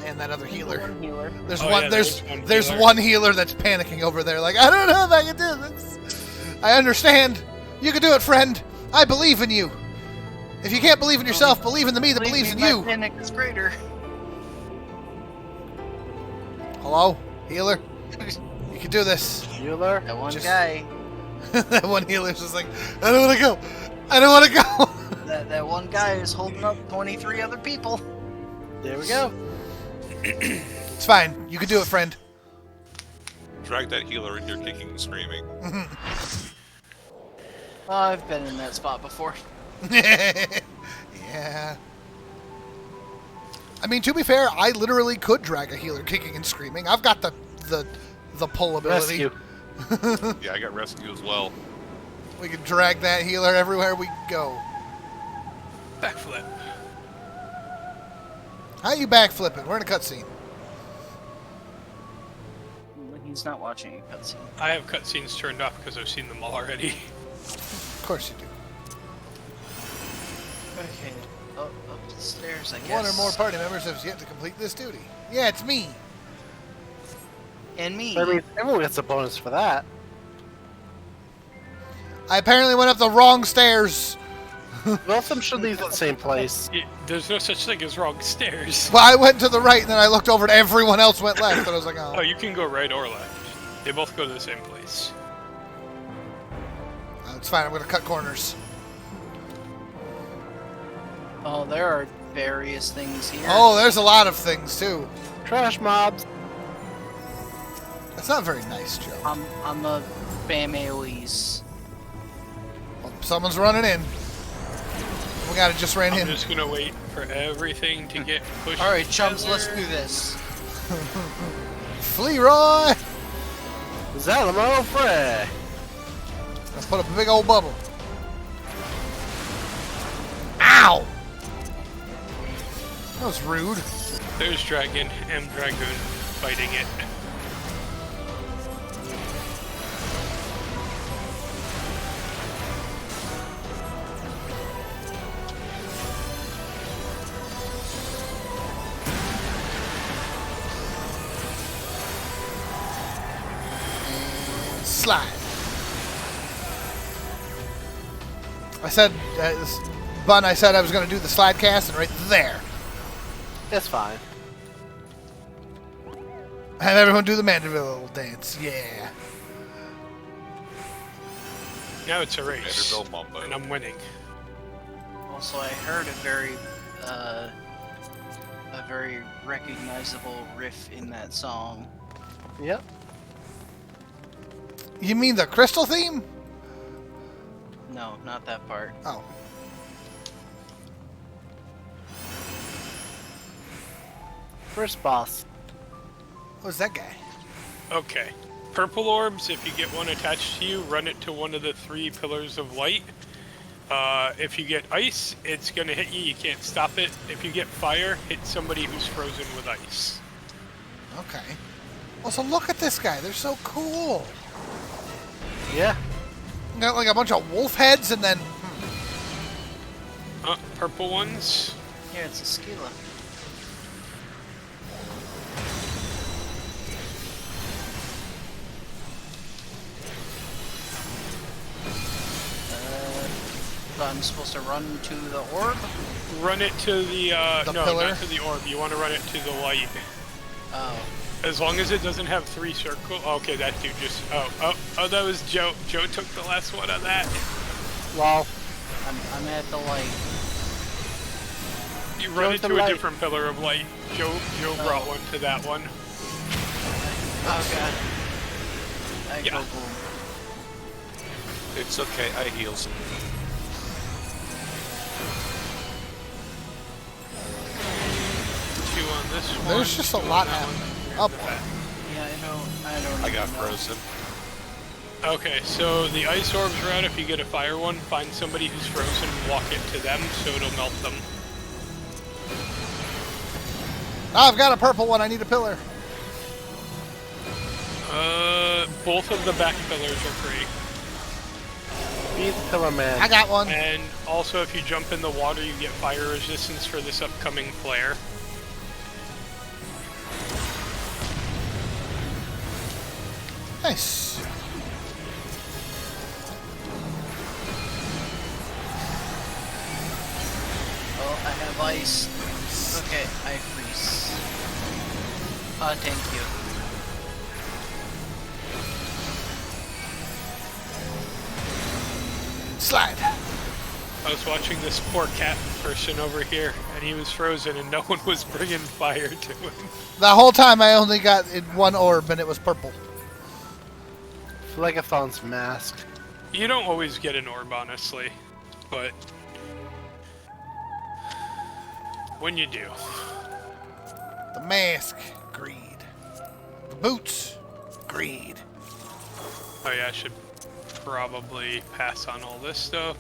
And that other healer.
One healer.
There's
Oh,
one.
yeah,
there's
there's one
one
healer.
healer that's panicking over there. Like, I don't know if I can do this. I understand. You can do it, friend. I believe in you. If you can't believe in yourself, believe in the me that believes in
my
you.
panic is greater.
Hello, healer. You can do this.
Healer.
That one
Just-
guy.
That one healer's just like, I don't want to go. I don't want to go.
That one guy is holding up 23 other people.
There we go.
It's fine. You can do it, friend.
Drag that healer in here kicking and screaming.
Oh, I've been in that spot before.
Yeah. I mean, to be fair, I literally could drag a healer kicking and screaming. I've got the pull ability.
Rescue.
Yeah, I got rescue as well.
We can drag that healer everywhere we go.
Backflip.
How you backflipping? We're in a cutscene.
He's not watching a cutscene.
I have cutscenes turned off because I've seen them all already.
Of course you do.
Okay. Up the stairs, I guess.
One or more party members have yet to complete this duty. Yeah, it's me.
And me.
I mean, everyone gets a bonus for that.
I apparently went up the wrong stairs.
Both of them should leave the same place.
There's no such thing as wrong stairs.
Well, I went to the right, and then I looked over, and everyone else went left. And I was like,
Oh,
oh.
you can go right or left. They both go to the same place.
It's fine. I'm going to cut corners.
Oh, there are various things here.
Oh, there's a lot of things, too.
Trash mobs.
That's not very nice, Joe.
I'm the spam AoEs.
Well, someone's running in. We got it just ran
I'm
in.
just gonna wait for everything to get pushed.
Alright, chums,
together.
let's do this.
Flee, Roy!
Zalamo Frey.
Let's put up a big old bubble. Ow! That was rude.
There's Dragon and Dragoon fighting it.
Slide. I said, Bun, I said I was going to do the slide cast, and right there.
It's fine.
Have everyone do the Mandeville dance. Yeah.
Now it's a race,
Vanderbilt Mambo.
and I'm winning.
Also, I heard a very recognizable riff in that song.
Yep.
You mean the crystal theme?
No, not that part.
Oh.
First boss.
Who's that guy?
Okay. Purple orbs, if you get one attached to you, run it to one of the 3 pillars of light. If you get ice, it's going to hit you. You can't stop it. If you get fire, hit somebody who's frozen with ice.
Okay. Also, look at this guy. They're so cool.
Yeah.
Got like a bunch of wolf heads and then...
Purple ones.
Here, it's a Skila. So I'm supposed to run to the orb?
Run it to the, no,
pillar?
not to the orb. You want to run it to the light.
Oh.
As long as it doesn't have 3 circles. Okay, that dude just... Oh, that was Joe. Joe took the last one on that.
Lol.
I'm at the light.
You run
Joe's
it
the
to a
light.
different pillar of light. Joe brought one to that one.
Oh god. I
Yeah.
go boom.
It's okay, I heals.
Two on this one.
There's just a
two on
lot
that
happening.
one,
Up.
and the back.
Yeah, I know.
I got
know.
frozen.
Okay, so the ice orbs route, if you get a fire one, find somebody who's frozen and walk it to them so it'll melt them.
Oh, I've got a purple one. I need a pillar.
Both of the back pillars are free.
Be the pillar man.
I got one.
And also, if you jump in the water, you get fire resistance for this upcoming flare.
Nice.
Oh, I have ice. Okay, I freeze. Thank you.
Slide.
I was watching this poor cat person over here, and he was frozen, and no one was bringing fire to him.
The whole time I only got in one orb, and it was purple.
Phlegethon's mask.
You don't always get an orb, honestly, but when you do.
The mask, greed. The boots, greed.
Oh yeah, I should probably pass on all this stuff.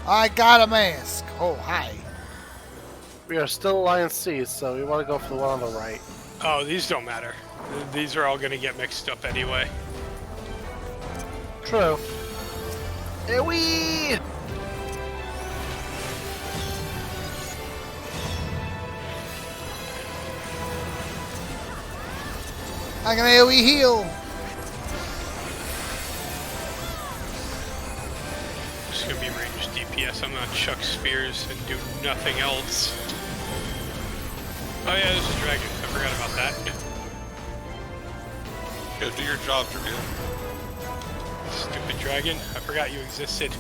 I got a mask. Oh, hi.
We are still Alliance C, so we want to go for the one on the right.
Oh, these don't matter. These are all gonna get mixed up anyway.
True. Wee!
I can AoE heal.
Just gonna be ranged DPS. I'm gonna chuck spears and do nothing else. Oh yeah, there's a dragon. I forgot about that.
Go do your job, Trivia.
Stupid dragon. I forgot you existed.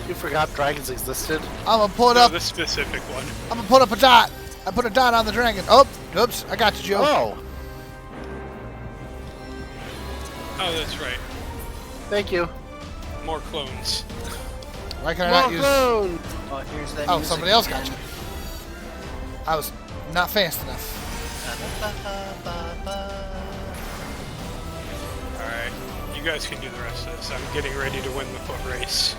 You forgot dragons existed?
I'm gonna put
No,
up.
this specific one.
I'm gonna put up a dot. I put a dot on the dragon. Oh, oops! I got you, Joe.
Oh,
Oh, that's right.
thank you.
More clones.
Why can I not use?
Welcome!
Oh, here's that
Oh,
music
somebody else
again.
got you. I was not fast enough.
Alright, you guys can do the rest of this. I'm getting ready to win the foot race.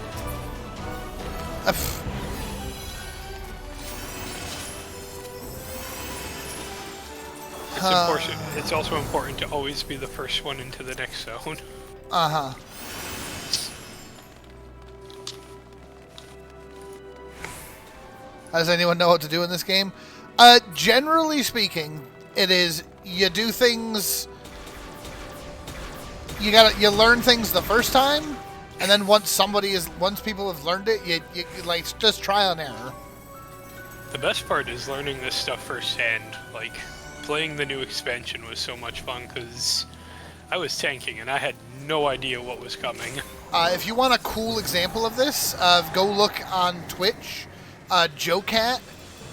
Pff.
It's also important to always be the first one into the next zone.
Uh-huh. Does anyone know what to do in this game? Generally speaking, it is you do things. You learn things the first time, and then once people have learned it, you like just trial and error.
The best part is learning this stuff firsthand. Like, playing the new expansion was so much fun because I was tanking and I had no idea what was coming.
If you want a cool example of this, go look on Twitch. JoeCat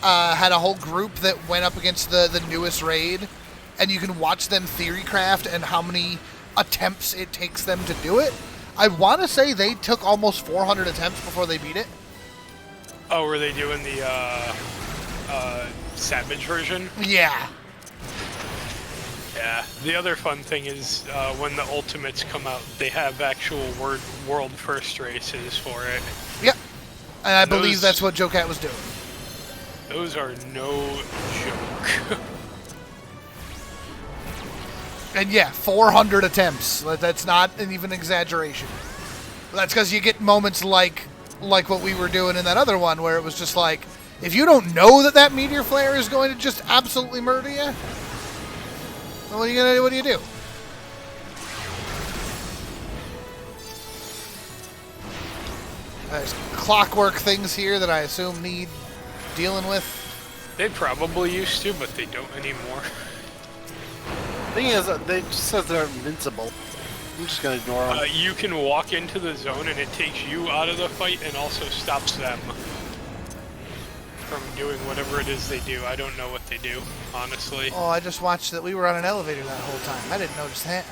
had a whole group that went up against the newest raid, and you can watch them theorycraft and how many attempts it takes them to do it. I want to say they took almost 400 attempts before they beat it.
Oh, were they doing the Savage version?
Yeah.
Yeah. The other fun thing is when the Ultimates come out, they have actual world first races for it.
Yep. And I
Those-
believe that's what JoeCat was doing.
Those are no joke.
And yeah, 400 attempts. That's not even exaggeration. That's because you get moments like what we were doing in that other one, where it was just like, if you don't know that meteor flare is going to just absolutely murder you, then what are you gonna do? What do you do? There's clockwork things here that I assume need dealing with.
They probably used to, but they don't anymore.
Thing is, they just says they're invincible. I'm just gonna ignore them.
You can walk into the zone and it takes you out of the fight and also stops them from doing whatever it is they do. I don't know what they do, honestly.
Oh, I just watched that we were on an elevator that whole time. I didn't notice that.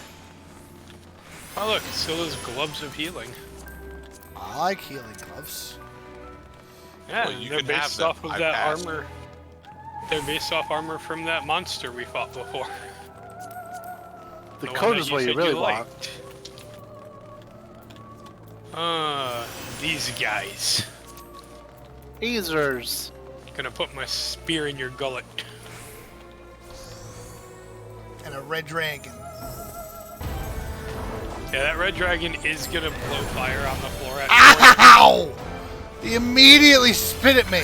Oh look, it still has gloves of healing.
I like healing gloves.
Yeah,
Well, you
they're
can
based
have
off
them.
of
I
that
passed.
armor. They're based off armor from that monster we fought before.
The
one
code
that
is what you
said
really want.
liked. These guys.
Easers.
Gonna put my spear in your gullet.
And a red dragon.
Yeah, that red dragon is gonna blow fire on the floor at
Ow! He immediately spit at me.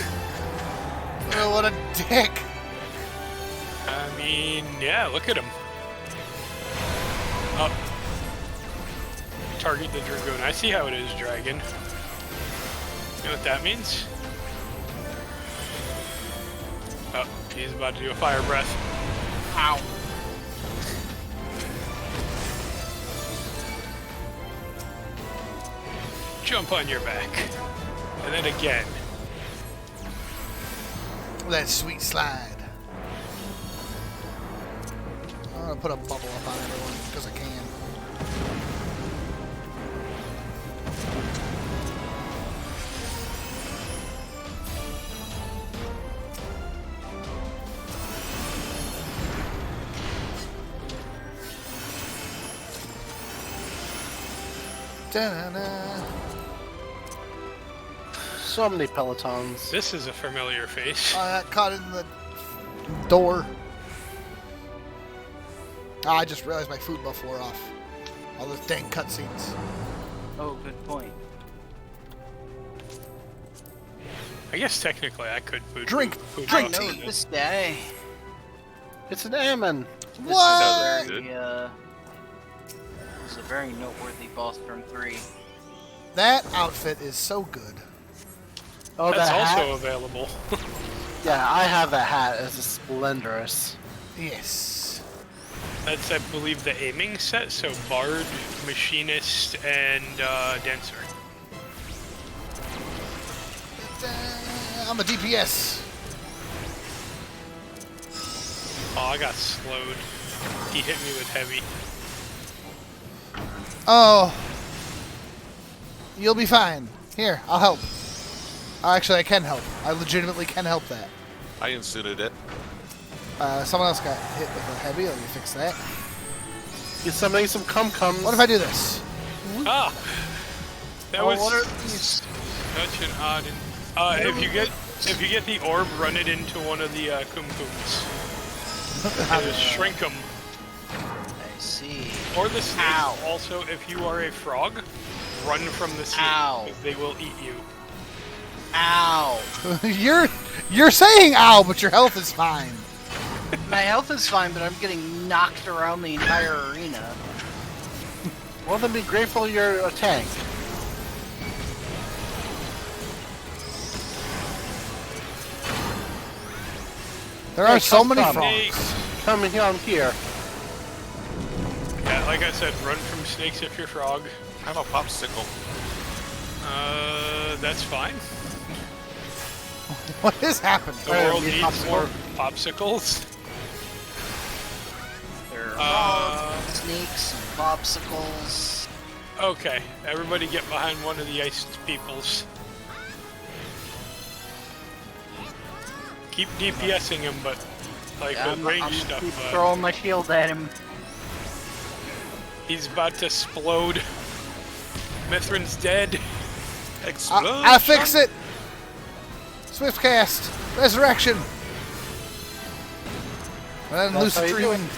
Oh, what a dick.
I mean, yeah, look at him. Oh. Target the Dragoon. I see how it is, dragon. You know what that means? Oh, he's about to do a fire breath. Ow. Jump on your back. And then again.
That sweet slide. I'm gonna put a bubble up on everyone because I can. Da-na-na.
So many pelotons.
This is a familiar face.
I got caught in the door. I just realized my food buff wore off. All those dang cutscenes.
Oh, good point.
I guess technically I could
Drink
I know
tea.
this guy.
It's an ammon.
What?
Good.
This is a very noteworthy boss from 3.
That outfit is so good.
Oh,
That's
that
also
hat?
available.
Yeah, I have that hat. It's splendorous.
Yes.
That's, I believe, the aiming set. So Bard, Machinist, and Dancer.
I'm a DPS.
Oh, I got slowed. He hit me with heavy.
Oh. You'll be fine. Here, I'll help. Actually, I can help. I legitimately can help that.
I insuited it.
Someone else got hit with a heavy. Let me fix that.
Get somebody some cum-cums.
What if I do this?
Ah! That
Oh,
was
what are these?
such an odd... if you get the orb, run it into one of the Kumkums. Just shrink them.
I see.
Or the snakes.
Ow.
Also, if you are a frog, run from the snake.
Ow.
Because they will eat you.
Ow!
You're saying ow, but your health is fine.
My health is fine, but I'm getting knocked around the entire arena.
Well, then be grateful you're a tank.
There are so many
come.
frogs.
Come down here.
Yeah, like I said, run from snakes if you're frog.
How about popsicle?
That's fine.
What is happening?
The
Alright,
world
need
needs more
popsicle.
popsicles.
There are
Uh,
snakes and popsicles.
Okay, everybody get behind one of the iced peoples. Keep DPSing him, but like with
I'm
range stuff,
keep throwing my shield at him.
he's about to explode. Mithrin's dead.
Explode!
I fix it. Swift cast. Resurrection. And then
That's
loose
how you do
streaming.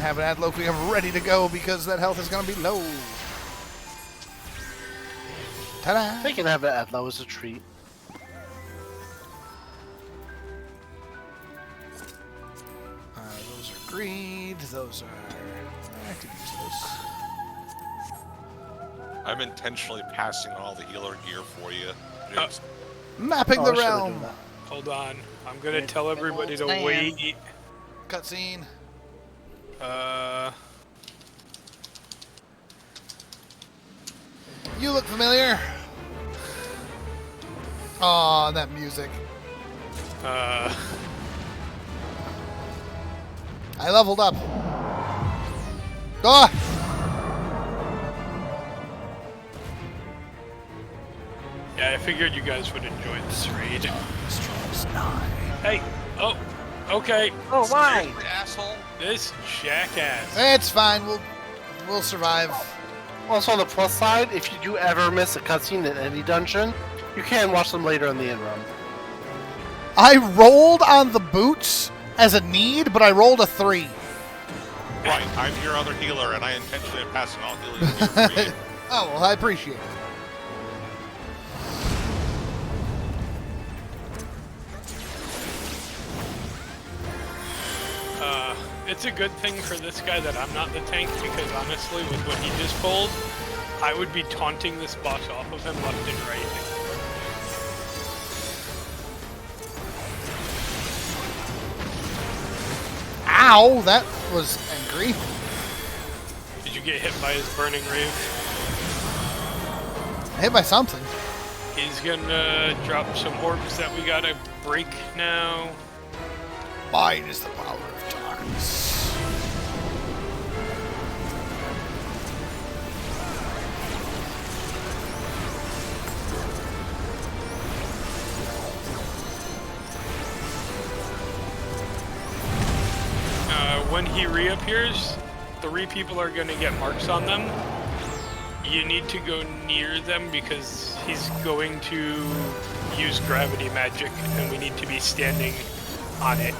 Have an ad Loki. I'm ready to go because that health is going to be low. Ta-da!
They can have it at low as a treat.
Those are greed. Those are... I could use those.
I'm intentionally passing all the healer gear for you. Just
Mapping
Oh,
the
I should've
realm.
done that.
Hold on, I'm gonna
It's
tell
an
everybody to
old man.
wait.
Cutscene. You look familiar. Aw, that music. I leveled up. Ah!
Yeah, I figured you guys would enjoy this raid.
Strong's 9.
Hey, oh, Okay.
Oh, why?
Seriously, asshole.
This jackass.
It's fine. We'll survive.
Also, on the plus side, if you do ever miss a cutscene in any dungeon, you can watch them later in the in-run.
I rolled on the boots as a need, but I rolled a 3.
Right, I'm your other healer, and I intentionally am passing all healing to you for you.
Oh, well, I appreciate it.
It's a good thing for this guy that I'm not the tank, because honestly, with what he just pulled, I would be taunting this boss off of him left and right.
Ow, that was angry.
Did you get hit by his burning rave?
Hit by something.
He's gonna drop some orbs that we gotta break now.
Mine is the power of darkness.
When he reappears, 3 people are gonna get marks on them. You need to go near them because he's going to use gravity magic, and we need to be standing on it.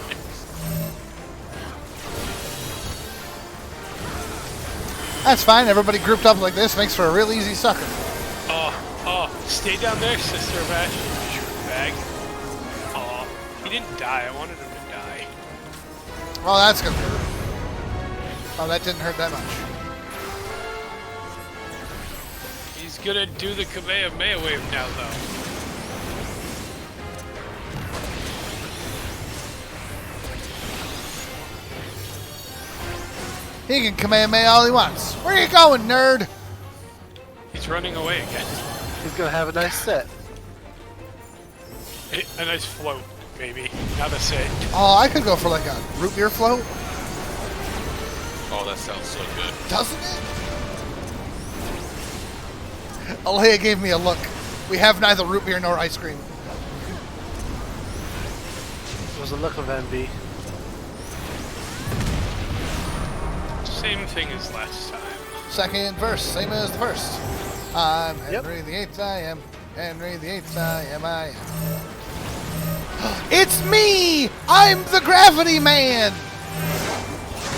That's fine. Everybody grouped up like this makes for a real easy sucker.
Oh, stay down there, Sister Vash. Bag. Oh, he didn't die. I wanted him to die.
Oh, that's gonna hurt. Oh, that didn't hurt that much.
He's gonna do the Kamehameha wave now, though.
He can Kamehameha all he wants. Where are you going, nerd?
He's running away again.
He's gonna have a nice set.
A nice float, maybe. Not a sit.
Oh, I could go for like a root beer float.
Oh, that sounds so good.
Doesn't it? Alea gave me a look. We have neither root beer nor ice cream.
It was a look of envy.
Same thing as last time.
Second verse, same as the first. I'm
Yep.
Henry the Eighth, I am. Henry the Eighth, I am. It's me! I'm the Gravity Man!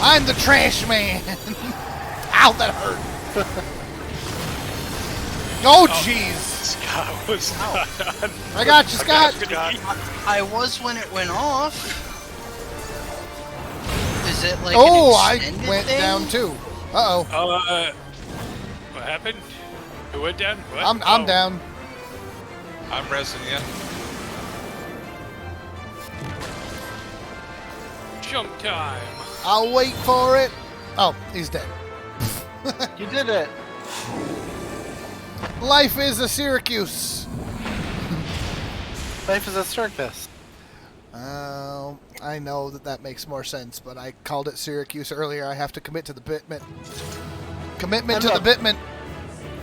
I'm the Trash Man! Ow, that hurt. Oh, jeez.
Scott was not on.
I got you, Scott.
I was when it went off. Is it like
Oh,
an
I
extended
went
thing?
down too. Uh-oh.
What happened? It went down? What?
I'm
Oh.
down.
I'm resing you.
Jump time.
I'll wait for it. Oh, he's dead.
You did it.
Life is a Syracuse.
Life is a circus.
I know that makes more sense, but I called it Syracuse earlier. I have to commit to the bitment. Commitment to the bitment.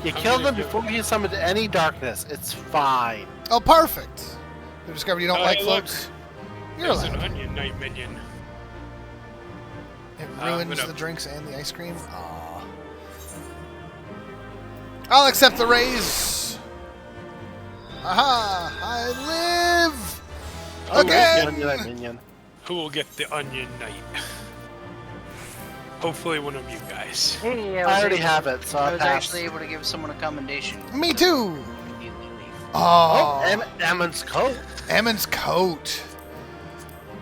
You killed him before he summoned any darkness. It's fine.
Oh, perfect. You discovered you don't like
look.
floats? You're
There's an
allowed.
onion knight minion.
It
I'm
ruins
gonna-
the drinks and the ice cream. Aw. I'll accept the raise. Aha! I live again.
That minion.
Who will get the onion knight? Hopefully one of you guys.
Hey,
I already have it, so
I
I
was
passed.
actually able to give someone a commendation.
Me too.
Immediately leave.
Oh,
Ammon's coat.
Emmon's coat.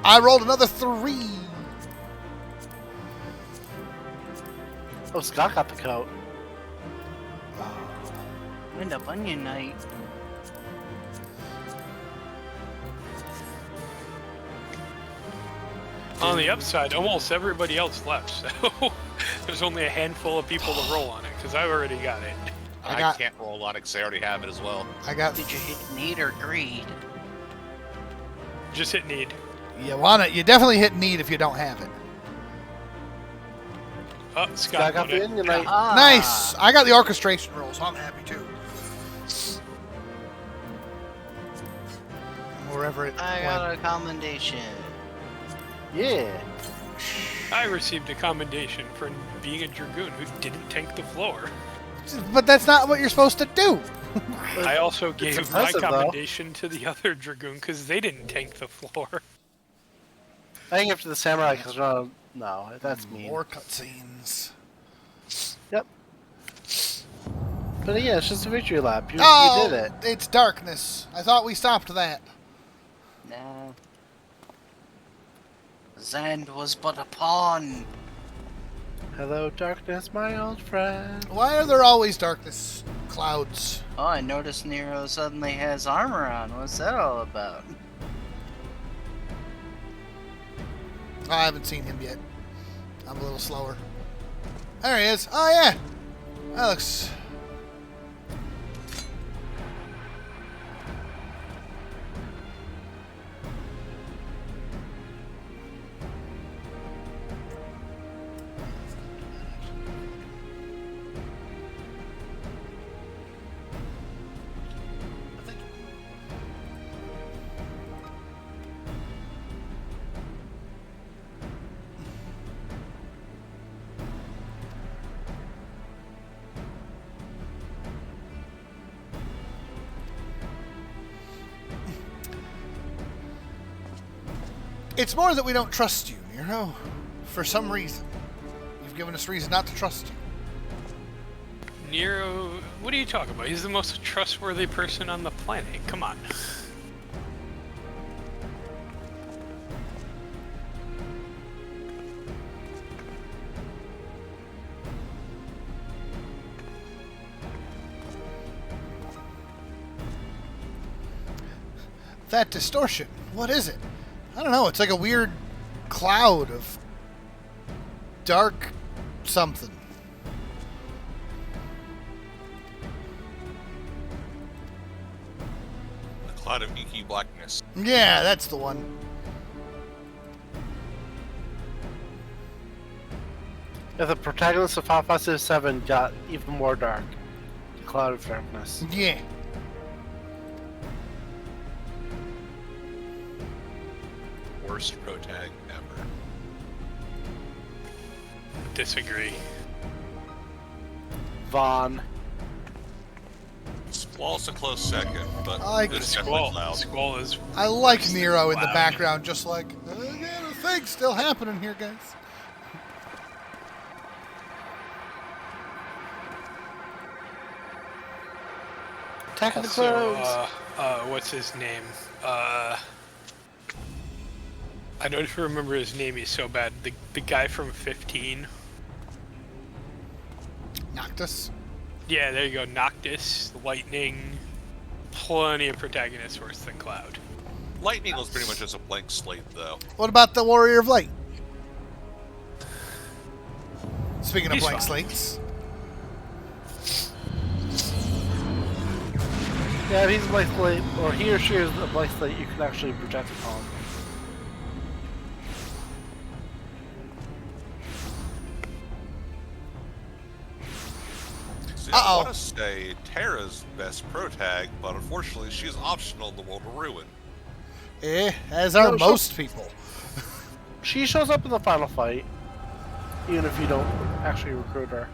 I rolled another 3.
Oh, Scott got the coat.
End up onion night.
On the upside, almost everybody else left, so there's only a handful of people to roll on it, because I've already got it.
I can't roll on it because I already have it as well.
I got.
Did you hit need or greed?
Just hit need.
You want it? You definitely hit need if you don't have it.
Oh,
Scott
Scott
got
got
the
it.
Indian Knight.
Ah.
Nice. I got the orchestration roll, so I'm happy too. Wherever it
I
went.
got a commendation.
Yeah.
I received a commendation for being a dragoon who didn't tank the floor.
But that's not what you're supposed to do.
I also gave my
impressive, though.
commendation to the other dragoon because they didn't tank the floor.
I think after the samurai, because no, that's mean.
More cutscenes.
Yep. But yeah, it's just a victory lap. You
Oh,
did it.
it's darkness. I thought we stopped that.
No. Zand was but a pawn.
Hello, darkness, my old friend.
Why are there always darkness clouds?
Oh, I noticed Nero suddenly has armor on. What's that all about?
I haven't seen him yet. I'm a little slower. There he is. Oh, yeah. That looks... It's more that we don't trust you, Nero. For some reason. You've given us reason not to trust you.
Nero, what are you talking about? He's the most trustworthy person on the planet. Come on.
That distortion, what is it? I don't know, it's like a weird cloud of dark something.
A cloud of inky blackness.
Yeah, that's the one.
Yeah, the protagonist of FFXIV got even more dark. The cloud of darkness.
Yeah.
Worst pro tag ever.
Disagree.
Vaughn.
Squall's a close second, but
I like
it's definitely
Squall.
loud.
Squall is.
I like Nero in the
Loud.
background, just like, yeah, things still happening here, guys.
Attack of the
So,
Clouds.
what's his name? I don't even remember his name. He's so bad. The guy from 15.
Noctis.
Yeah, there you go. Noctis, Lightning. Plenty of protagonists worse than Cloud.
Lightning was pretty much just a blank slate, though.
What about the Warrior of Light? Speaking of
He's
blank
fine.
slates.
Yeah, if he's a blank slate, or he or she is a blank slate, you can actually project upon.
See,
Uh-oh.
I want to say Terra's best pro tag, but unfortunately she's optional in the World of Ruin.
As are
No,
most people.
She shows up in the final fight, even if you don't actually recruit her.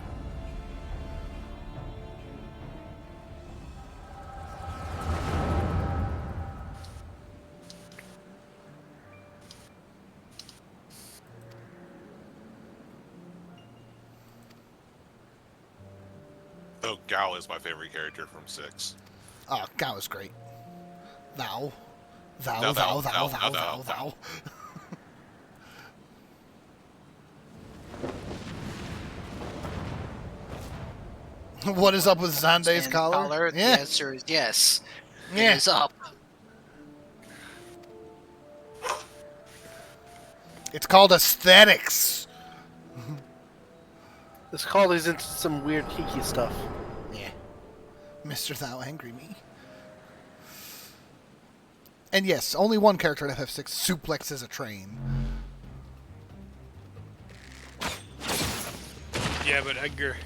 Though Gao is my favorite character from 6.
Oh, that was great. Thou. Thou,
Thou,
thou,
thou,
thou,
thou,
thou,
thou,
thou. What is up with Zande's
And
collar?
The
Yeah,
answer is yes.
yeah.
It is up.
It's called aesthetics.
This call is into some weird kiki stuff.
Yeah. Mr. Thou Angry Me. And yes, only one character in FF6 suplexes a train.
Yeah, but Edgar,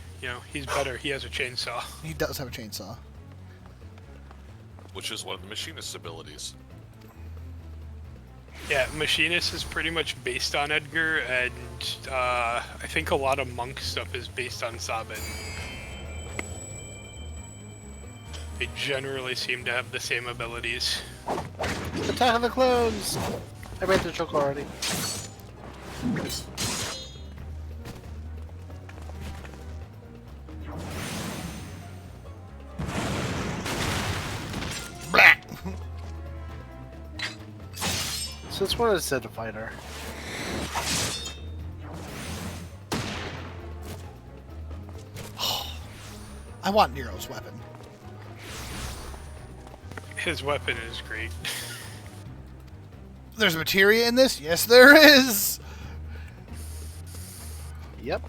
he's better. He has a chainsaw.
He does have a chainsaw.
Which is one of the machinist's abilities.
Yeah, Machinist is pretty much based on Edgar, and I think a lot of monk stuff is based on Sabin. They generally seem to have the same abilities.
Attack of the clones! I made the joke already.
Blah.
Since when is it a fighter?
I want Nero's weapon.
His weapon is great.
There's materia in this? Yes, there is.
Yep.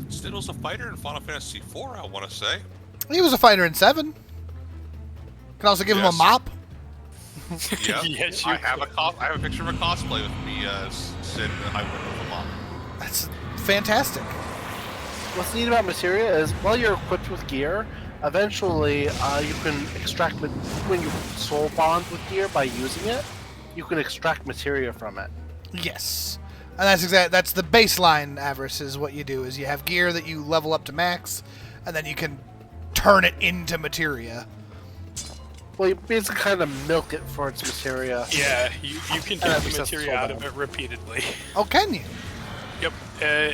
Stidl's a fighter in Final Fantasy IV, I want to say.
He was a fighter in 7. Can also give him a
Yes.
mop.
Yeah.
Yes, you
I have a picture of a cosplay with me, Sid in the high window with a mop.
That's fantastic.
What's neat about materia is while you're equipped with gear, eventually you can extract when you soul bond with gear by using it. You can extract materia from it.
Yes. And that's the baseline Avarice is what you do is you have gear that you level up to max, and then you can turn it into materia.
Well, you basically kind of milk it for its materia.
Yeah, you can take
That
the
makes sense
materia
as
out
well.
of it repeatedly.
Oh, can you?
Yep,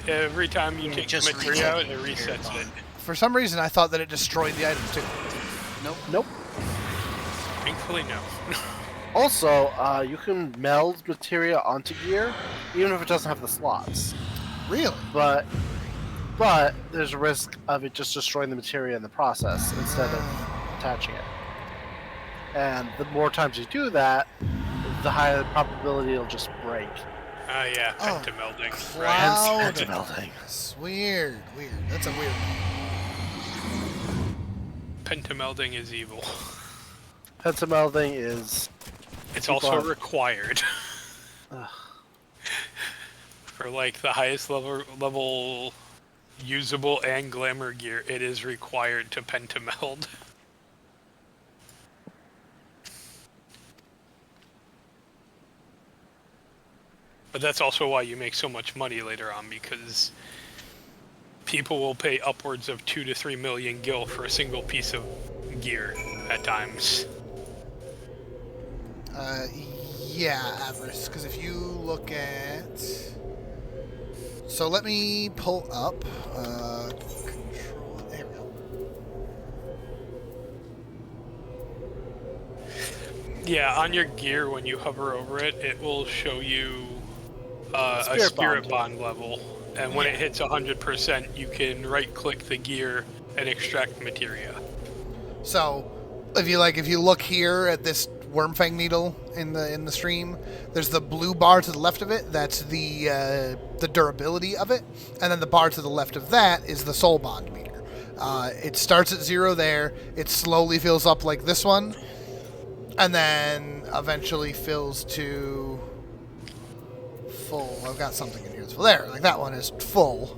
every time you
Yeah,
take
just
the materia out,
reset
it
the
resets
gear
it.
bond.
For some reason, I thought that it destroyed the item too.
Nope.
Nope.
Thankfully, no.
Also, you can meld materia onto gear, even if it doesn't have the slots.
Really?
But there's a risk of it just destroying the materia in the process instead of attaching it. And the more times you do that, the higher the probability it'll just break.
Yeah,
Oh.
pentamelding.
Cloud.
Hence melting.
That's weird. Weird. That's a weird one.
Pentamelding is evil.
Pentamelding is
It's
Keep
also
on.
required.
Ugh.
For like the highest level usable and glamour gear, it is required to pentameld. But that's also why you make so much money later on, because people will pay upwards of 2 to 3 million gil for a single piece of gear at times.
Yeah, Avarice. Because if you look at, so let me pull up. Control. There we go.
Yeah, on your gear, when you hover over it, it will show you a
Spirit
spirit
bond.
bond level. And when it hits 100%, you can right-click the gear and extract materia.
So, if you look here at this Wormfang needle in the stream, there's the blue bar to the left of it. That's the durability of it, and then the bar to the left of that is the soul bond meter. It starts at 0 there. It slowly fills up like this one, and then eventually fills to full. I've got something in here that's full. There, like that one is full.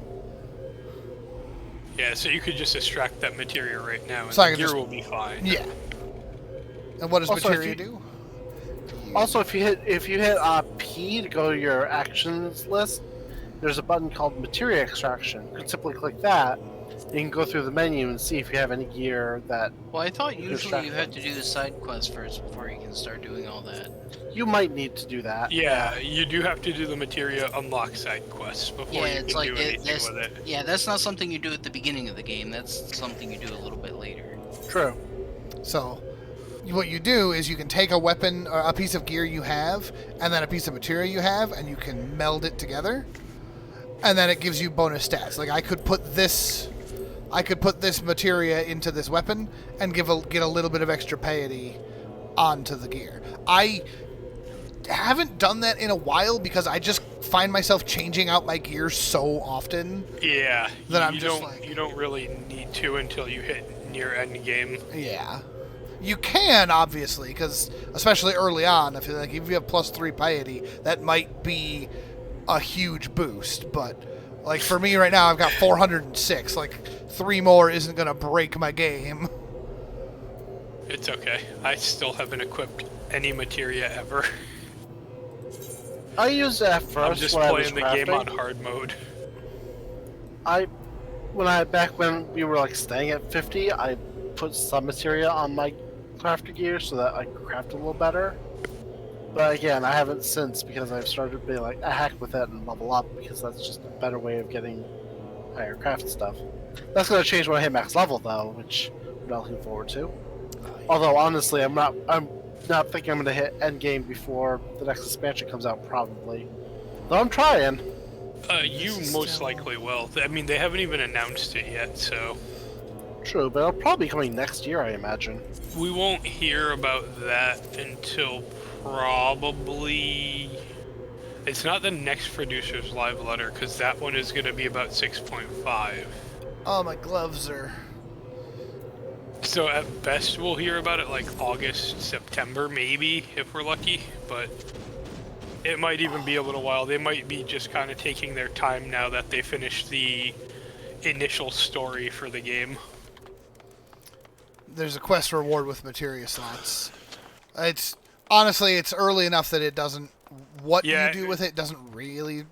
Yeah, so you could just extract that materia right now, and
So I
the
can
gear
just-
will be fine.
Yeah. And what does
Also, if
materia
you-
do?
Also, if you hit P to go to your actions list, there's a button called Materia Extraction. You can simply click that. You can go through the menu and see if you have any gear that
Well, I thought
Just
usually
track
you had
them.
to do the side quest first before you can start doing all that.
you might need to do that.
Yeah, you do have to do the materia unlock side quests before
Yeah,
you
it's
can
like
do anything
that's,
with it.
yeah, that's not something you do at the beginning of the game. That's something you do a little bit later.
True.
So, what you do is you can take a weapon or a piece of gear you have, and then a piece of material you have, and you can meld it together, and then it gives you bonus stats. Like I could put this materia into this weapon and get a little bit of extra piety onto the gear. I haven't done that in a while because I just find myself changing out my gear so often.
Yeah,
Then I'm
you
just
don't
like-
you don't really need to until you hit near end game.
Yeah. You can, obviously, because especially early on, if you have +3 piety, that might be a huge boost. But, like, for me right now, I've got 406. Like, 3 more isn't going to break my game.
It's okay. I still haven't equipped any materia ever.
I used it at first
I'm just
when I was
playing the game on
crafting.
hard mode.
Back when we were like staying at 50, I put some materia on my crafter gear so that I could craft a little better. But again, I haven't since because I've started being like a heck with it and level up because that's just a better way of getting higher craft stuff. That's gonna change when I hit max level though, which I'm not looking forward to. Although honestly, I'm not thinking I'm gonna hit end game before the next expansion comes out probably. Though I'm trying.
You most likely will. I mean, they haven't even announced it yet, so
True, but it'll probably be coming next year, I imagine.
we won't hear about that until probably... It's not the next producer's live letter, because that one is going to be about 6.5.
Oh, my gloves are...
So at best we'll hear about it like August, September maybe, if we're lucky, but it might even be a little while. They might be just kind of taking their time now that they finished the initial story for the game.
There's a quest reward with materia slots. Honestly, it's early enough that it doesn't... What you do with it doesn't really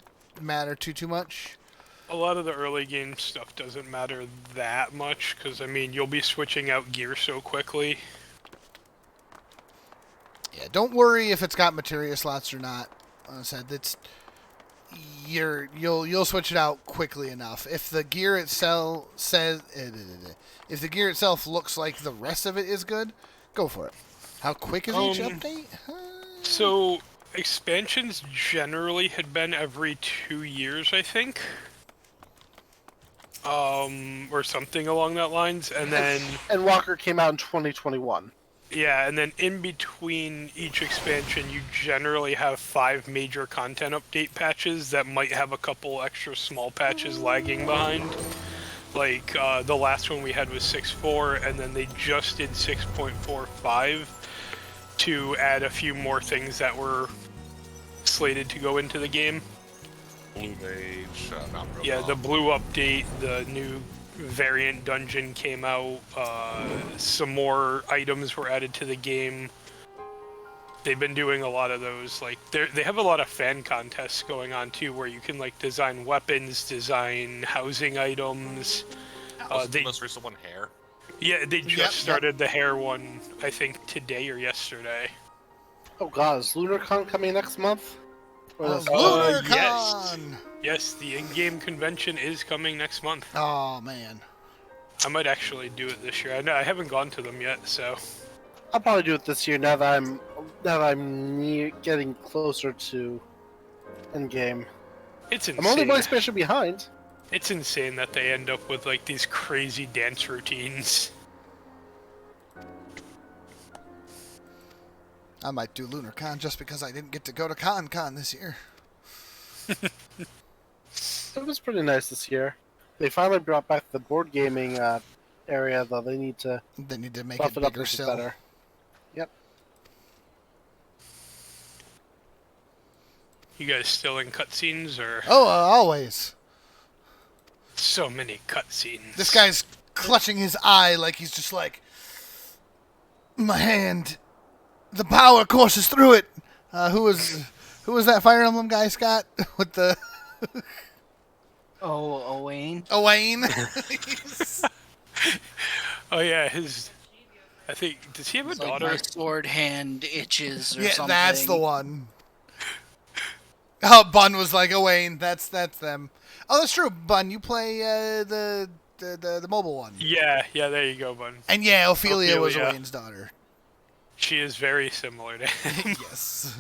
matter too much.
A lot of the early game stuff doesn't matter that much, because, I mean, you'll be switching out gear so quickly.
Yeah, don't worry if it's got materia slots or not. Like I said, you'll switch it out quickly enough. If the gear itself looks like the rest of it is good, go for it. How quick is each update?
So expansions generally had been every 2 years, I think. Or something along that lines, and then...
And Walker came out in 2021.
Yeah, and then in between each expansion, you generally have 5 major content update patches that might have a couple extra small patches lagging behind. Like, the last one we had was 6.4, and then they just did 6.45 to add a few more things that were slated to go into the game.
Blue Mage, not real
Yeah, the blue update, the new variant dungeon came out, some more items were added to the game. They've been doing a lot of those, like, they have a lot of fan contests going on too, where you can, like, design weapons, design housing items.
Was the most recent one hair?
Yeah, they just started the hair one, I think, today or yesterday.
Oh god, is LunarCon coming next month?
LunarCon!
Yes, the in-game convention is coming next month.
Oh, man.
I might actually do it this year. I haven't gone to them yet, so...
I'll probably do it this year now that I'm getting closer to endgame.
It's insane.
I'm only one expansion behind.
It's insane that they end up with, like, these crazy dance routines.
I might do LunarCon just because I didn't get to go to Con this year.
It was pretty nice this year. They finally brought back the board gaming area, though. They need to
make
buff
it
it up
bigger
a
still.
better. Yep.
You guys still in cutscenes, or...?
Oh, always.
So many cutscenes.
This guy's clutching his eye like he's just like, my hand, the power courses through it. Who was that Fire Emblem guy, Scott? With the...
Owain?
Owain?
Oh yeah, I think, does he have a
It's like
daughter?
my sword hand itches or
Yeah,
something.
that's the one. Oh, Bun was like, Owain, that's them. Oh, that's true, Bun, you play the mobile one.
Yeah, there you go, bud.
And yeah, Ophelia was
Ophelia.
Owain's daughter.
She is very similar to him.
Yes.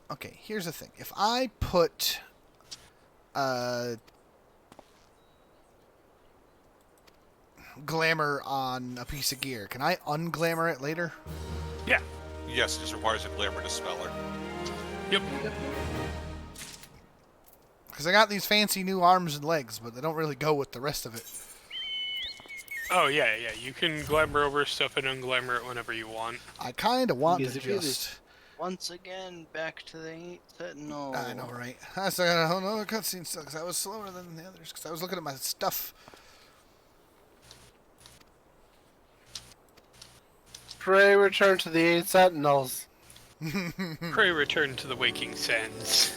Okay, here's the thing. If I put glamour on a piece of gear, can I unglamour it later?
Yeah.
Yes, it just requires a glamour dispeller.
Yep.
Because I got these fancy new arms and legs, but they don't really go with the rest of it.
Oh yeah. You can glamour over stuff and unglamour it whenever you want.
I kind of want
Easy
to
peasy.
just
Once again, back to the 8 Sentinel.
I know, right? I still got a whole nother cutscene still because I was slower than the others because I was looking at my stuff.
Pray return to the 8 Sentinels.
Pray return to the waking sands.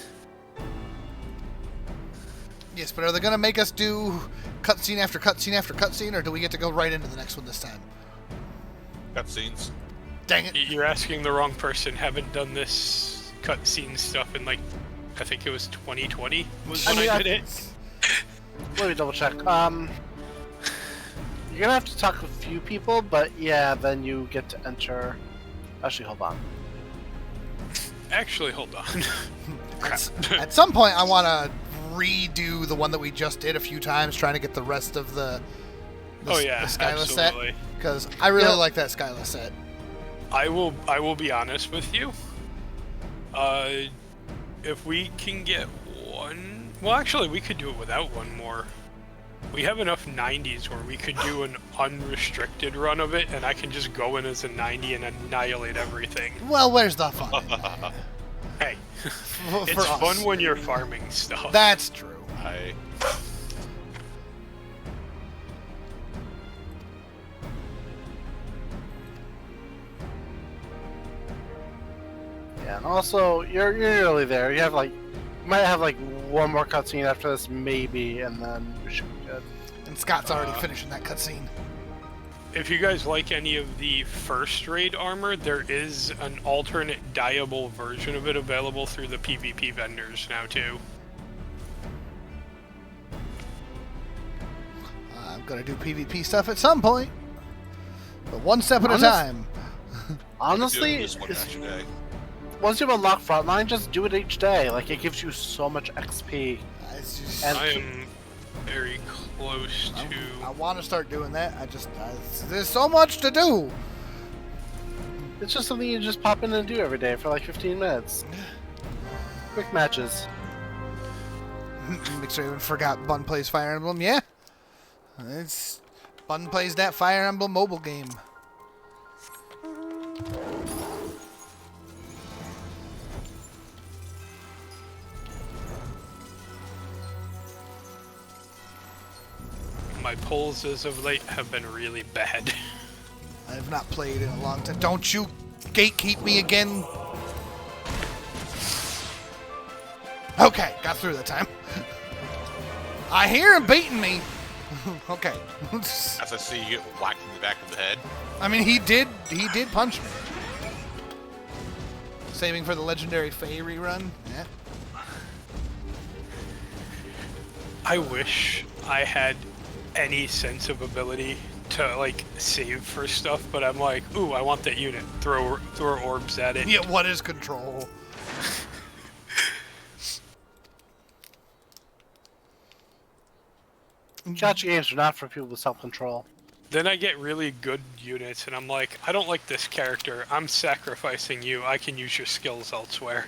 Yes, but are they going to make us do cutscene after cutscene after cutscene, or do we get to go right into the next one this time?
Cutscenes.
Dang it.
You're asking the wrong person. Haven't done this cutscene stuff in like, I think it was 2020 was when I did it.
Let me double check. You're gonna have to talk to a few people, but yeah, then you get to enter. Actually, hold on.
Actually, hold on.
At some point, I want to redo the one that we just did a few times, trying to get the rest of the Skyla set,
absolutely.
because I really like that Skyla set.
I will be honest with you. If we can get one, well, actually, we could do it without one more. We have enough 90s where we could do an unrestricted run of it, and I can just go in as a 90 and annihilate everything.
Well, where's the fun in that?
Hey,
For
it's
us.
fun when you're farming stuff.
That's true.
I
Yeah, and also you're nearly there. You might have like one more cutscene after this, maybe, and then we should be good.
And Scott's already finishing that cutscene.
If you guys like any of the first raid armor, there is an alternate dyeable version of it available through the PvP vendors now too.
I'm gonna do PvP stuff at some point, but one step at a
Honest-
time.
Honestly,
do this one
it's-
extra day.
once you unlock Frontline, just do it each day. Like, it gives you so much XP.
It's just,
And-
I am very close
I
to.
want to start doing that. There's so much to do.
It's just something you just pop in and do every day for like 15 minutes. Quick matches.
Make sure you even forgot Bun plays Fire Emblem. Yeah, it's Bun plays that Fire Emblem mobile game.
My polls as of late have been really bad.
I have not played in a long time. Don't you gatekeep me again. Okay, got through that time. I hear him beating me. Okay.
As I see you get whacked in the back of the head.
I mean, he did punch me. Saving for the legendary Faye rerun. Yeah.
I wish I had any sense of ability to like save for stuff, but I'm like, ooh, I want that unit. Throw orbs at it.
Yeah, what is control?
Gacha games are not for people with self-control.
Then I get really good units, and I'm like, I don't like this character. I'm sacrificing you. I can use your skills elsewhere.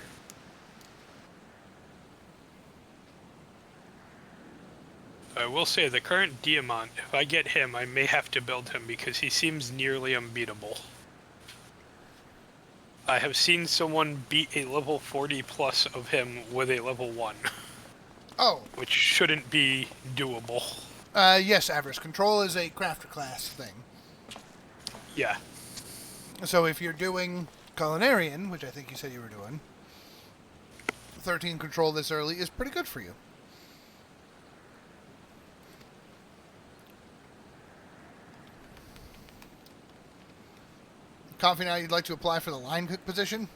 I will say the current Diamant, if I get him, I may have to build him because he seems nearly unbeatable. I have seen someone beat a level 40 plus of him with a level 1,
Oh,
which shouldn't be doable.
yes, Avarice. Control is a crafter class thing.
Yeah.
So if you're doing Culinarian, which I think you said you were doing, 13 control this early is pretty good for you. Coffee, now you'd like to apply for the line cook position?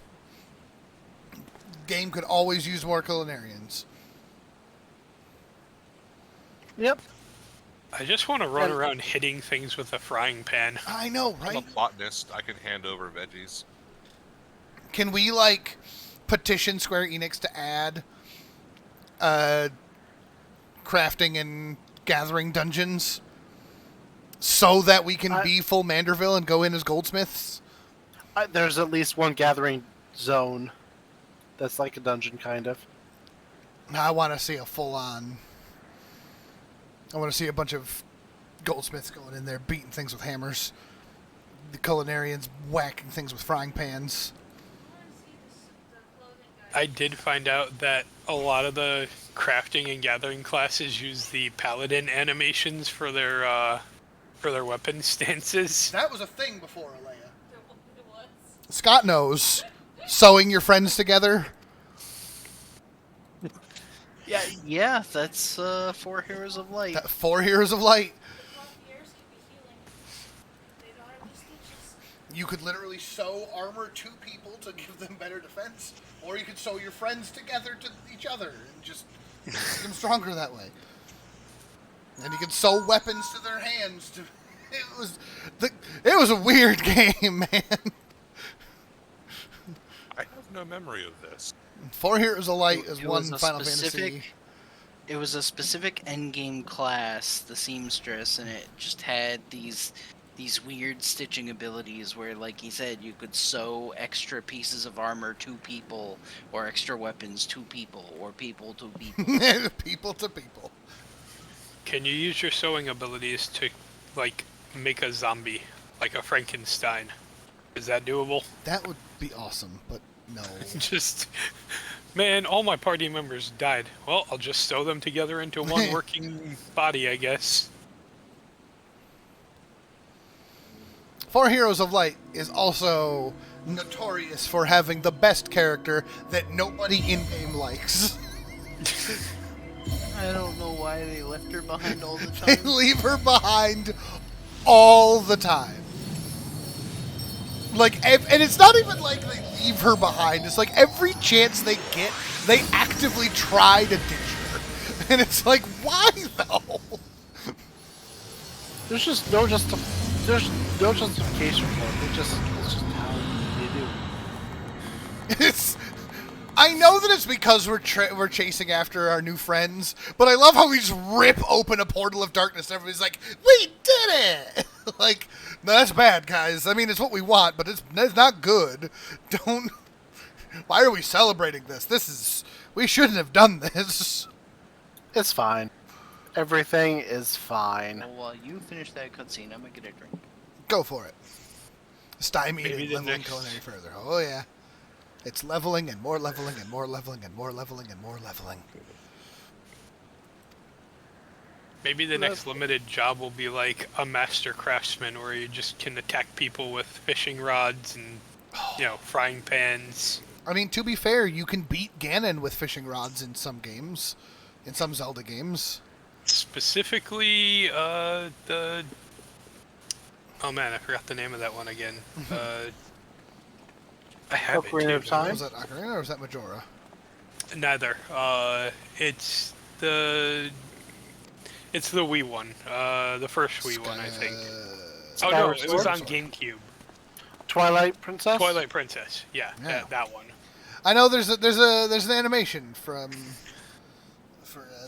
Game could always use more Culinarians.
Yep.
I just want to run around hitting things with a frying pan.
I know,
I'm
right?
a botanist. I can hand over veggies.
Can we, like, petition Square Enix to add crafting and gathering dungeons so that we can be full Manderville and go in as goldsmiths?
There's at least one gathering zone that's like a dungeon, kind of.
I want to see a full-on... I want to see a bunch of goldsmiths going in there beating things with hammers. The Culinarians whacking things with frying pans.
I did find out that a lot of the crafting and gathering classes use the paladin animations for their weapon stances.
That was a thing before, Alea. Scott knows. Sewing your friends together.
Yeah, that's 4 Heroes of Light.
4 Heroes of Light. You could literally sew armor to people to give them better defense, or you could sew your friends together to each other and just make them stronger that way. And you could sew weapons to their hands. It was a weird game, man.
I have no memory of this.
4 Heroes of Light is
It
one
was a
Final Fantasy.
It was a specific endgame class, the Seamstress, and it just had these weird stitching abilities where, like he said, you could sew extra pieces of armor to people, or extra weapons to people, or people to people.
People to people.
Can you use your sewing abilities to, like, make a zombie, like a Frankenstein? Is that doable?
That would be awesome, but no.
Just, man, all my party members died. Well, I'll just sew them together into one working body, I guess.
4 Heroes of Light is also notorious for having the best character that nobody in-game likes.
I don't know why they left her behind all the
They
time.
leave her behind all the time. Like, and it's not even like they leave her behind. It's like every chance they get, they actively try to ditch her. And it's like, why though?
There's just no there's no justification for it. It's just how they do.
I know that it's because we're chasing after our new friends, but I love how we just rip open a portal of darkness. And everybody's like, "We did it!" Like, no, that's bad, guys. I mean, it's what we want, but it's not good. Don't. Why are we celebrating this? We shouldn't have done this.
It's fine. Everything is fine.
Well, while you finish that cutscene, I'm gonna get a drink.
Go for it. Stymie
Maybe
and
the
leveling
next-
culinary further. Oh yeah. It's leveling and more leveling and more leveling and more leveling and more leveling.
Maybe the next limited job will be like a master craftsman, where you just can attack people with fishing rods and, frying pans.
I mean, to be fair, you can beat Ganon with fishing rods in some games, in some Zelda games.
Specifically, the... Oh man, I forgot the name of that one again. I have it
Ocarina
too.
of Time?
Was that Ocarina or was that Majora?
Neither. It's the Wii one. The first Wii one, I think. Oh no,
Skyward
it was on
Sword?
GameCube.
Twilight Princess?
Twilight Princess. Yeah,
Yeah.
that one.
I know there's an animation from.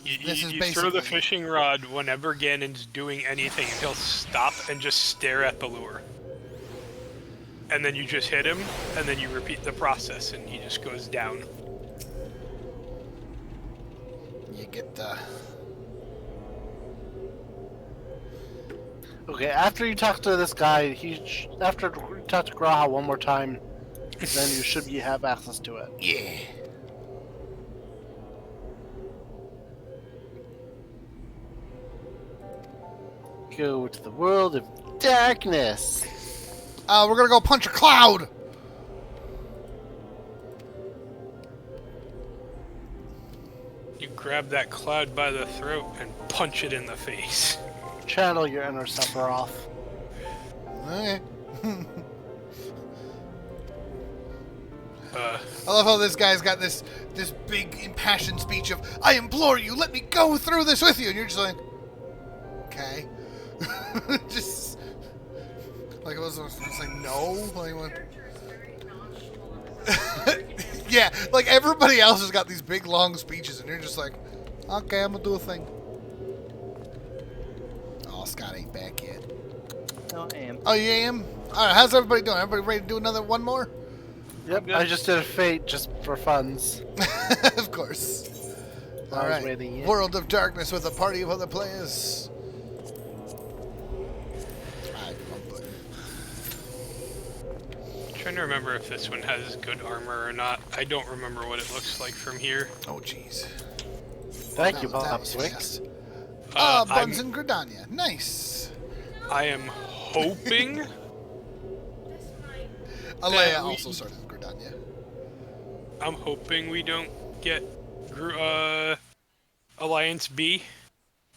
You,
This is
you throw the
basically-
fishing rod whenever Ganon's doing anything, and he'll stop and just stare at the lure. And then you just hit him, and then you repeat the process, and he just goes down.
You get the.
Okay, after you talk to this guy, after you talk to Graha one more time, then you should have access to it.
Yeah.
Go to the world of darkness.
We're gonna go punch a cloud.
You grab that cloud by the throat and punch it in the face.
Channel your inner Sephiroth.
Okay.
Uh,
I love how this guy's got this big impassioned speech of, "I implore you, let me go through this with you," and you're just like, okay. Just like it was like no, like what? Yeah, like everybody else has got these big long speeches, and you're just like, okay, I'm gonna do a thing. Oh, Scott ain't back yet.
No, I am.
Oh, you am? All right, how's everybody doing? Everybody ready to do another one more?
Yep, I just did a fate just for funs.
Of course.
I
All
was
right,
waiting, yeah.
World of Darkness with a party of other players. Alright, wrong button.
trying to remember if this one has good armor or not. I don't remember what it looks like from here.
Oh, jeez.
Thank you,
That
Bob
was
Swick.
fast.
Uh,
Buns
I'm-
and Gridania. Nice.
I am hoping
Alea
we-
also started Gridania.
I'm hoping we don't get Alliance B,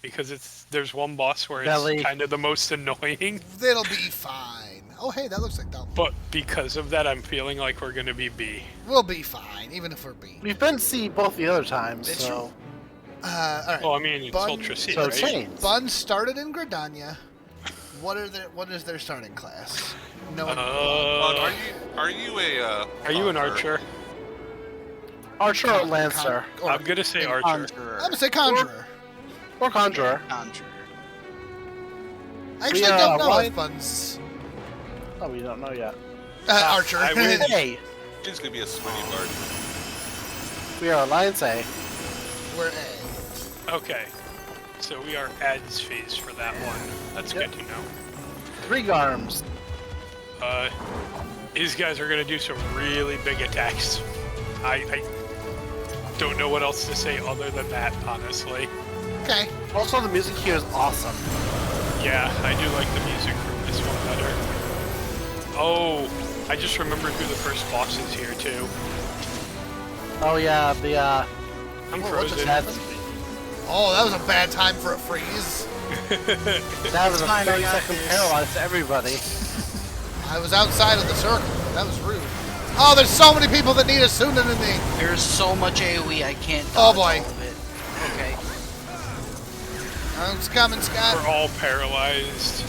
because there's one boss where it's
Belly.
kind of the most annoying.
It'll be fine. Oh, hey, that looks like Dom.
But because of that, I'm feeling like we're gonna be B.
We'll be fine, even if we're B.
We've been C both the other times,
It's
so
all right.
Well, I mean, it's
Bun-
Ultra C,
so
right?
change.
Buns started in Gridania. What is their starting class? No.
Bud, are you a?
Are you an
hunter?
archer?
Archer or Lancer
or,
I'm gonna say archer.
Conjurer.
I'm gonna say Conjurer.
or Conjurer.
Conjurer.
I actually
We,
don't know
why-
if Buns.
Oh, we don't know yet.
Archer.
I win.
Hey,
He's gonna be a swinging guard.
we are Alliance A.
We're A.
Okay, so we are ads phase for that one. That's
Yep.
good to know.
3 arms.
These guys are gonna do some really big attacks. I don't know what else to say other than that, honestly.
Okay.
Also, the music here is awesome.
Yeah, I do like the music from this one better. Oh, I just remembered who the first boss is here too.
Oh yeah, the
I'm
Whoa, what's
frozen.
that's
Oh, that was a bad time for a freeze.
that was a
Fine, I got
30-second
this.
paralyze to everybody.
I was outside of the circle. That was rude. Oh, there's so many people that need a Suna than me.
There's so much AoE I can't
Oh,
dodge
boy.
all of it. Okay.
It's coming,
We're
Scott.
all paralyzed.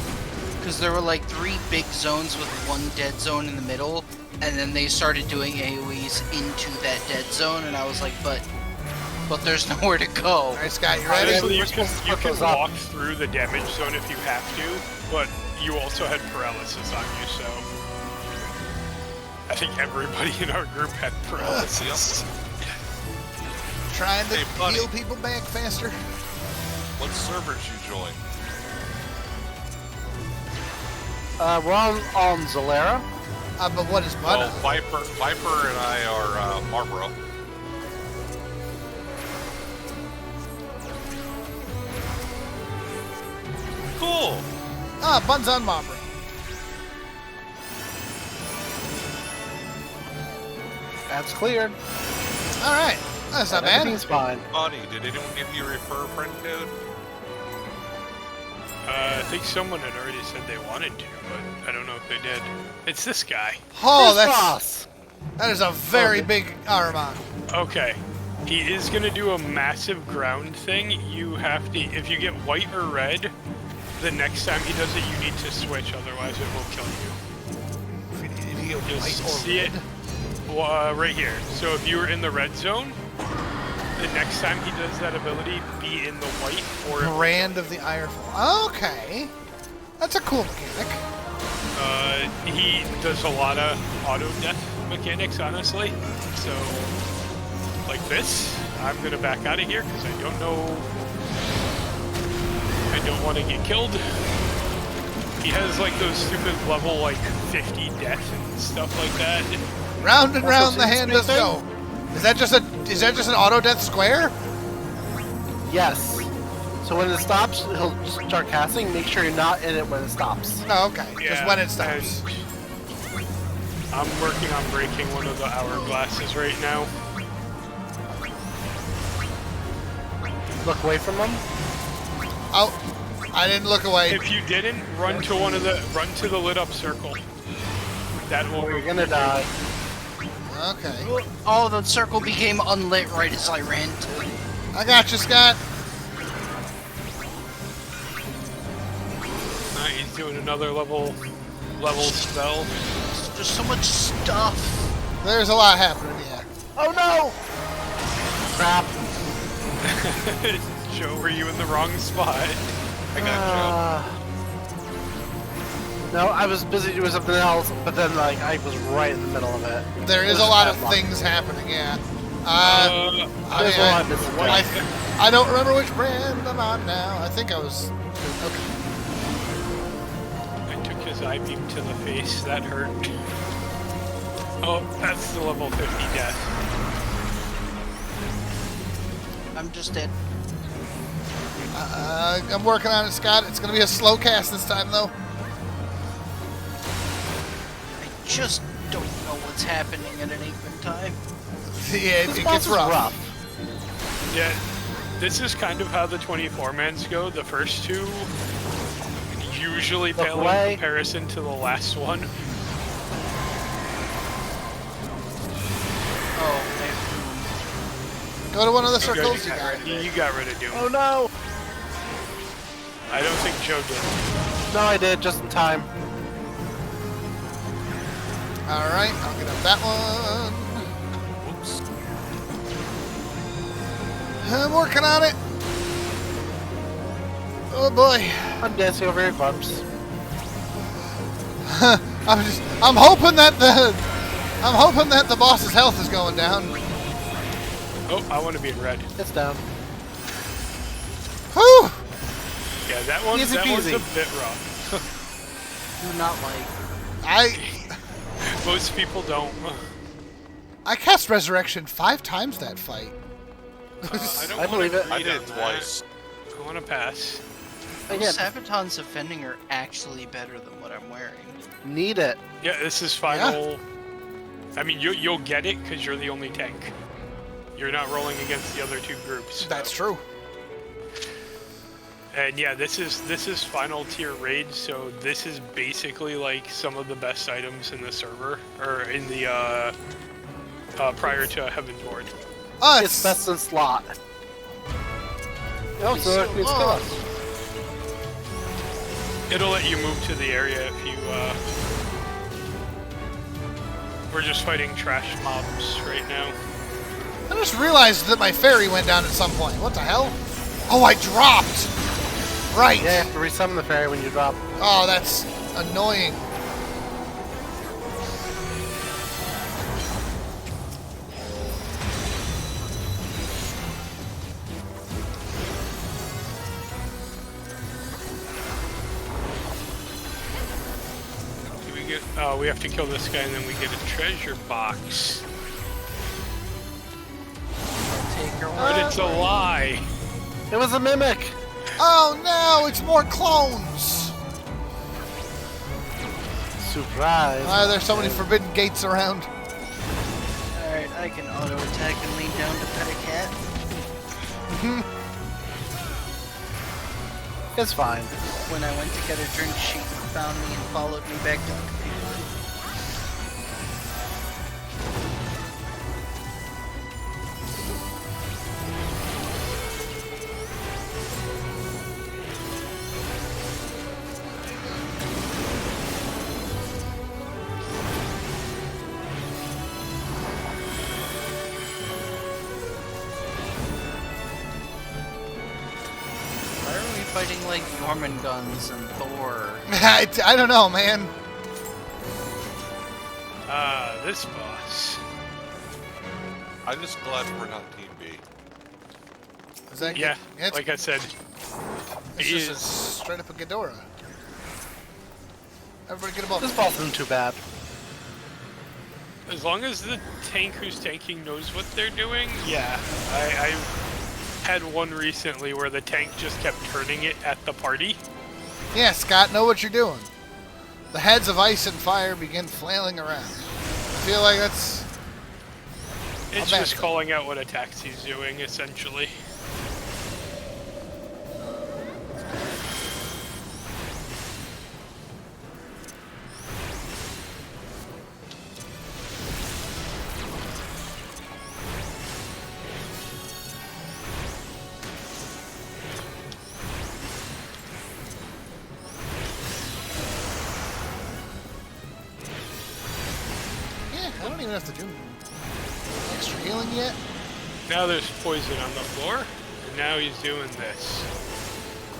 Because there were like 3 big zones with 1 dead zone in the middle, and then they started doing AoEs into that dead zone, and I was like, but there's nowhere to go.
All right, Scott, you ready?
Honestly, you
We're
can,
supposed to
you
put
can
those up.
walk through the damage zone if you have to, but you also had paralysis on you, so I think everybody in our group had paralysis.
Trying to
Hey, buddy.
heal people back faster.
What servers you join?
We're on Zalera.
But what is
Well,
Bud?
Viper and I are Marlboro. Cool.
Bun's on Marlboro.
That's cleared.
All right. That's not bad.
Everything's fine.
Bonnie, did anyone give you a refer friend code?
I think someone had already said they wanted to, but I don't know if they did. It's this guy.
Oh,
First
that's
boss.
that is a very
Okay.
big Armon.
Okay. He is gonna do a massive ground thing. You have to, if you get white or red, the next time he does it, you need to switch, otherwise it will kill you.
If you get
You'll
white or
see it
red.
right here. So if you were in the red zone, the next time he does that ability, be in the white or
Brand of the Ireful. Okay. That's a cool mechanic.
he does a lot of auto death mechanics, honestly. So, like this, I'm gonna back out of here because I don't know. I don't want to get killed. He has like those stupid level like 50 death and stuff like that.
Round and
Also,
round the
see this
hand does
thing?
go. Is that just an auto death square?
Yes. So when it stops, he'll just start casting. Make sure you're not in it when it stops.
Oh, okay. Just
Yeah,
when it stops.
and I'm working on breaking one of the hourglasses right now.
Look away from him.
Oh, I didn't look away.
If you didn't, run to the lit up circle. That will.
Or you're gonna die.
Okay.
Oh, the circle became unlit right as I ran to it.
I got you, Scott.
He's doing another level spell.
There's so much stuff.
There's a lot happening, yeah.
Oh no! Crap.
Joe, were you in the wrong spot?
I got
No, I was busy doing something else, but then like I was right in the middle of it.
There is a lot of things happening, yeah. I
There's
mean,
a lot of different
I don't remember which brand I'm on now. I think I was. Okay.
I took his eye beam to the face. That hurt. Oh, that's the level 50 death.
I'm just dead.
I'm working on it, Scott. It's going to be a slow cast this time, though.
I just don't know what's happening at any given time.
Yeah,
This
it
boss
gets
is
rough.
Yeah, this is kind of how the 24-mans go. The first two usually pale in comparison to the last one.
Oh,
Go to one of the
You
circles.
got rid of Doom.
Oh no!
I don't think Joe did.
No, I did, just in time.
Alright, I'll get up that one.
Oops.
I'm working on it. Oh boy.
I'm dancing over your corpse.
I'm hoping that the boss's health is going down.
Oh, I want to be in red.
It's down.
Whew!
Yeah, that one's
Easy
a
peasy.
bit rough.
do not like.
Most people don't.
I cast Resurrection 5 times that fight.
I believe it.
I did it twice.
I want to pass.
Again,
Sabaton's offending are actually better than what I'm wearing.
need it.
Yeah, this is final. I mean, you'll get it because you're the only tank. You're not rolling against the other two groups.
That's true.
And yeah, this is final tier raid, so this is basically like some of the best items in the server, or in the prior to Heaven's Ward.
Oh,
It's best in slot. Oh, so it means kill us.
It'll let you move to the area if you we're just fighting trash mobs right now.
I just realized that my fairy went down at some point. What the hell? Oh, I dropped! Right.
Yeah, you have to resummon the fairy when you drop.
Oh, that's annoying.
Do we get? Oh, we have to kill this guy and then we get a treasure box.
Take your
But it's a lie.
It was a mimic!
Oh no, it's more clones!
Surprise.
Why are there so many forbidden gates around?
Alright, I can auto attack and lean down to pet a cat.
It's fine.
When I went to get a drink, she found me and followed me back to the computer room. Why are we fighting like Norman guns and Thor?
I don't know, man.
This boss.
I'm just glad we're not Team B.
Is that
Yeah,
it's,
like I said,
it's
he
just
is.
straight up a Ghidorah. Everybody get above.
This boss isn't too bad.
As long as the tank who's tanking knows what they're doing, yeah. I had one recently where the tank just kept turning it at the party.
Yeah, Scott, know what you're doing. The heads of ice and fire begin flailing around. I feel like that's...
It's
bad
just
thing.
calling out what attacks he's doing, essentially.
Yeah, I don't even have to do extra healing yet.
Now there's poison on the floor, and now he's doing this.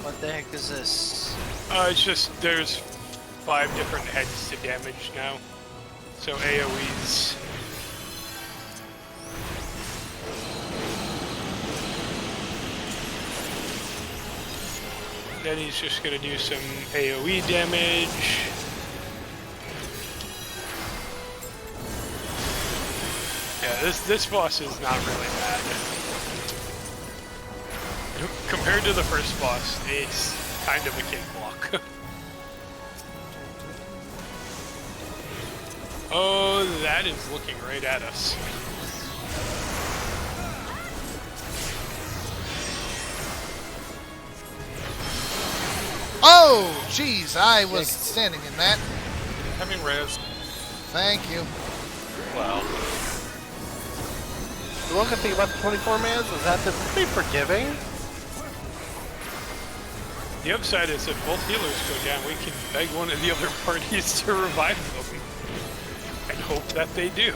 What the heck is this?
It's just, there's 5 different heads to damage now. So AoEs. Then he's just gonna do some AoE damage. this boss is not really bad. Compared to the first boss, it's kind of a cakewalk. Oh, that is looking right at us.
Oh, jeez, I was standing in that.
Having res.
Thank you.
Wow.
The one good thing about the 24 mans is that they're pretty forgiving.
The upside is if both healers go down, we can beg one of the other parties to revive them. And hope that they do.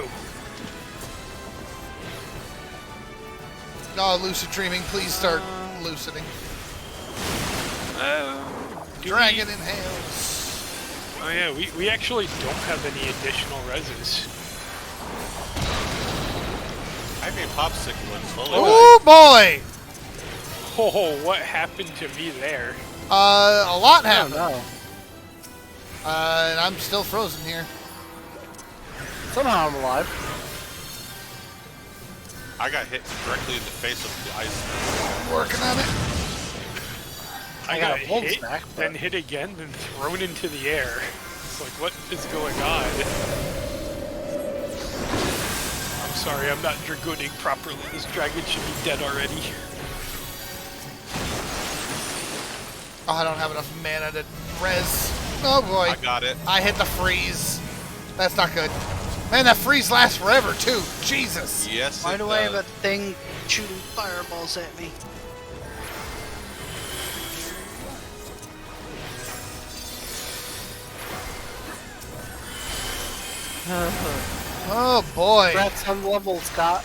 Oh, lucid dreaming, please start luciding.
Do
Dragon
we-
inhales.
Oh yeah, we actually don't have any additional reses.
I mean, popsicle and slowly.
Oh boy!
Oh, what happened to me there?
A lot
I don't
happened.
know.
And I'm still frozen here.
Somehow I'm alive.
I got hit directly in the face with the ice.
Working on it.
I got a bolt stack, but-
then hit again, then thrown into the air. It's like, what is going on? I'm sorry, I'm not dragooning properly. This dragon should be dead already.
Oh, I don't have enough mana to res. Oh boy.
I got it.
I hit the freeze. That's not good. Man, that freeze lasts forever too. Jesus.
Yes.
Why
it
do I have a
does.
thing shooting fireballs at me?
Oh boy.
Congrats on the level, Scott.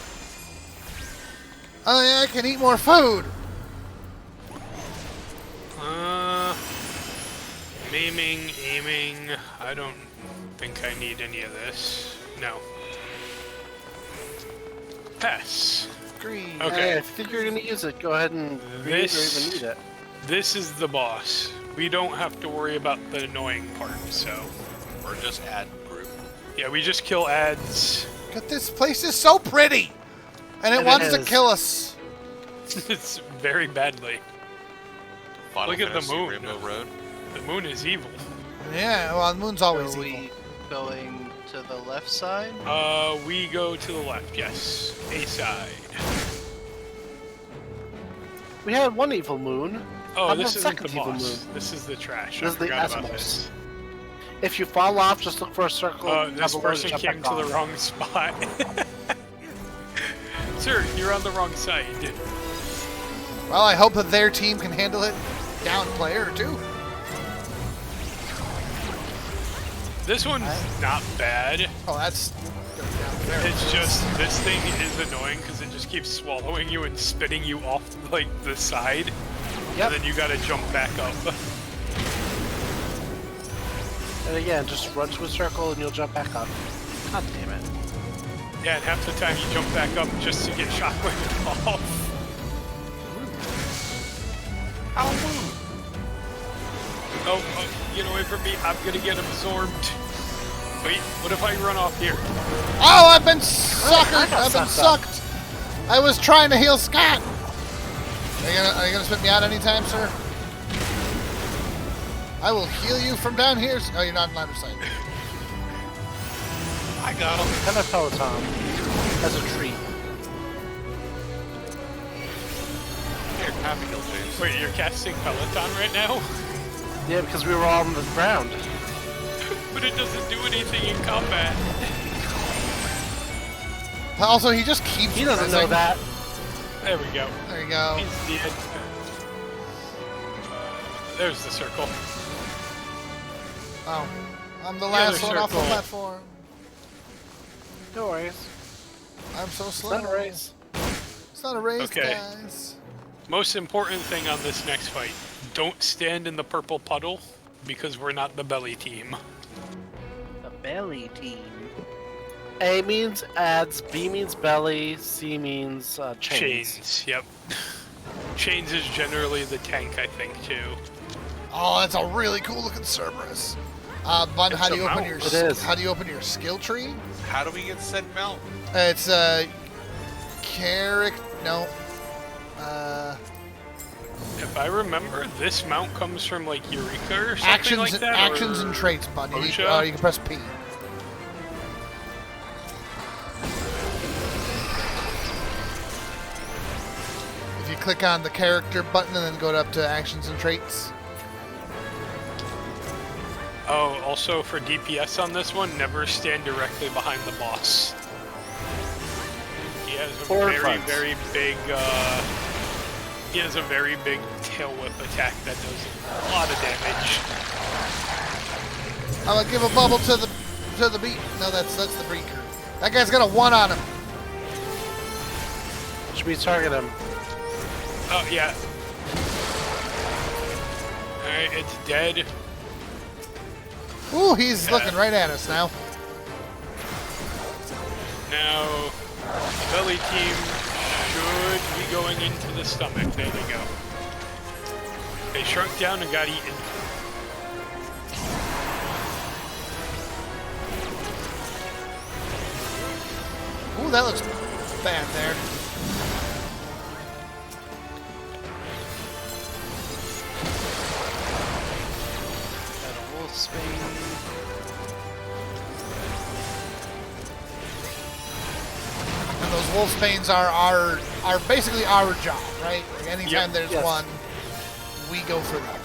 Oh yeah, I can eat more food.
Maiming, aiming. I don't think I need any of this. No. Pass.
Green.
Okay.
Hey, if you think you're gonna use it, go ahead and read it or even need it.
This is the boss. We don't have to worry about the annoying part, so.
Or just add group.
Yeah, we just kill ads.
God, this place is so pretty. And it
And it
wants to
is.
kill us.
It's very badly.
Final
Look at the
Fantasy
moon.
Rainbow Road.
The moon is evil.
Yeah, well, the moon's always
Are
evil.
we going to the left side?
We go to the left, yes. A side.
We had one evil moon.
Oh,
How
this
about
isn't the
second evil
boss.
moon?
This is the trash.
This
I
is the
forgot about
Asimos.
this.
If you fall off, just look for a circle.
This
have a way
person
jump
came
back
to the
on.
wrong spot. Sir, you're on the wrong side.
Well, I hope that their team can handle it. Down player or two.
This one's not bad.
Oh, that's going down there.
It's just, this thing is annoying because it just keeps swallowing you and spitting you off, like, the side.
Yep.
And then you gotta jump back up.
And again, just run to a circle and you'll jump back up. God damn it.
Yeah, and half the time you jump back up just to get shockwave off. Oh, get away from me. I'm gonna get absorbed. Wait, what if I run off here?
Oh, I've been suckered.
got
I've been
sucked up.
sucked. I was trying to heal Scott. Are you gonna spit me out anytime, sir? I will heal you from down here. Oh, you're not in line of sight.
I got him.
And a Peloton as a treat.
Here, happy kill, James.
Wait, you're casting Peloton right now?
Yeah, because we were all on the ground.
But it doesn't do anything in combat.
Also, he just keeps.
He doesn't know
pressing.
that.
There we go.
There you go.
He's dead. There's the circle.
Oh, I'm the
other
last one off the
circle.
platform.
No worries.
I'm so
It's
slow.
not a race.
It's not a race,
Okay.
guys.
Most important thing on this next fight. Don't stand in the purple puddle, because we're not the belly team.
The belly team.
A means ads, B means belly, C means chains.
Chains, yep. Chains is generally the tank, I think, too.
Oh, that's a really cool looking Cerberus. Bun, how
It's
do
a
you open
mount.
your
It is.
how do you open your skill tree?
How do we get said mount?
It's character. No.
If I remember, this mount comes from like Eureka or something
Actions,
like that.
actions
or
and traits, Bun. You
OSHA?
can press P. If you click on the character button and then go up to actions and traits.
Oh, also for DPS on this one, never stand directly behind the boss. He has a
Or
very,
front.
very big. He has a very big tail whip attack that does a lot of damage.
I'm gonna give a bubble to the beat. No, that's the breaker. That guy's got a 1 on him.
Should we target him?
Oh yeah. All right, it's dead.
Ooh, he's looking right at us now.
Now, the belly team should be going into the stomach. There they go. They shrunk down and got eaten.
Ooh, that looks bad there.
Got a wolf spade.
And those wolfsbanes are basically our job, right? Like anytime
Yep.
there's
Yes.
one, we go for them.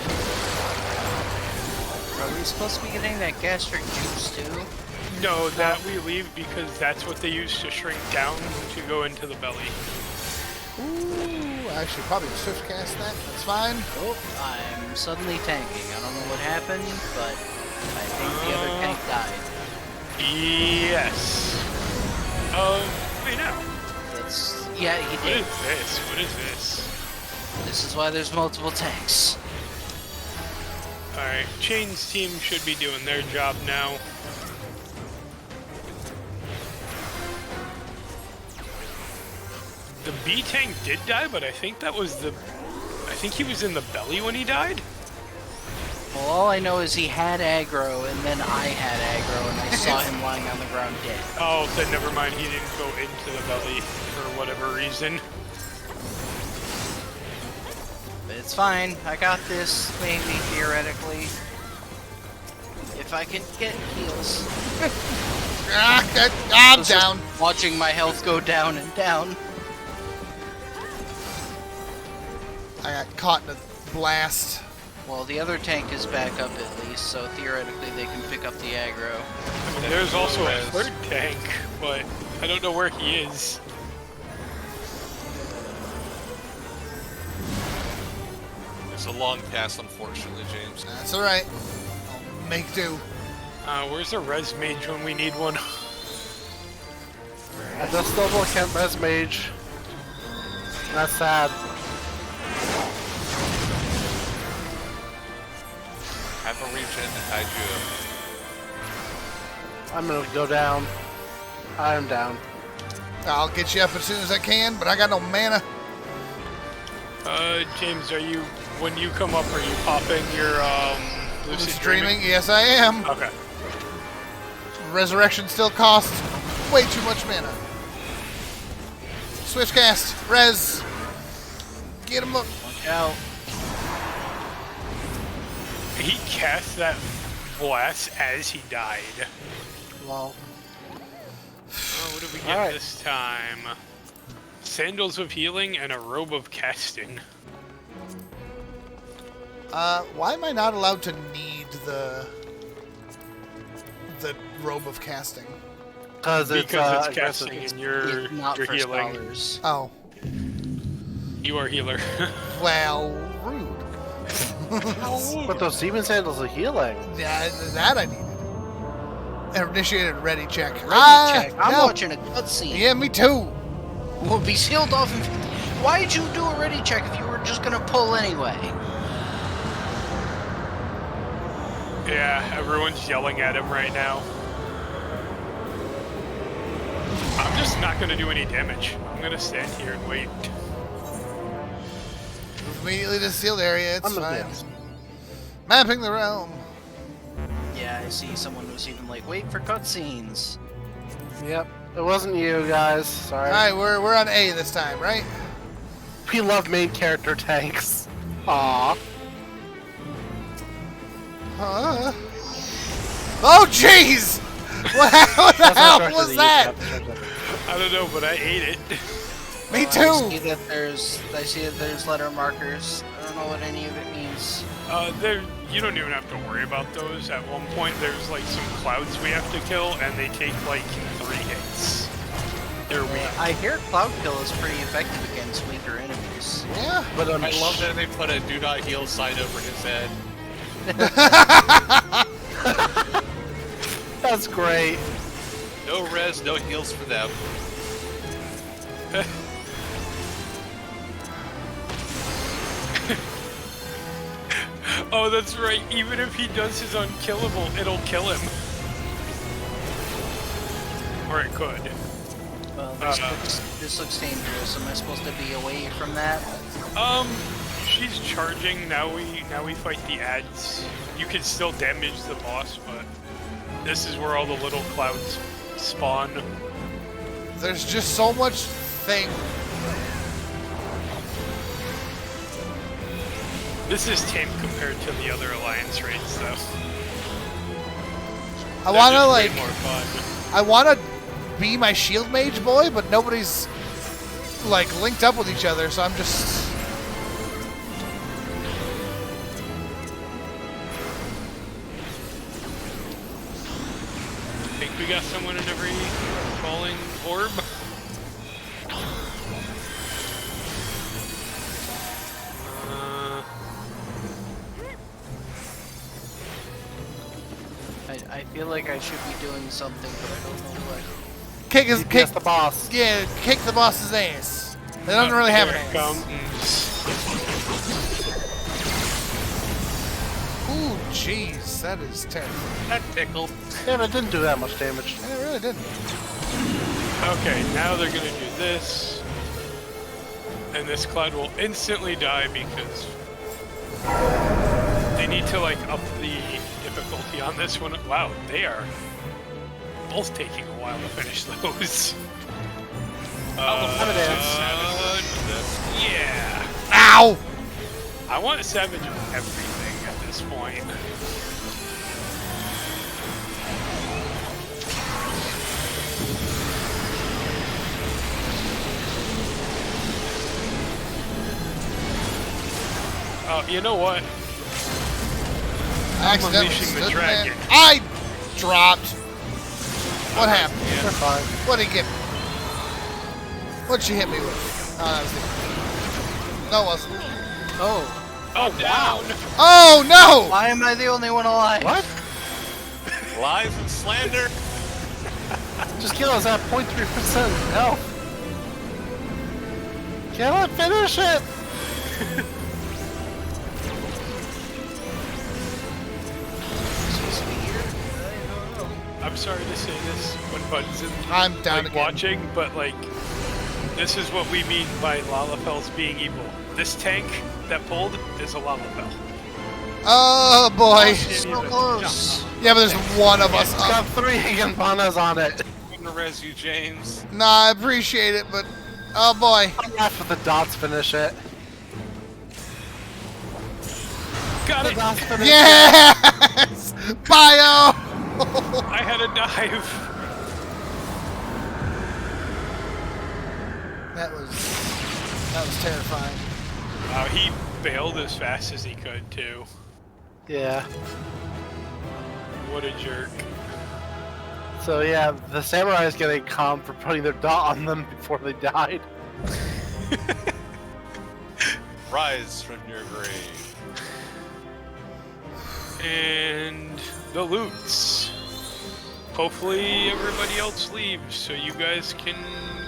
Are we supposed to be getting that gastric juice too?
No, that we leave because that's what they use to shrink down to go into the belly.
Ooh, I should probably swift cast that. That's fine.
Oh, I'm suddenly tanking. I don't know what happened, but I think the other tank died.
Yes. Wait, no.
Yeah, he
What
did.
is this? What is this?
This is why there's multiple tanks.
Alright, Chain's team should be doing their job now. The B tank did die, but I think that was the... I think he was in the belly when he died?
Well, all I know is he had aggro, and then I had aggro, and I saw him lying on the ground dead.
Oh, then never mind, he didn't go into the belly for whatever reason.
But it's fine. I got this, maybe, theoretically. If I can get heals.
I'm
Was just
down.
Watching my health go down and down.
I got caught in a blast.
Well, the other tank is back up at least, so theoretically they can pick up the aggro.
I mean, there's also a third tank, but I don't know where he is.
It's a long pass, unfortunately, James.
That's alright. I'll make do.
Where's the res mage when we need one?
I just double can't res mage. That's sad.
Have a regen to hide you.
I'm gonna go down. I'm down.
I'll get you up as soon as I can, but I got no mana.
James, are you, when you come up, are you popping your, lucid
Dreaming? Yes, I am.
Okay.
Resurrection still costs way too much mana. Swift cast. Res. Get him up.
Watch out.
He cast that blast as he died.
Well,
Oh, what did we get
Alright.
this time? Sandals of healing and a robe of casting.
Why am I not allowed to need the robe of casting?
because it's
Because it's
aggressive.
casting and you're
It's not for
healing.
scholars.
Oh,
You are healer.
well, rude.
But those demon sandals are healing.
Yeah, that I needed. Initiated ready check.
Ready check. I'm
no.
watching a cutscene.
Yeah, me too.
We'll be sealed off in 50. Why'd you do a ready check if you were just gonna pull anyway?
Yeah, everyone's yelling at him right now. I'm just not gonna do any damage. I'm gonna stand here and wait.
Immediately to sealed area. It's
I'm
fine.
against.
Mapping the realm.
Yeah, yeah, I see someone was even like, wait for cutscenes.
Yep, it wasn't you guys. Sorry.
All right, we're on A this time, right?
We love main character tanks. Aw.
Oh, jeez! What the hell was that?
I don't know, but I ate it.
Me
I
too.
see that there's letter markers. I don't know what any of it means.
You don't even have to worry about those. At one point, there's like some clouds we have to kill, and they take like 3 hits. They're weak.
I hear Cloud Kill is pretty effective against weaker enemies.
Yeah.
But
I love that they put a do not heal sign over his head.
that's great.
No res, no heals for them.
Oh, that's right. Even if he does his unkillable, it'll kill him. Or it could.
Well, this looks dangerous. Am I supposed to be away from that?
She's charging. Now we fight the ads. You can still damage the boss, but this is where all the little clouds spawn.
There's just so much thing.
This is tame compared to the other Alliance raids, though.
I want to
They're just
like,
way more fun.
I want to be my shield mage boy, but nobody's like linked up with each other, so I'm just.
I think we got someone in every falling orb.
I feel like I should be doing something, but I don't know what.
Kick his
DPS the boss.
Yeah, kick the boss's ass. They don't really have an
Here it
ass.
comes.
Ooh, jeez, that is terrible.
That tickled.
Yeah, but it didn't do that much damage.
Yeah, it really didn't.
Okay, now they're gonna do this. And this cloud will instantly die because they need to like up the difficulty on this one. Wow, they are both taking a while to finish those.
have a dance.
Yeah.
Ow!
I want to savage everything at this point. Oh, you know what?
I accidentally
unleashing the
stood
dragon.
there. I dropped. What happened?
They're fine.
What'd he get me? What'd she hit me with? Oh, that was the... No, it wasn't.
Oh,
Oh, down!
Oh, no!
why am I the only one alive?
What?
Lies and slander.
Just kill us at 0.3% health. Kill it, finish it!
Supposed to be here? I don't know.
I'm sorry to say this when Bud's in
I'm down
like,
again.
watching, but like, this is what we mean by Lalafels being evil. This tank that pulled is a Lalafel.
Oh, boy.
So close.
Yeah, but there's one of us
It's
up.
got 3 Higanpanas on it.
I'm gonna res you, James.
Nah, I appreciate it, but... Oh, boy.
After the dots finish it.
Got
The
it!
dots finish
Yes! Bio!
I had a dive.
That was terrifying.
Wow, he bailed as fast as he could too.
it. Yeah.
What a jerk.
So yeah, the samurai is getting calm for putting their dot on them before they died.
Rise from your grave.
And the loots. Hopefully everybody else leaves so you guys can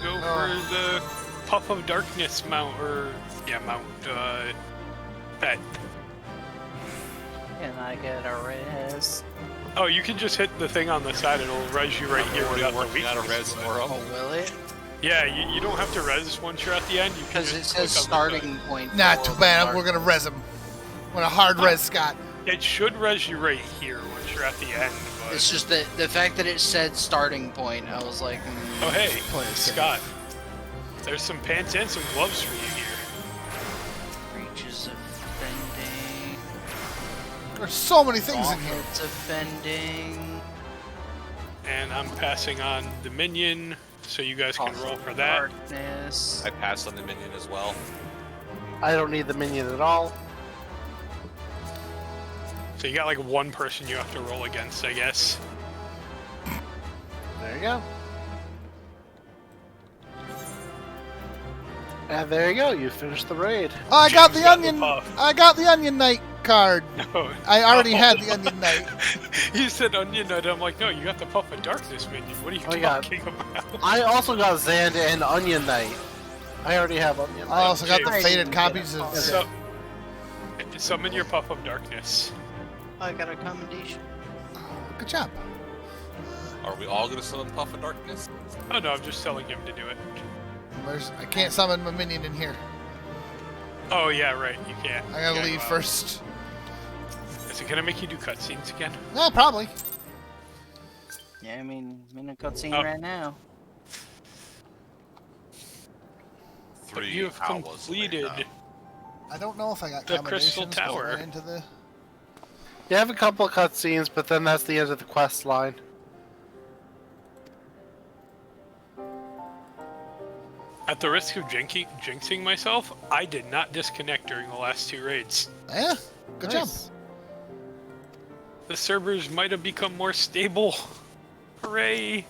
go for the Puff of Darkness mount, or mount pet.
Can I get a res?
Oh, you can just hit the thing on the side, it'll res you right here
Already
without the
working out a
weakness.
res for 'em.
Oh, will it?
Yeah, you don't have to res once you're at the end. You can
Because it
just
says
click on the
starting point.
Not
for
too bad.
Dark.
We're gonna res him. I'm gonna hard res Scott.
It should res you right here once you're at the end. But...
It's just that the fact that it said starting point, I was like,
Oh hey,
Play it safe.
Scott. There's some pants and some gloves for you here.
Reaches offending.
There's so many things in here.
It's offending.
And I'm passing on the minion, so you guys can roll for that.
Darkness.
I passed on the minion as well.
I don't need the minion at all.
So you got like one person you have to roll against, I guess.
There you go. And there you go. You finished the raid.
Oh, I got
James
the
got
onion.
the puff.
I got the Onion Knight card.
No.
I already had the Onion Knight.
You said Onion Knight. I'm like, no, you got the Puff of Darkness minion. What are you
Oh, yeah.
talking about?
I also got Xand and Onion Knight. I already have Onion
I
Knight.
also got the
I
faded
didn't
copies
get a
of.
puff.
So, summon your Puff of Darkness.
I got a commendation.
Good job.
Are we all gonna summon Puff of Darkness?
Oh no, I'm just telling him to do it.
I can't summon my minion in here.
Oh yeah, right. You can't.
I gotta
Yeah,
leave
well,
first.
Is it gonna make you do cutscenes again?
Yeah, probably.
Yeah, I mean, I'm in a cutscene
Oh.
right now.
But
3
you have
hours
completed.
later.
I don't know if I got
The Crystal
commendations 'cause I
Tower.
went into the.
You have a couple of cutscenes, but then that's the end of the quest line.
At the risk of jinxing myself, I did not disconnect during the last 2 raids.
Yeah, good job.
Nice.
The servers might have become more stable. Hooray!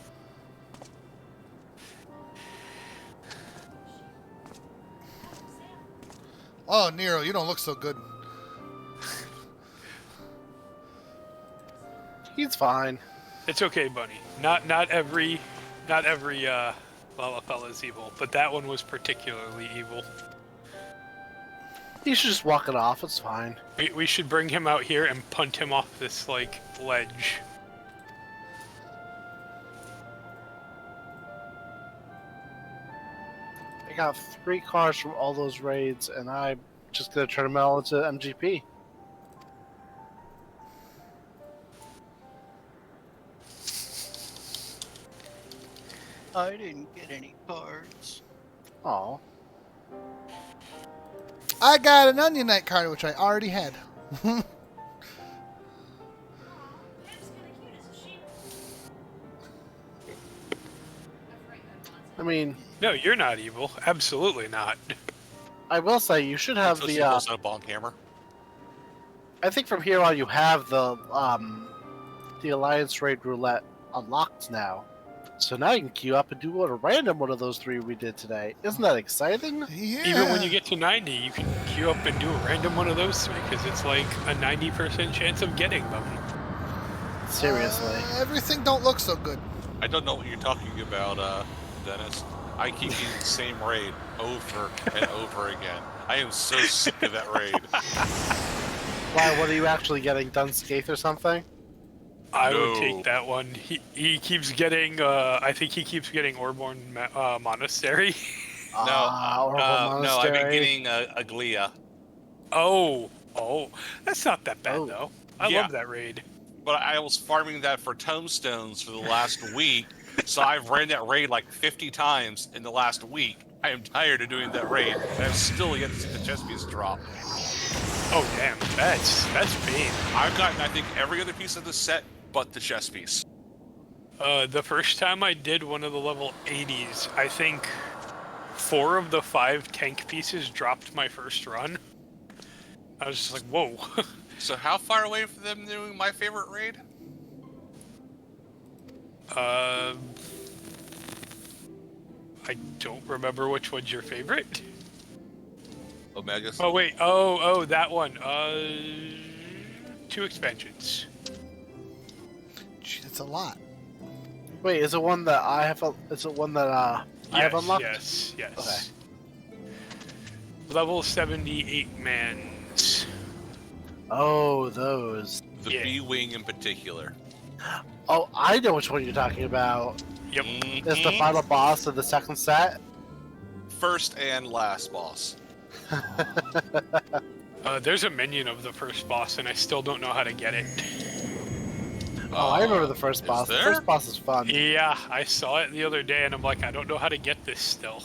Oh, Nero, you don't look so good.
He's fine.
It's okay, Bunny. Not every Lalafella is evil, but that one was particularly evil.
He should just walk it off. It's fine.
We should bring him out here and punt him off this like ledge.
I got 3 cars from all those raids, and I'm just gonna turn them all into MGP.
I didn't get any cards.
Oh,
I got an Onion Knight card, which I already had.
I mean,
No, you're not evil. Absolutely not.
I will say you should have
So
the.
she goes on a bonk hammer.
I think from here on you have the Alliance Raid Roulette unlocked now. So now you can queue up and do a random one of those 3 we did today. Isn't that exciting?
Yeah.
Even when you get to 90, you can queue up and do a random one of those 3 because it's like a 90% chance of getting them.
Seriously.
Everything don't look so good.
I don't know what you're talking about, Dennis. I keep getting the same raid over and over again. I am so sick of that raid.
Why, what are you actually getting? Dunscaith or something?
I
No.
would take that one. He keeps getting. I think he keeps getting Orborn Monastery.
Or
No, I've been
Monastery.
getting a Glia.
Oh, that's not that bad
Oh.
though. I
Yeah.
love that raid.
But I was farming that for tomestones for the last week, so I've ran that raid like 50 times in the last week. I am tired of doing that raid, and I'm still yet to see the chest piece drop.
Oh damn, that's pain.
I've gotten, I think, every other piece of the set but the chest piece.
The first time I did one of the level 80s, I think 4 of the 5 tank pieces dropped my first run. I was just like, whoa.
So how far away from them doing my favorite raid?
I don't remember which one's your favorite.
Omega.
Oh wait, oh that one. 2 expansions.
Gee, that's a lot.
Wait, is it one that I have? Is it one that I have unlocked?
Yes.
Okay.
Level 78 mans.
Oh, those.
The
Yeah.
B-Wing in particular.
Oh, I know which one you're talking about.
Yep.
It's the final boss of the second set.
First and last boss.
There's a minion of the first boss, and I still don't know how to get it.
Oh, I remember the first boss. The
there?
first boss is fun.
Yeah, I saw it the other day, and I'm like, I don't know how to get this still.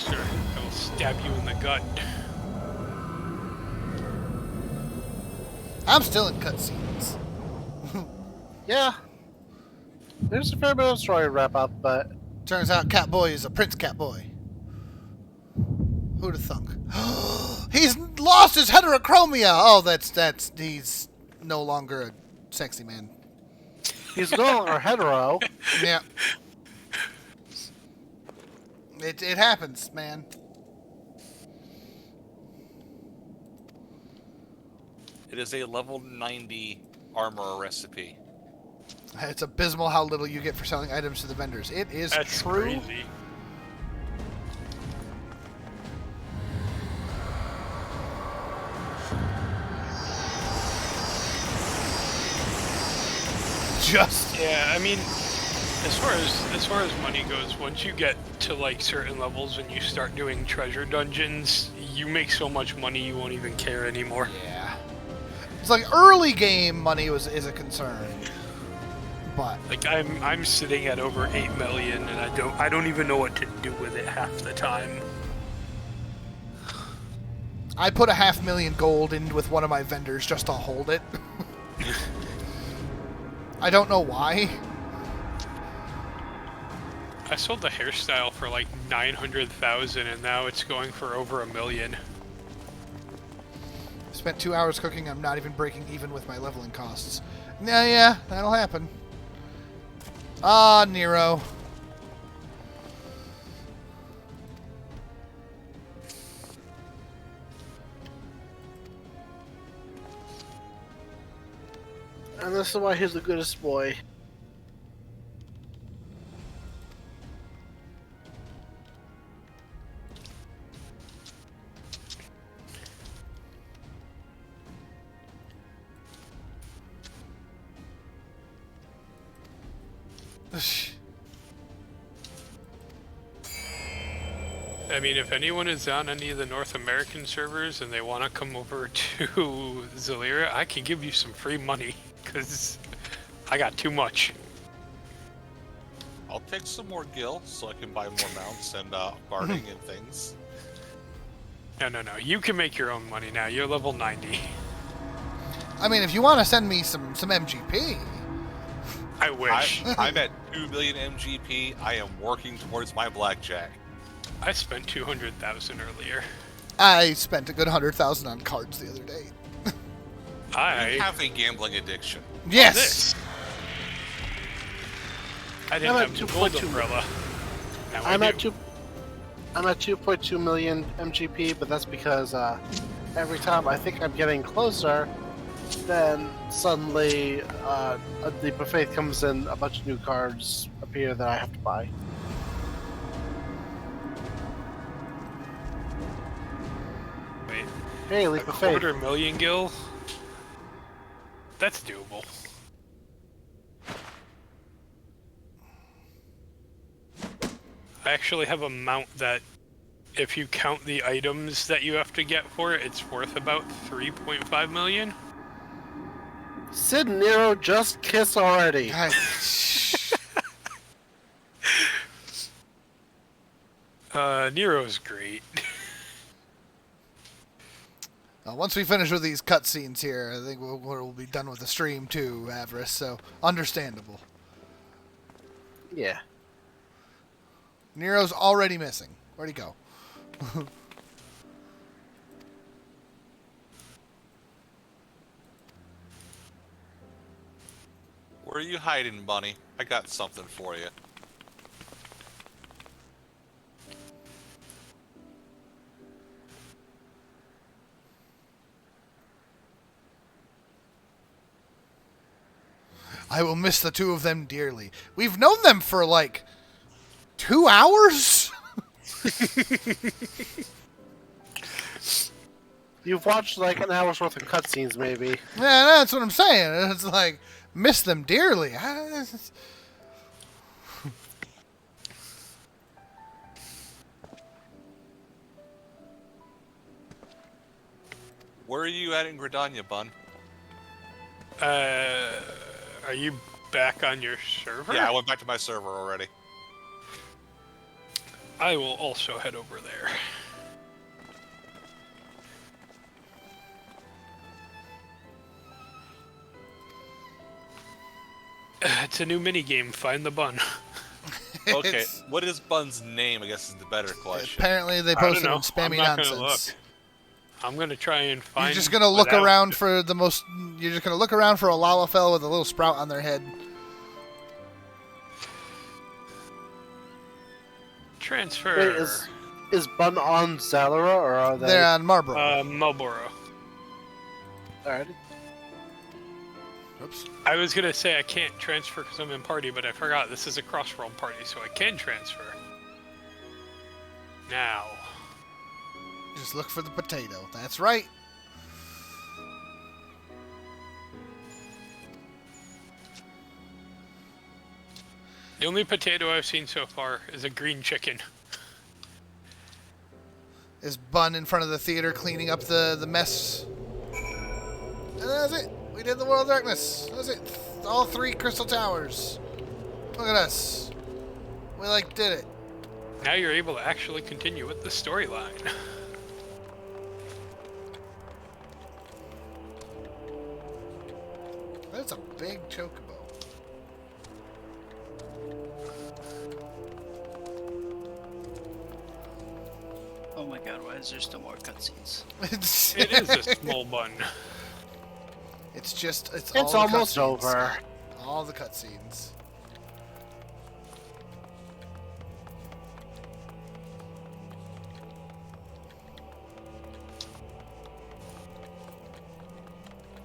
Sure, I will stab you in the gut.
I'm still in cutscenes.
Yeah. There's a fair bit of story to wrap up, but
Turns out Catboy is a Prince Catboy. Who'd have thunk? He's lost his heterochromia! Oh, he's no longer a sexy man.
he's no longer hetero.
Yeah. It happens, man.
It is a level 90 armor recipe.
It's abysmal how little you get for selling items to the vendors. It is
That's
true.
crazy.
Just
Yeah, I mean, as far as money goes, once you get to like certain levels and you start doing treasure dungeons, you make so much money you won't even care anymore.
yeah. It's like early game money is a concern, but
Like I'm sitting at over 8 million, and I don't even know what to do with it half the time.
I put 500,000 gold in with one of my vendors just to hold it. I don't know why.
I sold the hairstyle for like 900,000, and now it's going for over 1 million.
Spent 2 hours cooking. I'm not even breaking even with my leveling costs. Yeah, that'll happen. Ah, Nero.
And this is why he's the goodest boy.
I mean, if anyone is on any of the North American servers and they want to come over to Zalira, I can give you some free money, because I got too much.
I'll take some more gil so I can buy more mounts and guarding and things.
No. You can make your own money now. You're level 90.
I mean, if you want to send me some MGP,
I wish.
I'm at 2 million MGP. I am working towards my blackjack.
I spent 200,000 earlier.
I spent a good 100,000 on cards the other day.
I have a gambling addiction.
Yes.
This. I didn't
I'm at
have the gold
2.2
umbrella. Now I
I'm at
do.
I'm at 2.2 million MGP, but that's because every time I think I'm getting closer, then suddenly the buffet comes in, a bunch of new cards appear that I have to buy.
Wait,
Hey,
a
leap of faith.
250,000 gil? That's doable. I actually have a mount that, if you count the items that you have to get for it, it's worth about 3.5 million.
Sid and Nero, just kiss already.
God.
Nero's great.
Once we finish with these cutscenes here, I think we'll be done with the stream too, Avarice, so understandable.
Yeah.
Nero's already missing. Where'd he go?
Where are you hiding, Bunny? I got something for you.
I will miss the two of them dearly. We've known them for like 2 hours?
You've watched like an hour's worth of cutscenes, maybe.
Yeah, that's what I'm saying. It's like, miss them dearly.
Where are you at in Gridania, Bun?
Are you back on your server?
Yeah, I went back to my server already.
I will also head over there. It's a new minigame, find the bun.
Okay,
It's-
what is Bun's name, I guess is the better question.
Apparently they
I don't
posted
know.
in spammy
I'm not gonna
nonsense.
look. I'm gonna try and find.
You're just gonna look
without-
around for the most. You're just gonna look around for a Lalafell with a little sprout on their head.
Transfer.
Wait, is Bun on Zalora or are they?
They're on Marlboro.
Marlboro.
Alright.
Oops.
I was gonna say I can't transfer because I'm in party, but I forgot this is a cross-world party, so I can transfer. Now.
Just look for the potato. That's right.
The only potato I've seen so far is a green chicken.
Is Bun in front of the theater cleaning up the mess? And that's it. We did the World of Darkness. That's it. All 3 crystal towers. Look at us. We did it.
Now you're able to actually continue with the storyline.
That's a big chocobo.
Oh my god, why is there still more cutscenes?
It is a small bun.
It's
It's
all the
almost
cutscenes.
over.
All the cutscenes.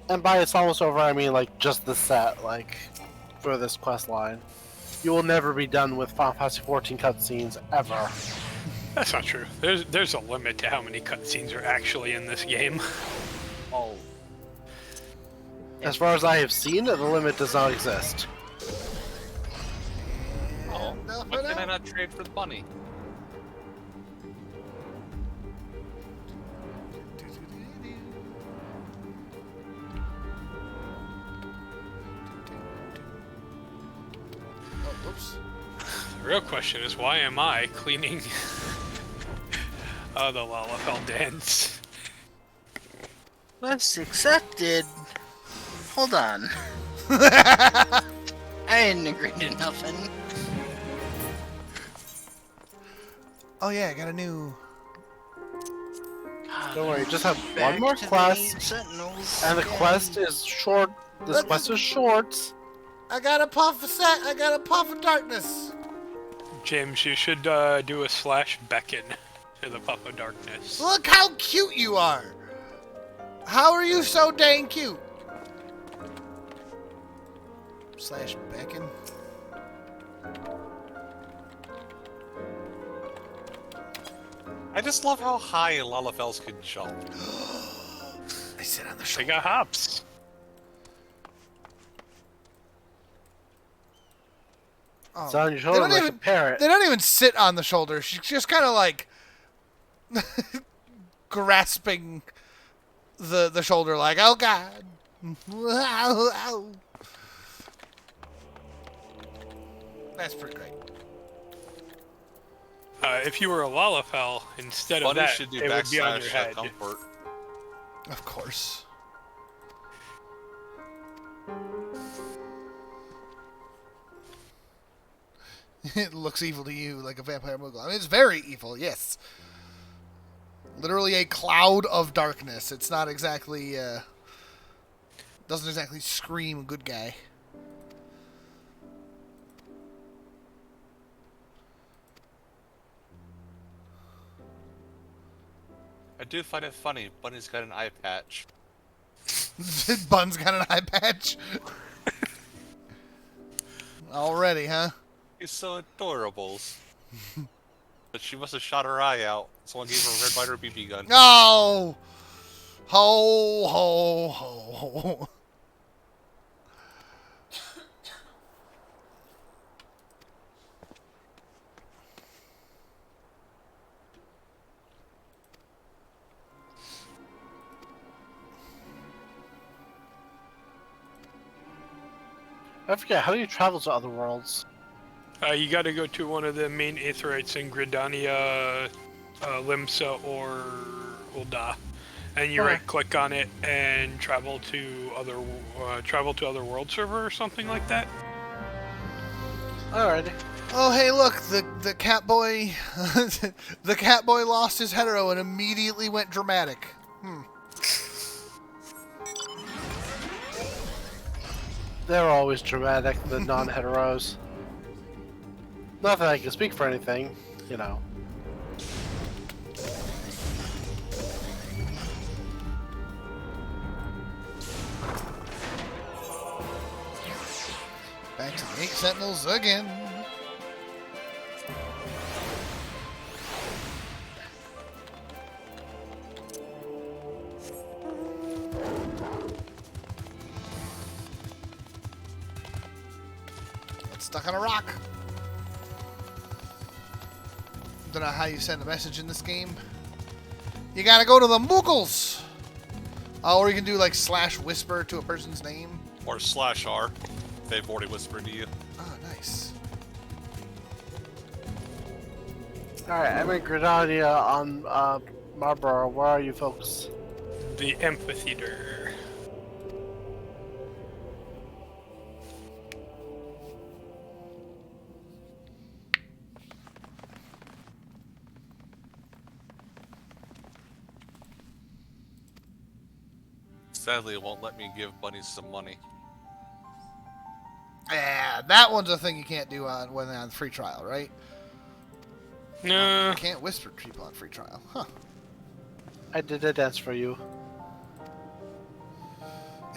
And by it's almost over, I mean like just the set, like for this quest line. You will never be done with Final Fantasy 14 cutscenes ever.
That's not true. There's a limit to how many cutscenes are actually in this game.
Oh,
As far as I have seen, the limit does not exist.
oh.
Nothing
Why can I
else.
not trade for the bunny?
Oh, whoops.
The real question is, why am I cleaning the Lalafell dance?
Quest accepted. Hold on. I didn't agree to nothing.
Oh yeah, I got a new.
God,
Don't worry, you just have
back
one more
to the
quest,
Sentinels
and the
again.
quest is short. This
Let's-
quest is short.
I got a puff of set. I got a puff of darkness.
James, you should do a slash beckon to the Puff of Darkness.
Look how cute you are. How are you so dang cute? Slash beckon.
I just love how high Lalafells can jump.
I sit on the
They
shoulder.
got hops.
Oh,
It's on your
they
shoulder
don't
like a
even-
parrot.
They don't even sit on the shoulder. She's just kind of like grasping the shoulder, like, oh god. Ow, ow. That's pretty great.
If you were a Lalafell, instead of
Bunny
that,
should do
it would be on your
backslash
head.
comfort.
Of course. It looks evil to you, like a vampire Moogle. I mean, it's very evil, yes. Literally a cloud of darkness. It's not exactly, doesn't exactly scream good guy.
I do find it funny. Bunny's got an eye patch.
Bun's got an eye patch. Already, huh?
He's so adorable. But she must have shot her eye out. Someone gave her a red lighter BB gun.
No! Ho, ho, ho.
I forget, how do you travel to other worlds?
You got to go to one of the main Aetherites in Gridania, Limsa, or Ul'dah, and you
Okay.
right-click on it and travel to other world server or something like that.
Alrighty.
Oh, hey, look, the cat boy, the cat boy lost his hetero and immediately went dramatic.
They're always dramatic, the non-heteros. Not that I can speak for anything, you know.
Back to the 8 Sentinels again. It's stuck on a rock. Don't know how you send a message in this game. You gotta go to the Moogles! Or you can do like /whisper to a person's name.
Or /R. They've already whispered to you.
Oh, nice.
Alright, I'm in Gridania on Marlborough. Where are you folks?
The amphitheater.
Sadly, it won't let me give bunnies some money.
Yeah, that one's a thing you can't do when they're on free trial, right?
No.
You can't whisper to people on free trial. Huh.
I did a dance for you.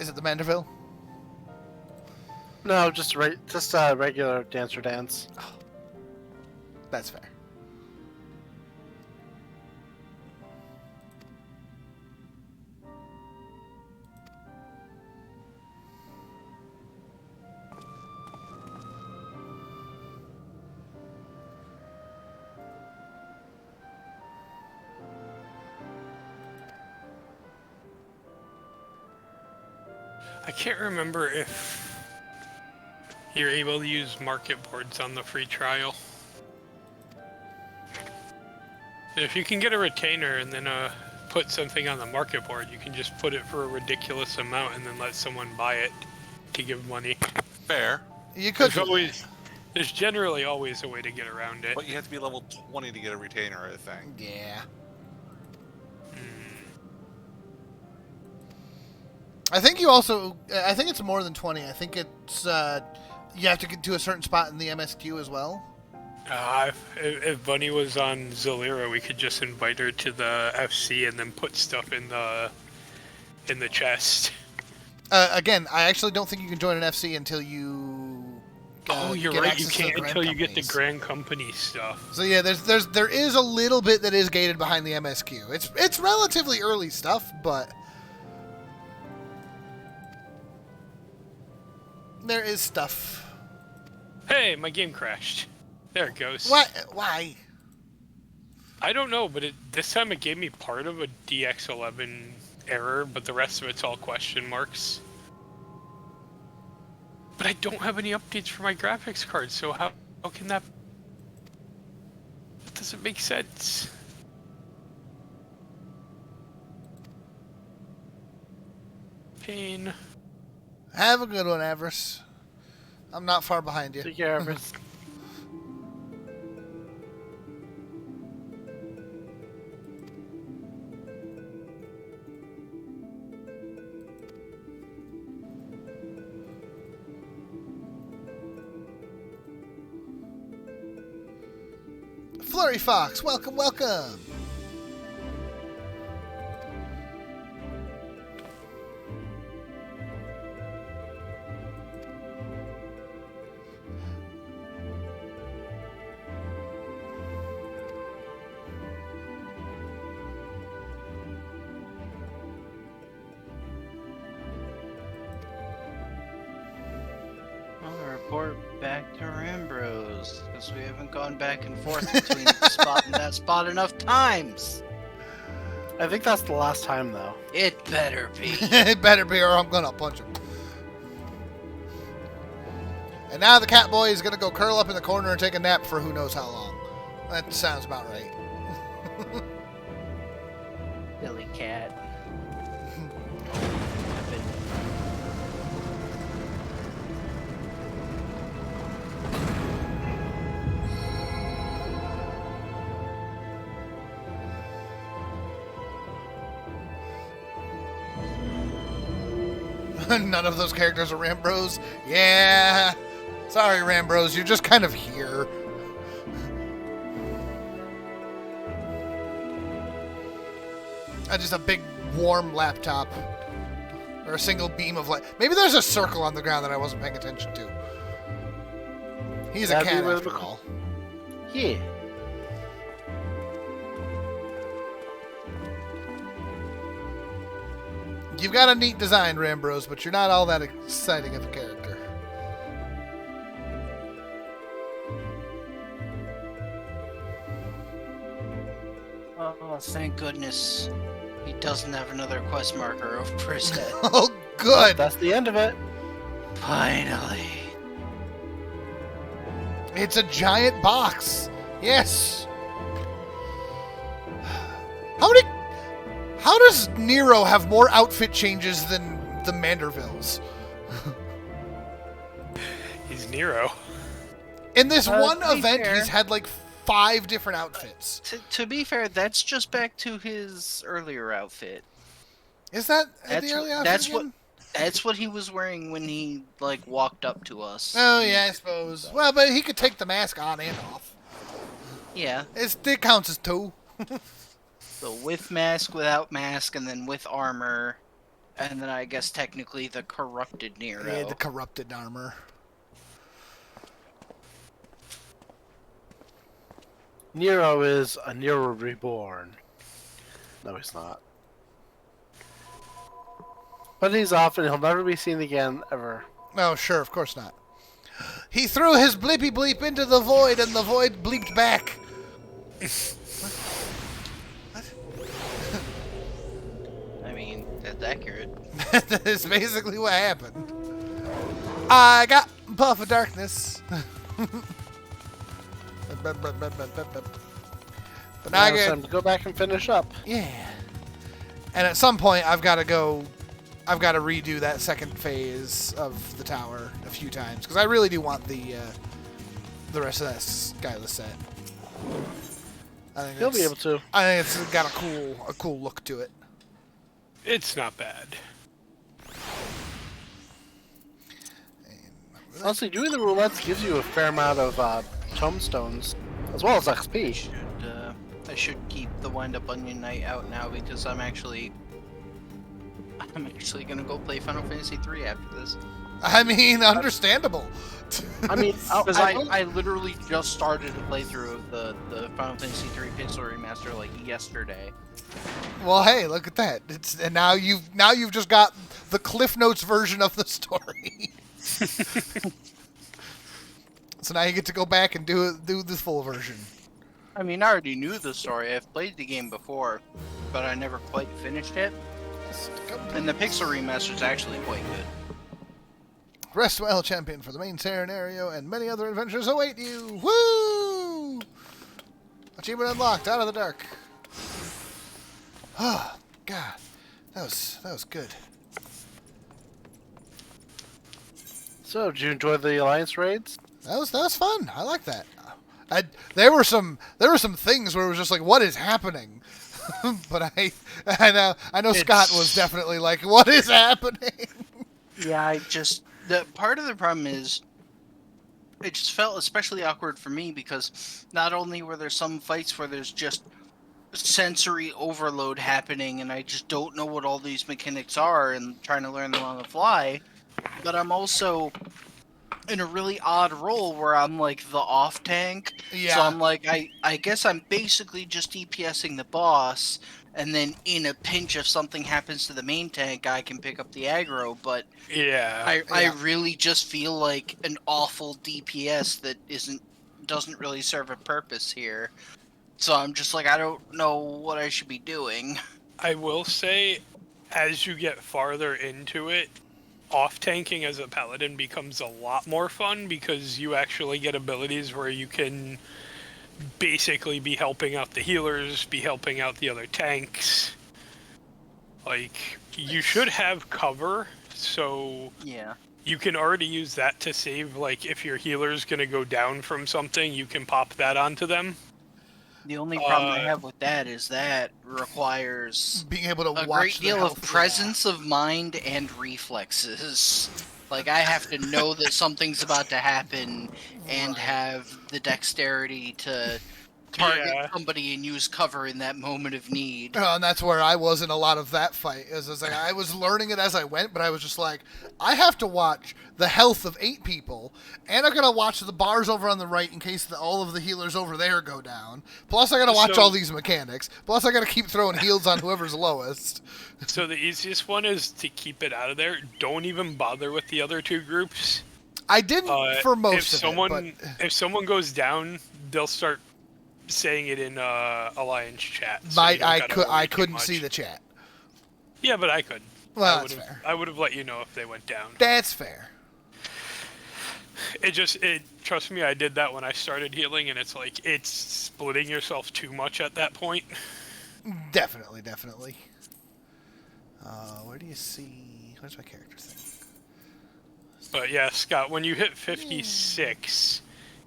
Is it the Manderville?
No, just a regular dancer dance.
That's fair.
I can't remember if you're able to use market boards on the free trial. If you can get a retainer and then put something on the market board, you can just put it for a ridiculous amount and then let someone buy it to give money.
Fair,
You could.
There's generally always a way to get around it.
but you have to be level 20 to get a retainer, I think.
Yeah. I think you also. I think it's more than 20. I think it's. You have to get to a certain spot in the MSQ as well.
If Bunny was on Zalira, we could just invite her to the FC and then put stuff in the chest.
Again, I actually don't think you can join an FC until you.
Oh, you're
get
right. You
access to the
can't
Grand
until you get the
Companies.
Grand Company stuff.
So yeah, there is a little bit that is gated behind the MSQ. It's relatively early stuff, but there is stuff.
Hey, my game crashed. There it goes.
What? Why?
I don't know, but this time it gave me part of a DX11 error, but the rest of it's all question marks. But I don't have any updates for my graphics card, so how can that... That doesn't make sense. Pain.
Have a good one, Avarice. I'm not far behind you.
Take care of it.
Flurry Fox, welcome, welcome.
because we haven't gone back and forth between the spot and that spot enough times.
I think that's the last time, though.
It better be.
It better be, or I'm gonna punch him. And now the cat boy is gonna go curl up in the corner and take a nap for who knows how long. That sounds about right.
Silly cat.
None of those characters are Rambros. Yeah. Sorry, Rambros. You're just kind of here. Just a big, warm laptop. Or a single beam of light. Maybe there's a circle on the ground that I wasn't paying attention to. He's a
That'd be
cat
where
after
the-
all.
Yeah.
You've got a neat design, Rambros, but you're not all that exciting of a character.
Oh, thank goodness. He doesn't have another quest marker over his head.
Oh, good.
That's the end of it.
Finally.
It's a giant box. Yes. How does Nero have more outfit changes than the Mandervilles?
He's Nero.
In this one
to be
event,
fair-
he's had like 5 different outfits.
To be fair, that's just back to his earlier outfit.
Is that
That's
the early outfit
that's
again?
That's what he was wearing when he like walked up to us.
Oh yeah, I suppose. Well, but he could take the mask on and off.
Yeah.
It counts as 2.
So with mask, without mask, and then with armor, and then I guess technically the corrupted Nero.
Yeah, the corrupted armor.
Nero is a Nero reborn. No, he's not. But he's off and he'll never be seen again, ever.
Oh, sure, of course not. He threw his blippy bleep into the void, and the void bleeped back.
I mean, that's accurate.
That is basically what happened. I got Puff of Darkness. But now I
Now it's
get,
time to go back and finish up.
yeah. And at some point, I've got to redo that second phase of the tower a few times because I really do want the rest of that skyless set. I think
You'll be able to.
I think it's got a cool look to it.
It's not bad.
Honestly, doing the roulettes gives you a fair amount of tombstones, as well as XP.
I should keep the Wind Up Onion Knight out now because I'm actually gonna go play Final Fantasy III after this.
I mean, understandable.
I mean,
Because I literally just started a playthrough of the Final Fantasy III Pixel Remaster like yesterday.
Well, hey, look at that! And now you've just got the Cliff Notes version of the story. So now you get to go back and do the full version.
I mean, I already knew the story. I've played the game before, but I never quite finished it. And the Pixel Remaster is actually quite good.
Rest well, champion, for the main scenario and many other adventures await you. Woo! Achievement unlocked. Out of the dark. Oh, God, that was good.
So, did you enjoy the Alliance raids?
That was fun. I like that. There were some things where it was just like, what is happening? But I know Scott was definitely like, what is happening?
Yeah, the part of the problem is it just felt especially awkward for me because not only were there some fights where there's just sensory overload happening and I just don't know what all these mechanics are and trying to learn them on the fly, but I'm also in a really odd role where I'm like the off tank.
Yeah.
So I'm like, I guess I'm basically just DPSing the boss, and then in a pinch if something happens to the main tank, I can pick up the aggro, but
Yeah.
I really just feel like an awful DPS that isn't doesn't really serve a purpose here. So I'm just like, I don't know what I should be doing.
I will say, as you get farther into it, off-tanking as a paladin becomes a lot more fun because you actually get abilities where you can basically be helping out the healers, be helping out the other tanks. Like, you should have cover, so
Yeah.
you can already use that to save, like, if your healer's gonna go down from something, you can pop that onto them.
The only problem I have with that is that requires
Being able to
a
watch
great
the
deal
health
of presence of mind and reflexes. Like, I have to know that something's about to happen and
Right.
have the dexterity to target
Yeah.
somebody and use cover in that moment of need.
And that's where I was in a lot of that fight. Is like I was learning it as I went, but I was just like, I have to watch the health of 8 people, and I gotta watch the bars over on the right in case all of the healers over there go down. Plus, I gotta watch
So-
all these mechanics. Plus, I gotta keep throwing heals on whoever's lowest.
So the easiest one is to keep it out of there. Don't even bother with the other 2 groups.
I didn't for most
if
of
someone,
it, but
if someone goes down, they'll start saying it in Alliance chat. so you don't
I
gotta worry too
couldn't
much.
see the chat.
Yeah, but I could.
Well,
I
that's
would've-
fair.
I would have let you know if they went down.
That's fair.
Trust me, I did that when I started healing, and it's like, it's splitting yourself too much at that point.
Definitely. Where do you see? Where's my character thing?
But yeah, Scott, when you hit 56,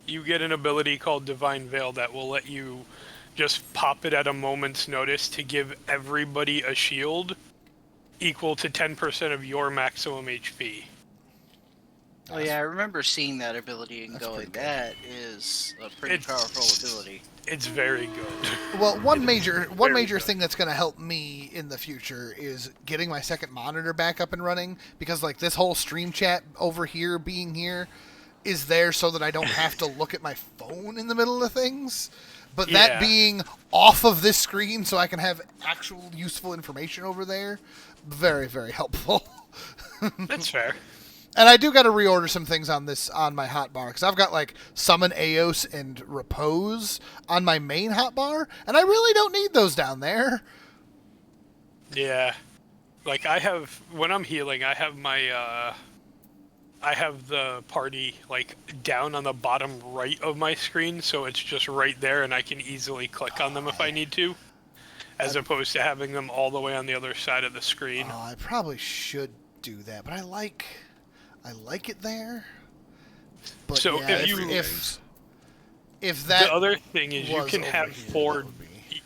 you get an ability called Divine Veil that will let you just pop it at a moment's notice to give everybody a shield equal to 10% of your maximum HP.
Oh yeah, I remember seeing that ability and
That's
going,
pretty good.
that is a pretty
It's-
powerful ability.
It's very good.
Well, one major
very good.
thing that's going to help me in the future is getting my second monitor back up and running, because like this whole stream chat over here being here is there so that I don't have to look at my phone in the middle of things. But that
Yeah.
being off of this screen so I can have actual useful information over there, very, very helpful.
That's fair.
And I do got to reorder some things on my hotbar, because I've got like Summon Eos and Repose on my main hotbar, and I really don't need those down there.
Yeah. Like, when I'm healing, I have my, I have the party, like, down on the bottom right of my screen, so it's just right there, and I can easily click on them if I need to, as opposed to having them all the way on the other side of the screen.
Oh, I probably should do that, but I like it there. But
So
yeah, if that
The other thing is you
was
can
over
have
here,
four
that would be-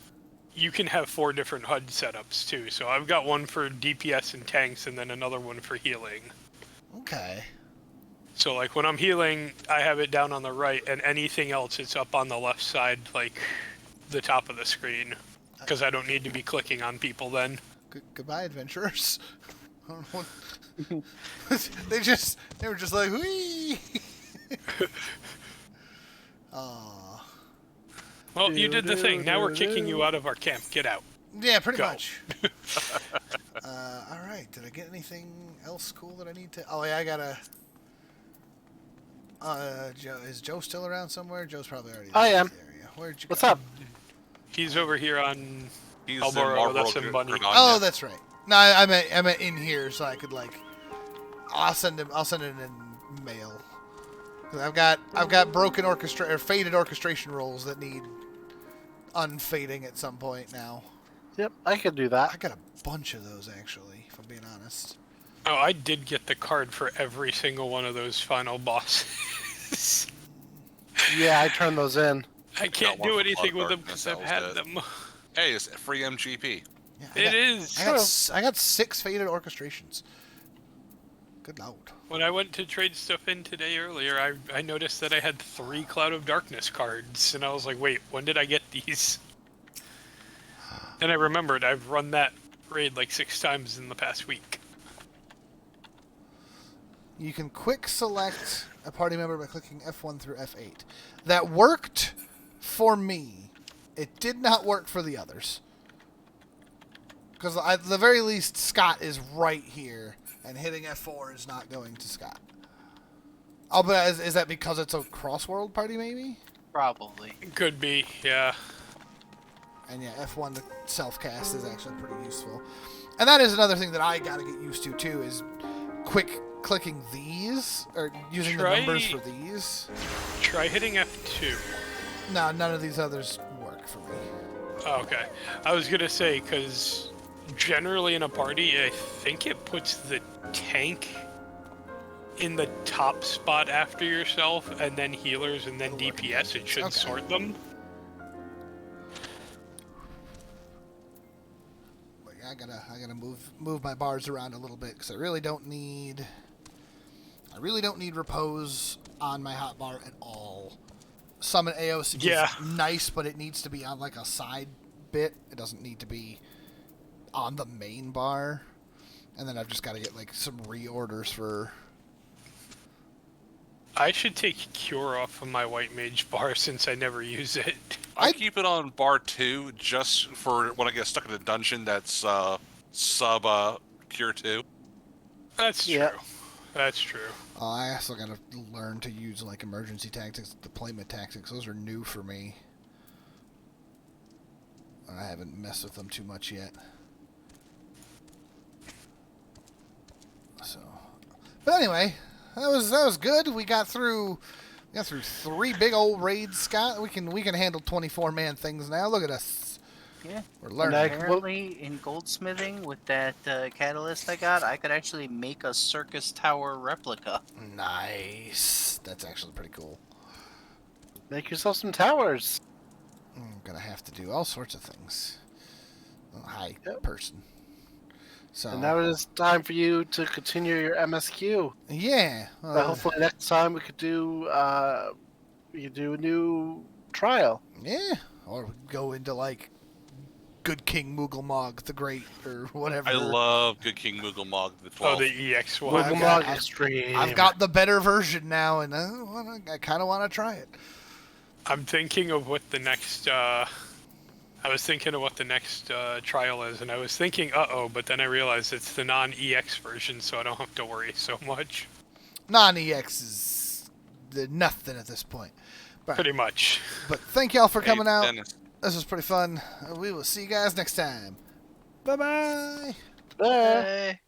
you can have 4 different HUD setups too. So I've got one for DPS and tanks, and then another one for healing.
Okay.
So like when I'm healing, I have it down on the right, and anything else it's up on the left side, like the top of the screen, because I don't need to be clicking on people then.
Goodbye, adventurers. I don't know what- they were just like, whee. Aw.
Well, you did the thing. Now we're kicking you out of our camp. Get out.
Yeah, pretty
Go.
much. All right. Did I get anything else cool that I need to? Oh yeah, I gotta. Joe, is Joe still around somewhere? Joe's probably already.
I
left
am.
the area. Where'd you
What's
go?
up?
He's over here on.
He's
Marlboro,
in Marlboro,
that's in Bunny.
Oh, that's right. No, I meant in here, so I could like. I'll send it in mail. 'Cause I've got broken faded orchestration rolls that need unfading at some point now.
Yep, I could do
I
that.
got a bunch of those actually, if I'm being honest.
Oh, I did get the card for every single one of those final bosses.
Yeah, I turned those in.
I can't
one
do
for
anything with
Blood
them
Darkness,
because I've
that was
had
good.
them.
Hey, it's free MGP.
Yeah,
It is.
I got 6 faded orchestrations. Good lord.
When I went to trade stuff in today earlier, I noticed that I had 3 Cloud of Darkness cards, and I was like, wait, when did I get these? Then I remembered I've run that raid like 6 times in the past week.
You can quick select a party member by clicking F1 through F8. That worked for me. It did not work for the others. Because at the very least, Scott is right here, and hitting F4 is not going to Scott. Oh, but is that because it's a cross-world party, maybe?
Probably.
Could be, yeah.
And yeah, F1 to self-cast is actually pretty useful. And that is another thing that I gotta get used to, too, is quick clicking these, or using the numbers for these.
Try hitting F2.
No, none of these others work for me.
Oh, okay. I was gonna say, because generally in a party, I think it puts the tank in the top spot after yourself, and then healers, and then DPS. It should sort them.
I gotta move my bars around a little bit because I really don't need repose on my hotbar at all. Summon AOC is nice, but it needs to be on like a side bit. It doesn't need to be on the main bar. And then I've just got to get like some reorders for.
I should take Cure off of my White Mage bar since I never use it.
I keep it on bar 2 just for when I get stuck in a dungeon that's sub Cure 2.
That's true. That's true.
I also got to learn to use like emergency tactics, deployment tactics. Those are new for me. I haven't messed with them too much yet. So, but anyway, that was good. We got through 3 big old raids, Scott. We can handle 24-man things now. Look at us.
Yeah.
We're learning.
Apparently, in goldsmithing with that catalyst I got, I could actually make a circus tower replica.
Nice. That's actually pretty cool.
Make yourself some towers.
I'm gonna have to do all sorts of things. Oh, hi, person. So.
And now it is time for you to continue your MSQ.
Yeah.
Hopefully next time we could do a new trial.
Yeah. Or go into like Good King Moogle the Great or whatever.
I love Good King Moogle the 12.
Oh, the EX one.
Moogle Extreme.
I've got the better version now, and I kind of want to try it.
I'm thinking of what the next. I was thinking of what the next trial is, and I was thinking, but then I realized it's the non-EX version, so I don't have to worry so much.
Non-EX is nothing at this point. But,
pretty much.
But thank y'all for coming out.
Dennis.
This was pretty fun. We will see you guys next time. Bye-bye.
Bye.
Hey.